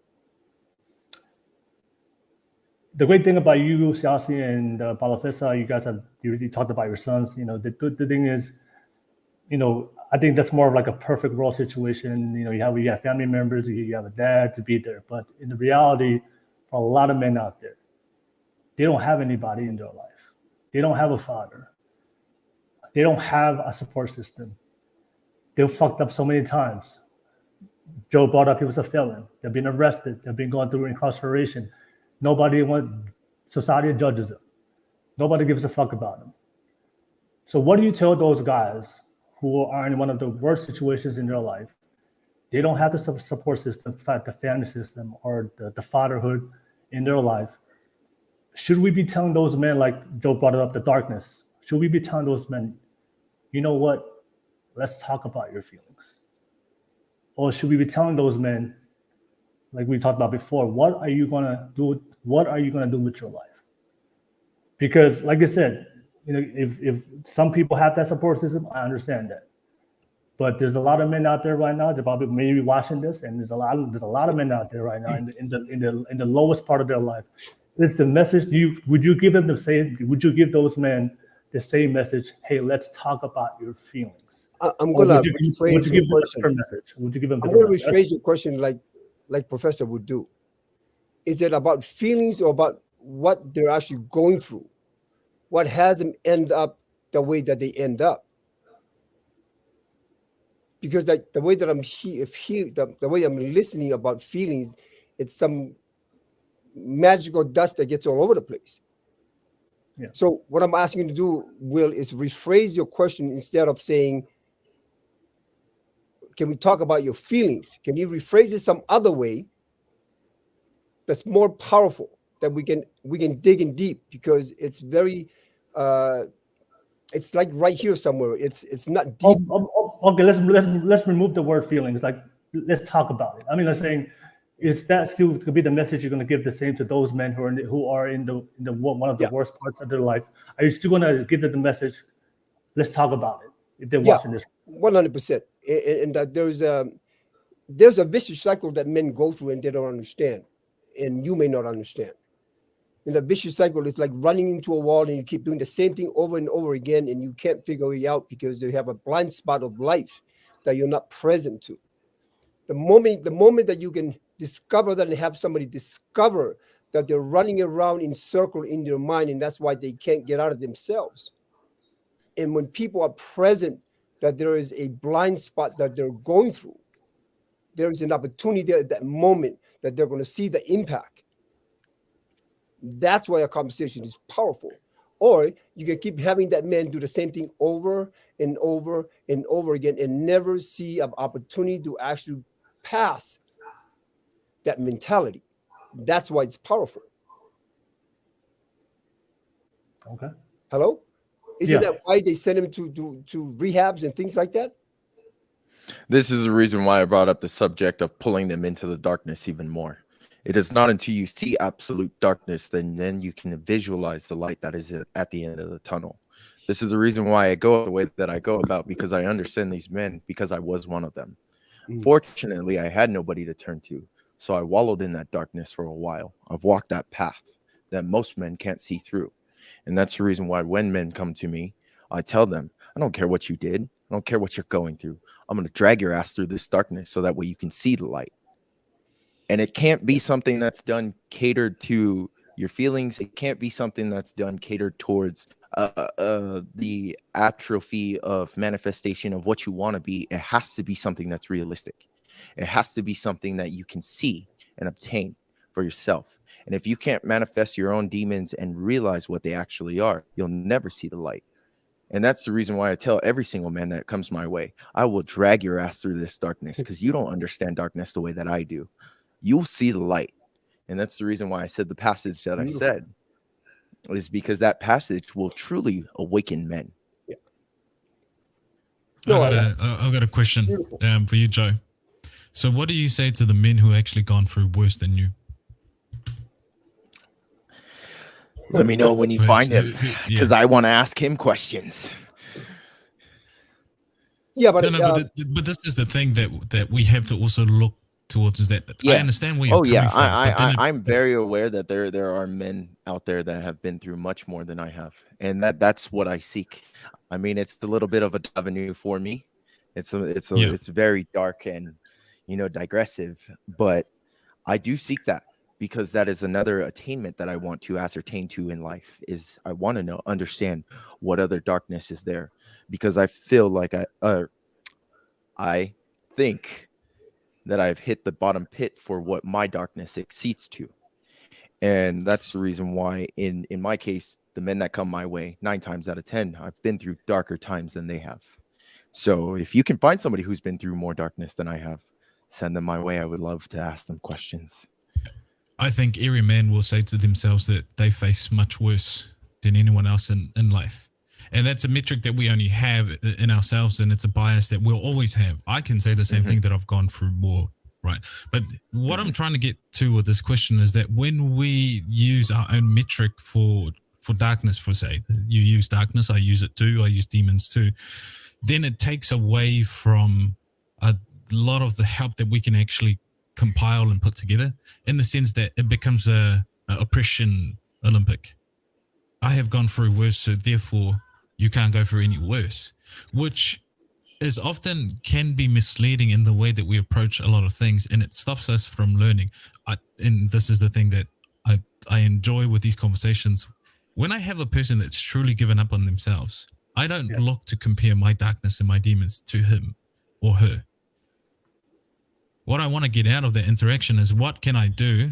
The great thing about you, Siaosi, and Balafessa, you guys have already talked about your sons. The thing is, I think that's more of like a perfect world situation. You have family members, you have a dad to be there. But in the reality, for a lot of men out there, they don't have anybody in their life. They don't have a father. They don't have a support system. They're fucked up so many times. Joe brought up he was a felon. They've been arrested. They've been going through incarceration. Society judges them. Nobody gives a fuck about them. So what do you tell those guys who are in one of the worst situations in their life? They don't have the support system, the family system, or the fatherhood in their life. Should we be telling those men, like Joe brought up, the darkness? Should we be telling those men, you know what? Let's talk about your feelings. Or should we be telling those men, like we talked about before, what are you gonna do? What are you gonna do with your life? Because, like I said, if some people have that support system, I understand that. But there's a lot of men out there right now. They're probably maybe watching this, and there's a lot of men out there right now in the lowest part of their life. Is the message? Would you give them the same? Would you give those men the same message? Hey, let's talk about your feelings. I'm gonna rephrase your question. Message? Would you give them? I'm gonna rephrase your question like Professor would do. Is it about feelings or about what they're actually going through? What has them end up the way that they end up? Because the way that I'm the way I'm listening about feelings, it's some magical dust that gets all over the place. Yeah. So what I'm asking you to do, Will, is rephrase your question. Instead of saying, can we talk about your feelings? Can you rephrase it some other way that's more powerful, that we can dig in deep? Because it's very it's like right here somewhere. It's not deep. Okay, let's remove the word feelings. Like, let's talk about it. I mean, I'm saying, is that still could be the message you're going to give the same to those men who are in the one of the worst parts of their life? Are you still going to give them the message? Let's talk about it. If they're watching this, 100%. And that there's a vicious cycle that men go through and they don't understand, and you may not understand. And the vicious cycle is like running into a wall and you keep doing the same thing over and over again, and you can't figure it out because you have a blind spot of life that you're not present to. The moment that you can discover that and have somebody discover that they're running around in circle in their mind, and that's why they can't get out of themselves. And when people are present that there is a blind spot that they're going through, there is an opportunity there at that moment that they're going to see the impact. That's why a conversation is powerful. Or you can keep having that man do the same thing over and over and over again and never see an opportunity to actually pass that mentality. That's why it's powerful. Okay. Hello? Isn't that why they send him to rehabs and things like that? This is the reason why I brought up the subject of pulling them into the darkness even more. It is not until you see absolute darkness then you can visualize the light that is at the end of the tunnel. This is the reason why I go the way that I go about, because I understand these men, because I was one of them. Fortunately, I had nobody to turn to, so I wallowed in that darkness for a while. I've walked that path that most men can't see through. And that's the reason why when men come to me, I tell them, I don't care what you did. I don't care what you're going through. I'm going to drag your ass through this darkness so that way you can see the light. And it can't be something that's done catered to your feelings. It can't be something that's done catered towards the atrophy of manifestation of what you want to be. It has to be something that's realistic. It has to be something that you can see and obtain for yourself. And if you can't manifest your own demons and realize what they actually are, you'll never see the light. And that's the reason why I tell every single man that comes my way, I will drag your ass through this darkness because you don't understand darkness the way that I do. You'll see the light. And that's the reason why I said the passage that I said is because that passage will truly awaken men. Yeah. I've got a question for you, Joe. So what do you say to the men who actually gone through worse than you? Let me know when you find him, because I want to ask him questions. Yeah, but but this is the thing that we have to also look towards, is that I understand where you're coming from. I'm very aware that there are men out there that have been through much more than I have, and that's what I seek. I mean, it's a little bit of a avenue for me. It's very dark and digressive, but I do seek that. Because that is another attainment that I want to ascertain to in life, is I want to understand what other darkness is there, because I feel like I think that I've hit the bottom pit for what my darkness exceeds to. And that's the reason why in my case, the men that come my way, 9 times out of 10, I've been through darker times than they have. So if you can find somebody who's been through more darkness than I have, send them my way. I would love to ask them questions. I think every man will say to themselves that they face much worse than anyone else in life. And that's a metric that we only have in ourselves, and it's a bias that we'll always have. I can say the same thing, that I've gone through more, right? But what I'm trying to get to with this question is that when we use our own metric for darkness, for say, you use darkness, I use it too, I use demons too, then it takes away from a lot of the help that we can actually compile and put together, in the sense that it becomes a oppression Olympic. I have gone through worse, so therefore you can't go through any worse, which is often can be misleading in the way that we approach a lot of things, and it stops us from learning. And this is the thing that I enjoy with these conversations. When I have a person that's truly given up on themselves, I don't look to compare my darkness and my demons to him or her. What I want to get out of that interaction is, what can I do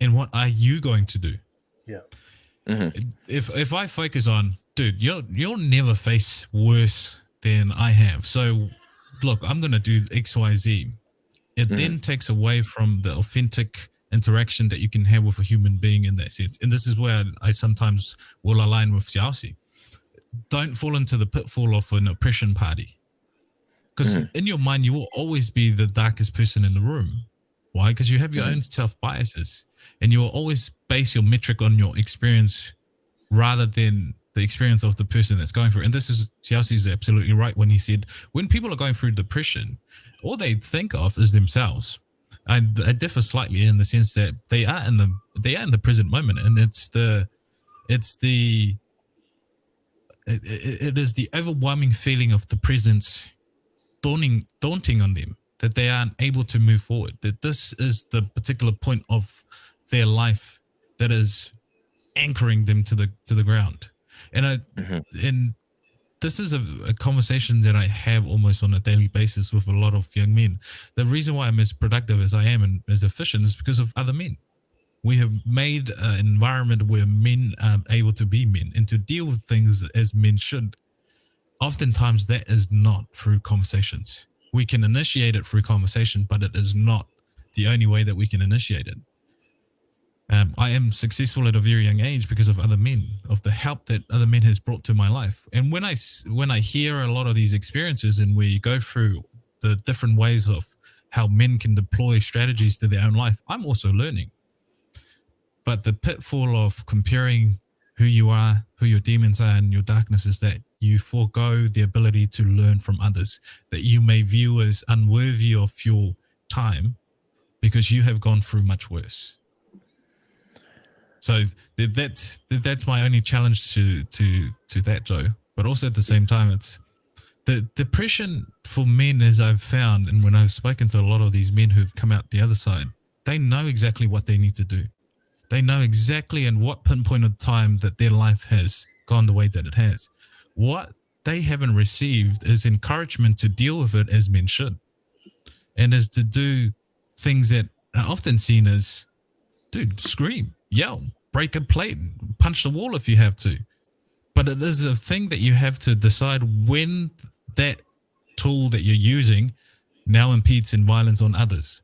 and what are you going to do? Yeah. If I focus on, dude, you'll never face worse than I have. So look, I'm going to do X, Y, Z. It then takes away from the authentic interaction that you can have with a human being in that sense. And this is where I sometimes will align with Siaosi. Don't fall into the pitfall of an oppression party. Because in your mind, you will always be the darkest person in the room. Why? Because you have your own self-biases, and you will always base your metric on your experience rather than the experience of the person that's going through. And this is, Siaosi is absolutely right when he said, when people are going through depression, all they think of is themselves. I differ slightly in the sense that they are in the present moment, and it is the overwhelming feeling of the presence daunting on them, that they aren't able to move forward, that this is the particular point of their life that is anchoring them to the ground. And and this is a conversation that I have almost on a daily basis with a lot of young men. The reason why I'm as productive as I am and as efficient is because of other men. We have made an environment where men are able to be men and to deal with things as men should. Oftentimes that is not through conversations. We can initiate it through conversation, but it is not the only way that we can initiate it. I am successful at a very young age because of other men, of the help that other men has brought to my life. And when I hear a lot of these experiences and we go through the different ways of how men can deploy strategies to their own life, I'm also learning. But the pitfall of comparing who you are, who your demons are, and your darkness is that you forego the ability to learn from others that you may view as unworthy of your time because you have gone through much worse. So that's my only challenge to that, Joe. But also at the same time, it's the depression for men, as I've found, and when I've spoken to a lot of these men who've come out the other side, they know exactly what they need to do. They know exactly in what pinpoint of time that their life has gone the way that it has. What they haven't received is encouragement to deal with it as men should, and is to do things that are often seen as, dude, scream, yell, break a plate, punch the wall if you have to. But it is a thing that you have to decide when that tool that you're using now impedes in violence on others.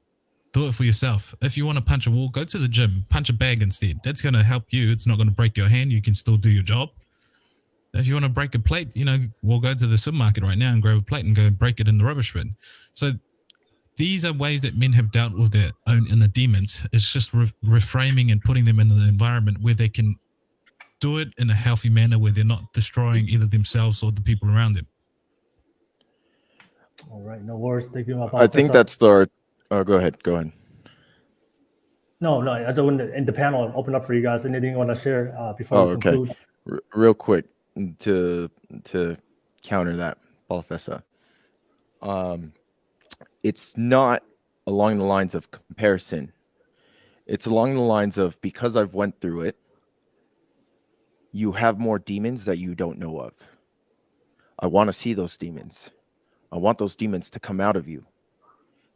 Do it for yourself. If you want to punch a wall, go to the gym, punch a bag instead. That's going to help you. It's not going to break your hand. You can still do your job. If you want to break a plate, we'll go to the supermarket right now and grab a plate and go break it in the rubbish bin. So these are ways that men have dealt with their own inner demons. It's just reframing and putting them in an environment where they can do it in a healthy manner, where they're not destroying either themselves or the people around them. All right, no worries. Thank you. I think that's the. Oh, go ahead. No. I just want to end the panel and open up for you guys. Anything you want to share before we conclude? Real quick to counter that, Balfessa. It's not along the lines of comparison. It's along the lines of, because I've went through it, you have more demons that you don't know of. I want to see those demons. I want those demons to come out of you.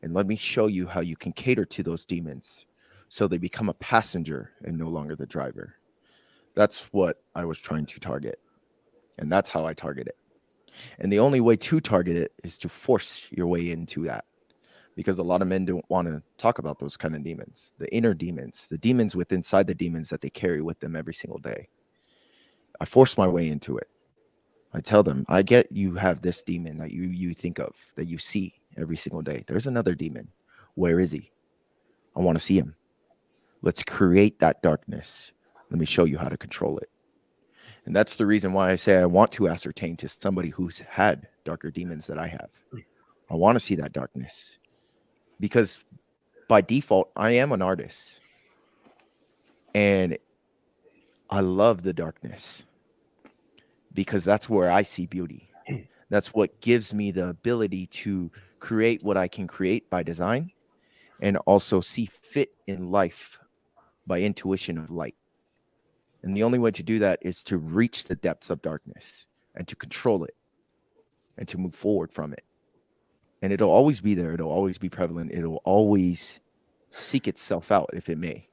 And let me show you how you can cater to those demons so they become a passenger and no longer the driver. That's what I was trying to target. And that's how I target it. And the only way to target it is to force your way into that. Because a lot of men don't want to talk about those kind of demons, the inner demons, the demons within inside the demons that they carry with them every single day. I force my way into it. I tell them, I get you have this demon that you think of, that you see every single day. There's another demon. Where is he? I want to see him. Let's create that darkness. Let me show you how to control it. And that's the reason why I say I want to ascertain to somebody who's had darker demons that I have. I want to see that darkness. Because by default, I am an artist. And I love the darkness. Because that's where I see beauty. That's what gives me the ability to create what I can create by design, and also see fit in life by intuition of light. And the only way to do that is to reach the depths of darkness and to control it and to move forward from it. And it'll always be there. It'll always be prevalent. It'll always seek itself out if it may.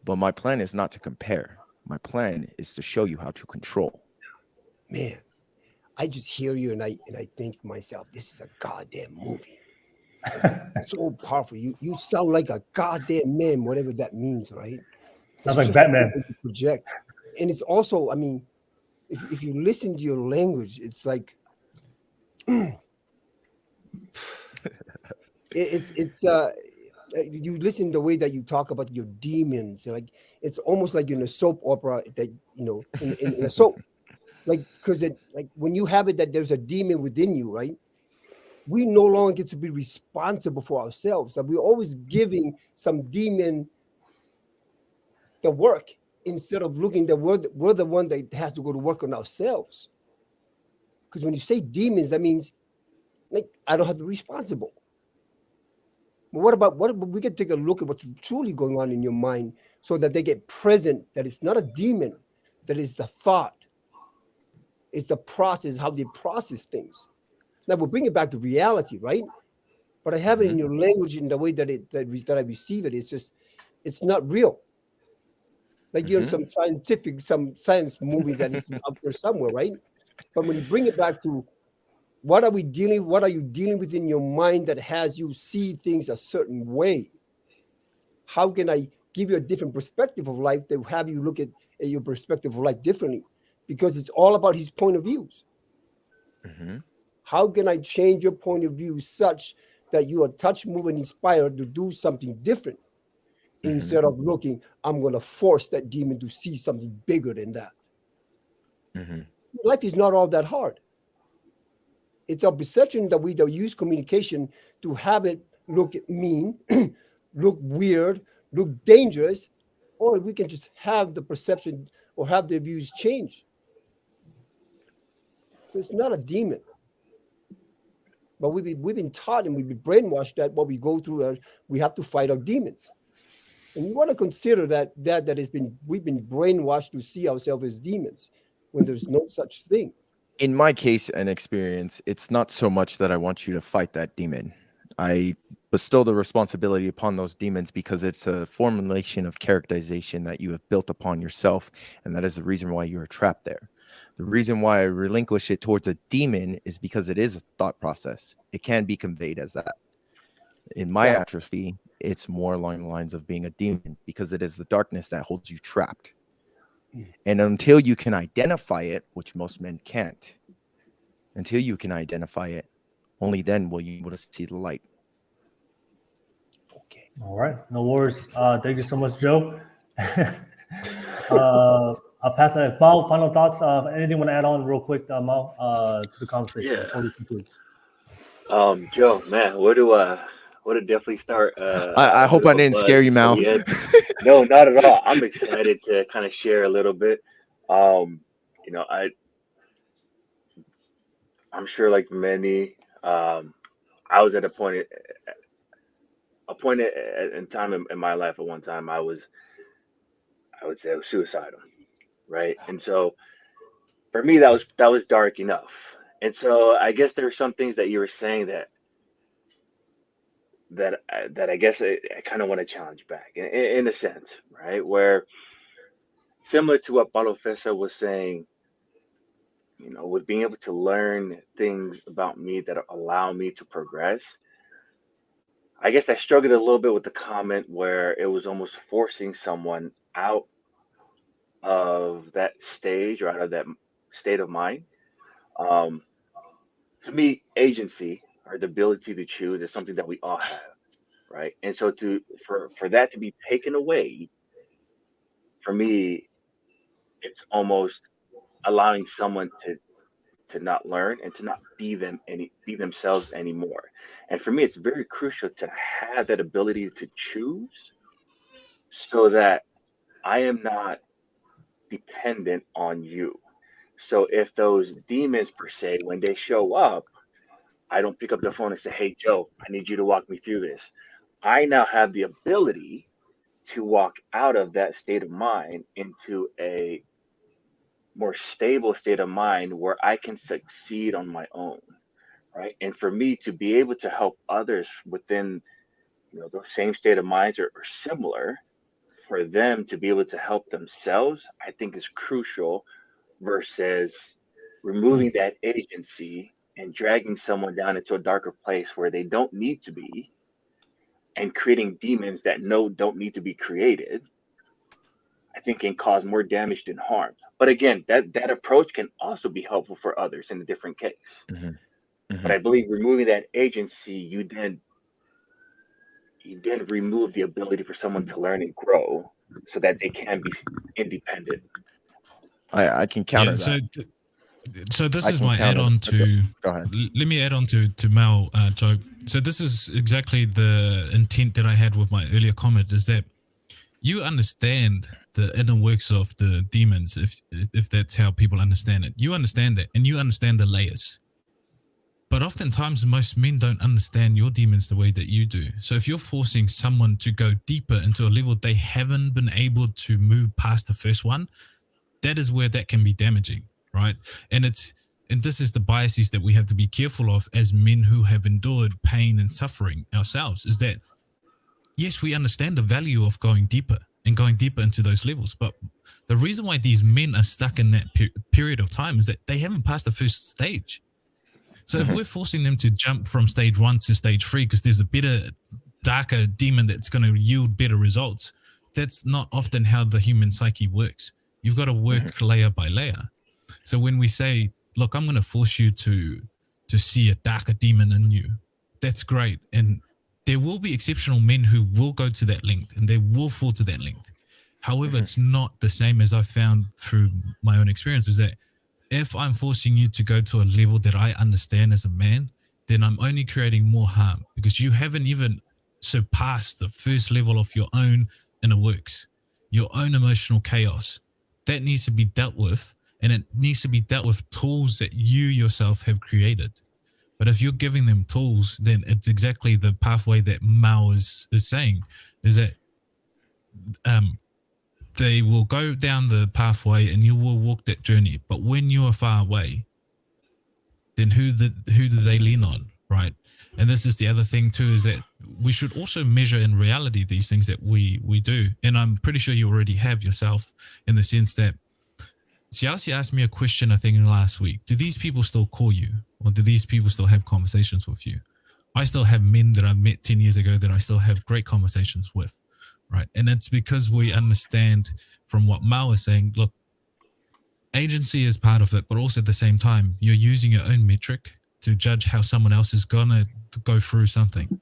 But my plan is not to compare. My plan is to show you how to control. Man, I just hear you and I think to myself, this is a goddamn movie. It's so powerful. You sound like a goddamn man, whatever that means, right? Sounds like Batman. Project. And it's also, I mean, if you listen to your language, it's like it's you listen to the way that you talk about your demons, like it's almost like in a soap opera that in a soap, like, because it, like, when you have it that there's a demon within you, right? We no longer get to be responsible for ourselves. Like, we're always giving some demon the work instead of looking that we're the one that has to go to work on ourselves. Because when you say demons, that means like I don't have to be responsible. But what we can take a look at what's truly going on in your mind so that they get present, that it's not a demon, that it's the thought. It's the process, how they process things. Now we'll bring it back to reality, right? But I have it in your language in the way that I receive it. It's just, it's not real. Like you're some science movie that is out there somewhere, right? But when you bring it back to what are you dealing with in your mind that has you see things a certain way? How can I give you a different perspective of life that have you look at your perspective of life differently? Because it's all about his point of views. How can I change your point of view such that you are touched, moved, and inspired to do something different instead of looking, I'm going to force that demon to see something bigger than that. Life is not all that hard. It's our perception that we don't use communication to have it look mean, look weird, look dangerous, or we can just have the perception or have the views change. So it's not a demon. But we've been taught and we've been brainwashed that what we go through, we have to fight our demons. And you want to consider that we've been brainwashed to see ourselves as demons when there's no such thing. In my case and experience, it's not so much that I want you to fight that demon. I but still the responsibility upon those demons, because it's a formulation of characterization that you have built upon yourself, and that is the reason why you are trapped there. The reason why I relinquish it towards a demon is because it is a thought process. It can be conveyed as that. In my atrophy, it's more along the lines of being a demon, because it is the darkness that holds you trapped. And until you can identify it, which most men can't, until you can identify it, only then will you be able to see the light. Okay. All right, no worries. Thank you so much, Joe. I'll pass it. Mal, final thoughts. Anything want to add on real quick, Mal, to the conversation Yeah. before we conclude? Joe, man, where to definitely start? I hope I didn't scare you, Mal. No, not at all. I'm excited to kind of share a little bit. You know, I'm sure, like many, I was at a point in time in my life. At one time, I would say I was suicidal, right? And so for me, that was dark enough. And so I guess there are some things that you were saying that I guess I kind of want to challenge back in a sense, right? Where similar to what Paulo Fessa was saying, you know, with being able to learn things about me that allow me to progress. I guess I struggled a little bit with the comment where it was almost forcing someone out of that stage or out of that state of mind. Um, to me, agency or the ability to choose is something that we all have, right? And so for that to be taken away, for me, it's almost allowing someone to not learn and to not be themselves anymore. And for me, it's very crucial to have that ability to choose so that I am not dependent on you. So if those demons per se, when they show up, I don't pick up the phone and say, "Hey Joe, I need you to walk me through this." I now have the ability to walk out of that state of mind into a more stable state of mind where I can succeed on my own, right? And for me to be able to help others within, you know, those same state of minds or similar, for them to be able to help themselves, I think is crucial versus removing that agency and dragging someone down into a darker place where they don't need to be and creating demons that don't need to be created. I think can cause more damage than harm. But again, that approach can also be helpful for others in a different case. But I believe removing that agency, you then remove the ability for someone to learn and grow so that they can be independent. I can counter that. So this is my add-on to. Go ahead. Let me add on to Mal, Joe. So this is exactly the intent that I had with my earlier comment, is that you understand the inner works of the demons, if that's how people understand it. You understand that, and you understand the layers. But oftentimes, most men don't understand your demons the way that you do. So if you're forcing someone to go deeper into a level they haven't been able to move past the first one, that is where that can be damaging, right? And this is the biases that we have to be careful of as men who have endured pain and suffering ourselves, is that, yes, we understand the value of going deeper and going deeper into those levels. But the reason why these men are stuck in that period of time is that they haven't passed the first stage. So if we're forcing them to jump from stage 1 to stage 3 because there's a better, darker demon that's going to yield better results, that's not often how the human psyche works. You've got to work layer by layer. So when we say, look, I'm going to force you to see a darker demon in you, that's great. And there will be exceptional men who will go to that length and they will fall to that length. However, it's not the same as I've found through my own experience, is that if I'm forcing you to go to a level that I understand as a man, then I'm only creating more harm because you haven't even surpassed the first level of your own inner works, your own emotional chaos. That needs to be dealt with, and it needs to be dealt with tools that you yourself have created. But if you're giving them tools, then it's exactly the pathway that Mao is saying, is that they will go down the pathway and you will walk that journey. But when you are far away, then who do they lean on, right? And this is the other thing too, is that we should also measure in reality these things that we do. And I'm pretty sure you already have yourself, in the sense that Siaosi asked me a question, I think, last week. Do these people still call you, or do these people still have conversations with you? I still have men that I met 10 years ago that I still have great conversations with, right? And it's because we understand from what Mao is saying, look, agency is part of it, but also at the same time, you're using your own metric to judge how someone else is going to go through something.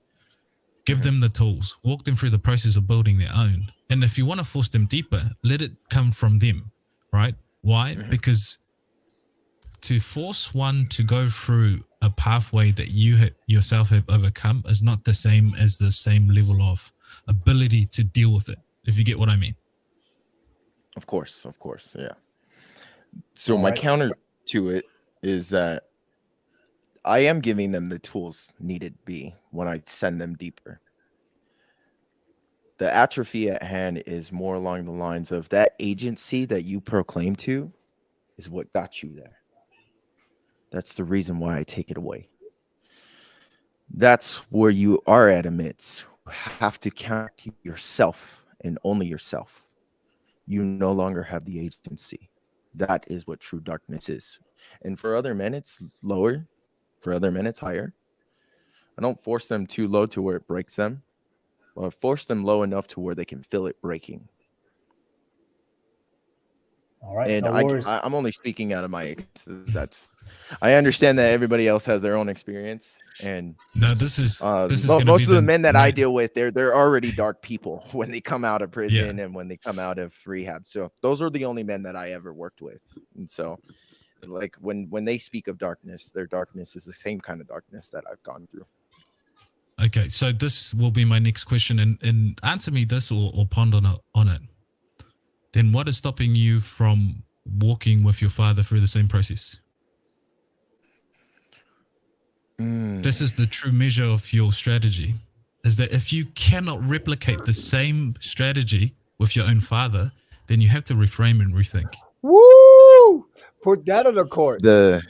Give them the tools, walk them through the process of building their own. And if you want to force them deeper, let it come from them, right? Why? Because to force one to go through a pathway that you yourself have overcome is not the same as the same level of ability to deal with it, if you get what I mean. Of course, yeah. So my counter to it is that I am giving them the tools needed be when I send them deeper. The atrophy at hand is more along the lines of that agency that you proclaim to is what got you there. That's the reason why I take it away. That's where you are at amidst. You have to count yourself and only yourself. You no longer have the agency. That is what true darkness is. And for other men, it's lower. For other men, it's higher. I don't force them too low to where it breaks them. But I force them low enough to where they can feel it breaking. All right. And No worries. I'm only speaking out of my I understand that everybody else has their own experience. And no, this is most of the men that I deal with, they're already dark people when they come out of prison and when they come out of rehab. So those are the only men that I ever worked with. And so like when they speak of darkness, their darkness is the same kind of darkness that I've gone through. Okay, so this will be my next question, and answer me this or ponder on it. Then what is stopping you from walking with your father through the same process? This is the true measure of your strategy, is that if you cannot replicate the same strategy with your own father, then you have to reframe and rethink. Woo! Put that on the court. The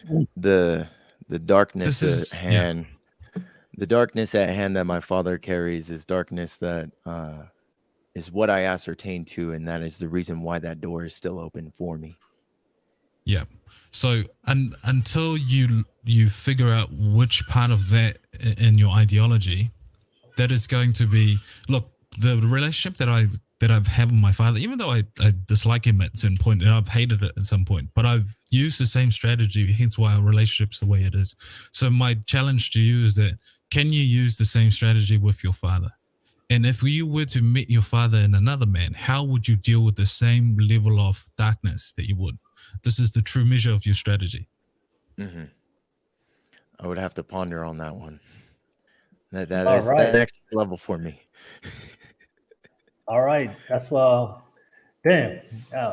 darkness at hand. Yeah. The darkness at hand that my father carries is darkness that is what I ascertained to, and that is the reason why that door is still open for me. Yeah. So until you figure out which part of that in your ideology, that is going to be, look, the relationship that I've had with my father, even though I dislike him at a certain point and I've hated it at some point, but I've used the same strategy, hence why our relationship's the way it is. So my challenge to you is that, can you use the same strategy with your father? And if you were to meet your father and another man, how would you deal with the same level of darkness that you would? This is the true measure of your strategy. Mm-hmm. I would have to ponder on that one. That is the next level for me. All right. That's damn.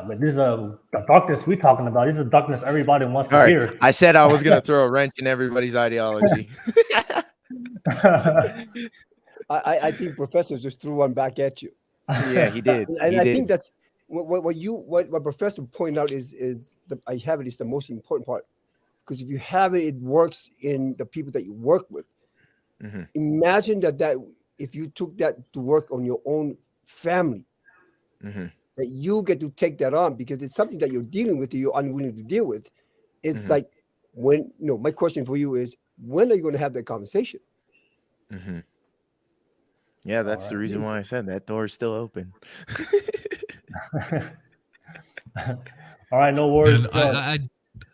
But this is the darkness we're talking about. This is darkness everybody wants to hear. I said I was going to throw a wrench in everybody's ideology. I think Professor just threw one back at you. Yeah, he did. And I think that's what Professor pointed out is I have it is the most important part, because if you have it, it works in the people that you work with. Mm-hmm. Imagine that if you took that to work on your own family, mm-hmm. that you get to take that on because it's something that you're dealing with, that you're unwilling to deal with. It's mm-hmm. like my question for you is, when are you going to have that conversation? Mm-hmm. Yeah, that's the reason why I said that door is still open. All right, no worries.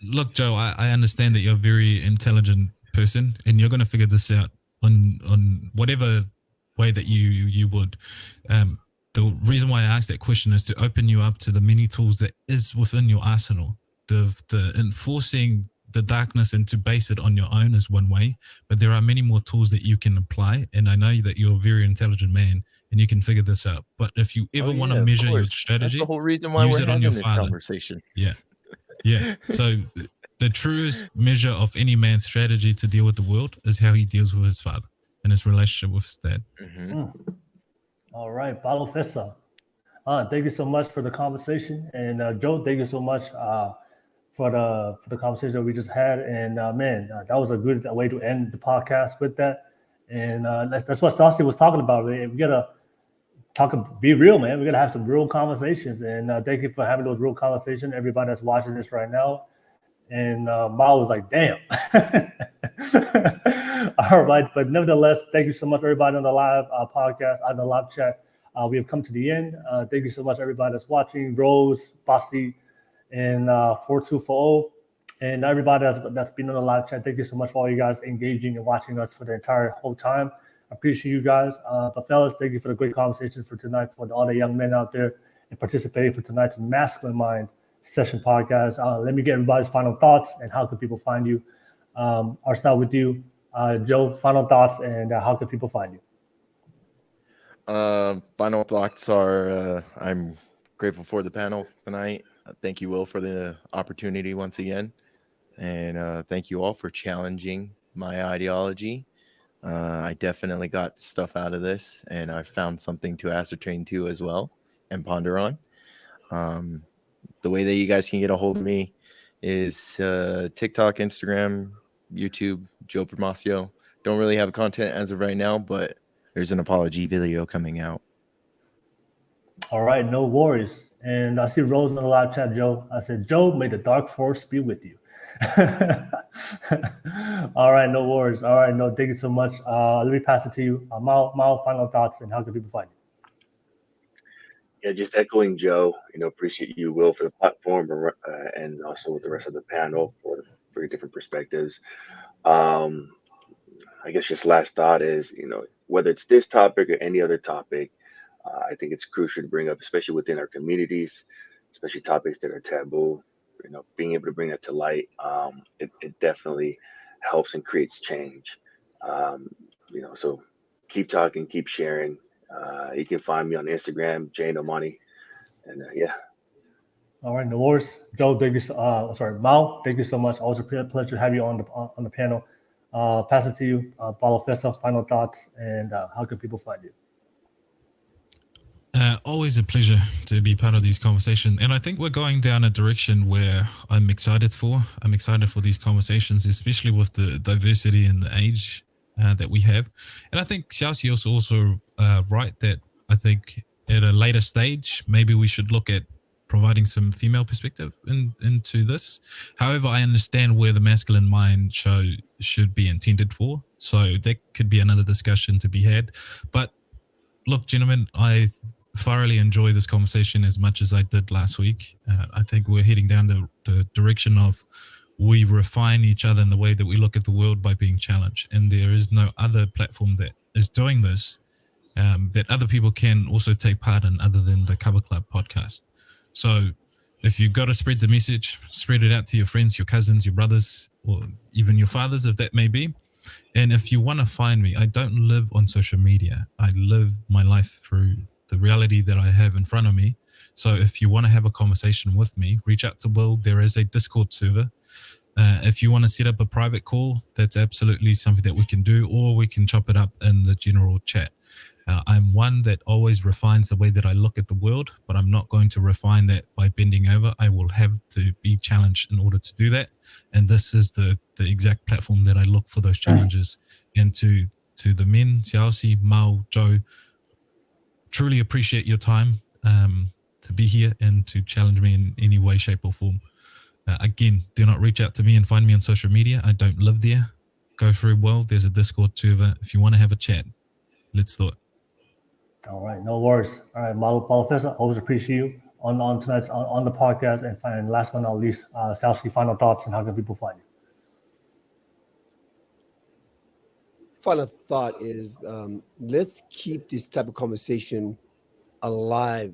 Look, Joe, I understand that you're a very intelligent person and you're going to figure this out on whatever way that you would. The reason why I asked that question is to open you up to the many tools that is within your arsenal. The enforcing the darkness and to base it on your own is one way, but there are many more tools that you can apply. And I know that you're a very intelligent man and you can figure this out. But if you ever want to measure your strategy, that's the whole reason why we're having this conversation. Yeah. Yeah. So the truest measure of any man's strategy to deal with the world is how he deals with his father and his relationship with his dad. Mm-hmm. All right. Paulo Fessa. Thank you so much for the conversation. And Joe, thank you so much for the conversation that we just had. And man, that was a good way to end the podcast with that. And that's what Siaosi was talking about. We gotta be real, man. We gotta have some real conversations. And thank you for having those real conversations. Everybody that's watching this right now. And Mao was like, damn. All right. But nevertheless, thank you so much, everybody on the live podcast, on the live chat. We have come to the end. Thank you so much, everybody that's watching. Rose, Basi, and 4240. And everybody that's been on the live chat, thank you so much for all you guys engaging and watching us for the entire whole time. I appreciate you guys. But fellas, thank you for the great conversation for tonight, for all the young men out there and participating for tonight's Masculine Mind Session podcast. Let me get everybody's final thoughts and how can people find you. I'll start with you, Joe. Final thoughts and how can people find you? Final thoughts are I'm grateful for the panel tonight. Thank you, Will, for the opportunity once again. And thank you all for challenging my ideology. I definitely got stuff out of this, and I found something to ascertain too as well and ponder on. The way that you guys can get a hold of me is TikTok, Instagram, YouTube, Joe Promasio. Don't really have content as of right now, but there's an apology video coming out. All right, no worries. And I see Rose in the live chat, Joe. I said, Joe, may the dark force be with you. All right, no worries. All right, no, thank you so much. Let me pass it to you. Mao, final thoughts and how can people find you? Yeah, just echoing Joe, appreciate you, Will, for the platform and also with the rest of the panel for your different perspectives. I guess just last thought is, whether it's this topic or any other topic, I think it's crucial to bring up, especially within our communities, especially topics that are taboo. Being able to bring that to light, it definitely helps and creates change. So keep talking, keep sharing. You can find me on Instagram, Jane Omani, and yeah. All right, no worries. Joe, thank you. Mao, thank you so much. Always a pleasure to have you on the panel. Pass it to you, Paulo Festa, final thoughts, and how can people find you? Always a pleasure to be part of these conversations. And I think we're going down a direction where I'm excited for. I'm excited for these conversations, especially with the diversity and the age that we have. And I think Siaosi is also right that I think at a later stage, maybe we should look at providing some female perspective into this. However, I understand where the Masculine Mind show should be intended for. So that could be another discussion to be had. But look, gentlemen, I thoroughly enjoy this conversation as much as I did last week. I think we're heading down the direction of we refine each other in the way that we look at the world by being challenged. And there is no other platform that is doing this that other people can also take part in other than the Cover Club podcast. So if you've got to spread the message, spread it out to your friends, your cousins, your brothers, or even your fathers, if that may be. And if you want to find me, I don't live on social media. I live my life through the reality that I have in front of me. So if you want to have a conversation with me, reach out to Will. There is a Discord server. If you want to set up a private call, that's absolutely something that we can do, or we can chop it up in the general chat. I'm one that always refines the way that I look at the world, but I'm not going to refine that by bending over. I will have to be challenged in order to do that. And this is the exact platform that I look for those challenges. And to the men, Siaosi, Mao, Joe, truly appreciate your time to be here and to challenge me in any way, shape or form. Again, do not reach out to me and find me on social media. I don't live there. Go through Will. There's a Discord server. If you want to have a chat, let's do it. All right, no worries. All right, Paulo Festa, always appreciate you on tonight's on the podcast. And last but not least, Siaosi, final thoughts and how can people find you? Final thought is let's keep this type of conversation alive.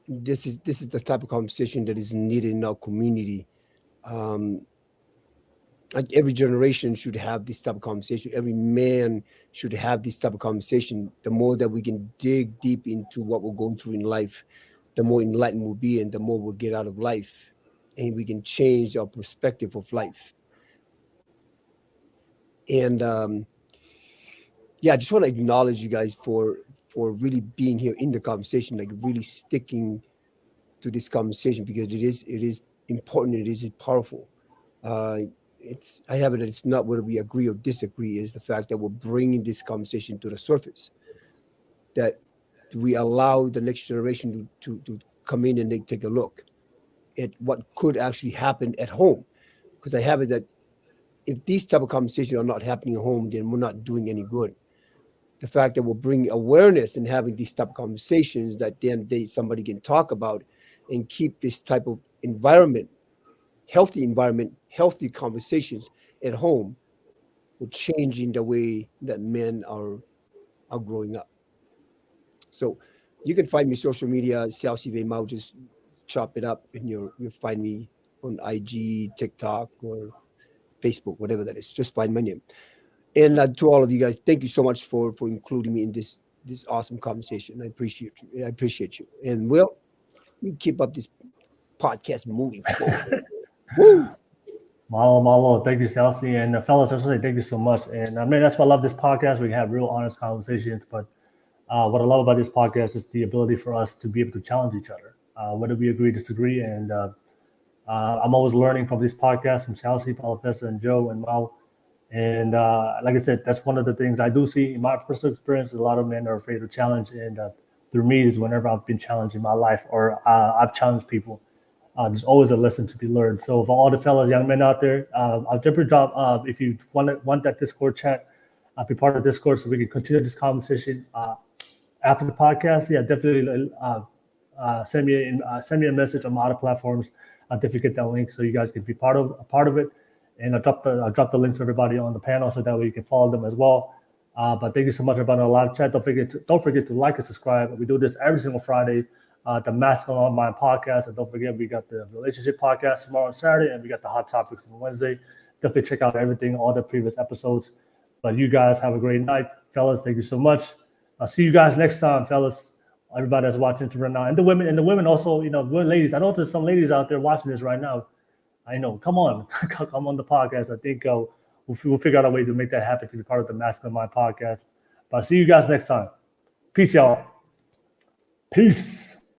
This is the type of conversation that is needed in our community. Like every generation should have this type of conversation. Every man should have this type of conversation. The more that we can dig deep into what we're going through in life, the more enlightened we'll be and the more we'll get out of life. And we can change our perspective of life. And I just want to acknowledge you guys for really being here in the conversation, like really sticking to this conversation, because it is important, it is powerful. I have it that it's not whether we agree or disagree, is the fact that we're bringing this conversation to the surface, that we allow the next generation to come in and they take a look at what could actually happen at home. Because I have it that if these type of conversations are not happening at home, then we're not doing any good. The fact that we're bringing awareness and having these type of conversations that then somebody can talk about and keep this type of environment, healthy conversations at home, will changing the way that men are growing up. So you can find me social media, Siaosi Wei Mao, just chop it up and you'll find me on IG, TikTok, or Facebook, whatever that is. Just find my name. And to all of you guys, thank you so much for including me in this awesome conversation. I appreciate you. And Will, you keep up this podcast moving forward. Woo! Malo, thank you, Siaosi, and fellas, I should say thank you so much. And I mean, that's why I love this podcast. We have real honest conversations. But what I love about this podcast is the ability for us to be able to challenge each other, whether we agree, disagree. And I'm always learning from this podcast, from Siaosi, Palafessa, and Joe, and Mao. And like I said, that's one of the things I do see in my personal experience. A lot of men are afraid to challenge, and through me is whenever I've been challenged in my life, or I've challenged people. There's always a lesson to be learned. So for all the fellas, young men out there, I'll definitely drop, if you want that Discord chat, be part of Discourse so we can continue this conversation after the podcast. Yeah, definitely send me a message on my other platforms. I'll definitely get that link so you guys can be part of it. And I'll drop the links for everybody on the panel so that way you can follow them as well. But thank you so much for being on the live chat. Don't forget to like and subscribe. We do this every single Friday. The Masculine Mind podcast, and don't forget we got the relationship podcast tomorrow on Saturday, and we got the hot topics on Wednesday. Definitely check out everything, all the previous episodes. But you guys have a great night, fellas. Thank you so much. I'll see you guys next time, fellas. Everybody that's watching right now, and the women also, ladies. I know there's some ladies out there watching this right now. I know. Come on, come on the podcast. I think we'll figure out a way to make that happen to be part of the Masculine Mind podcast. But I'll see you guys next time. Peace, y'all. Peace.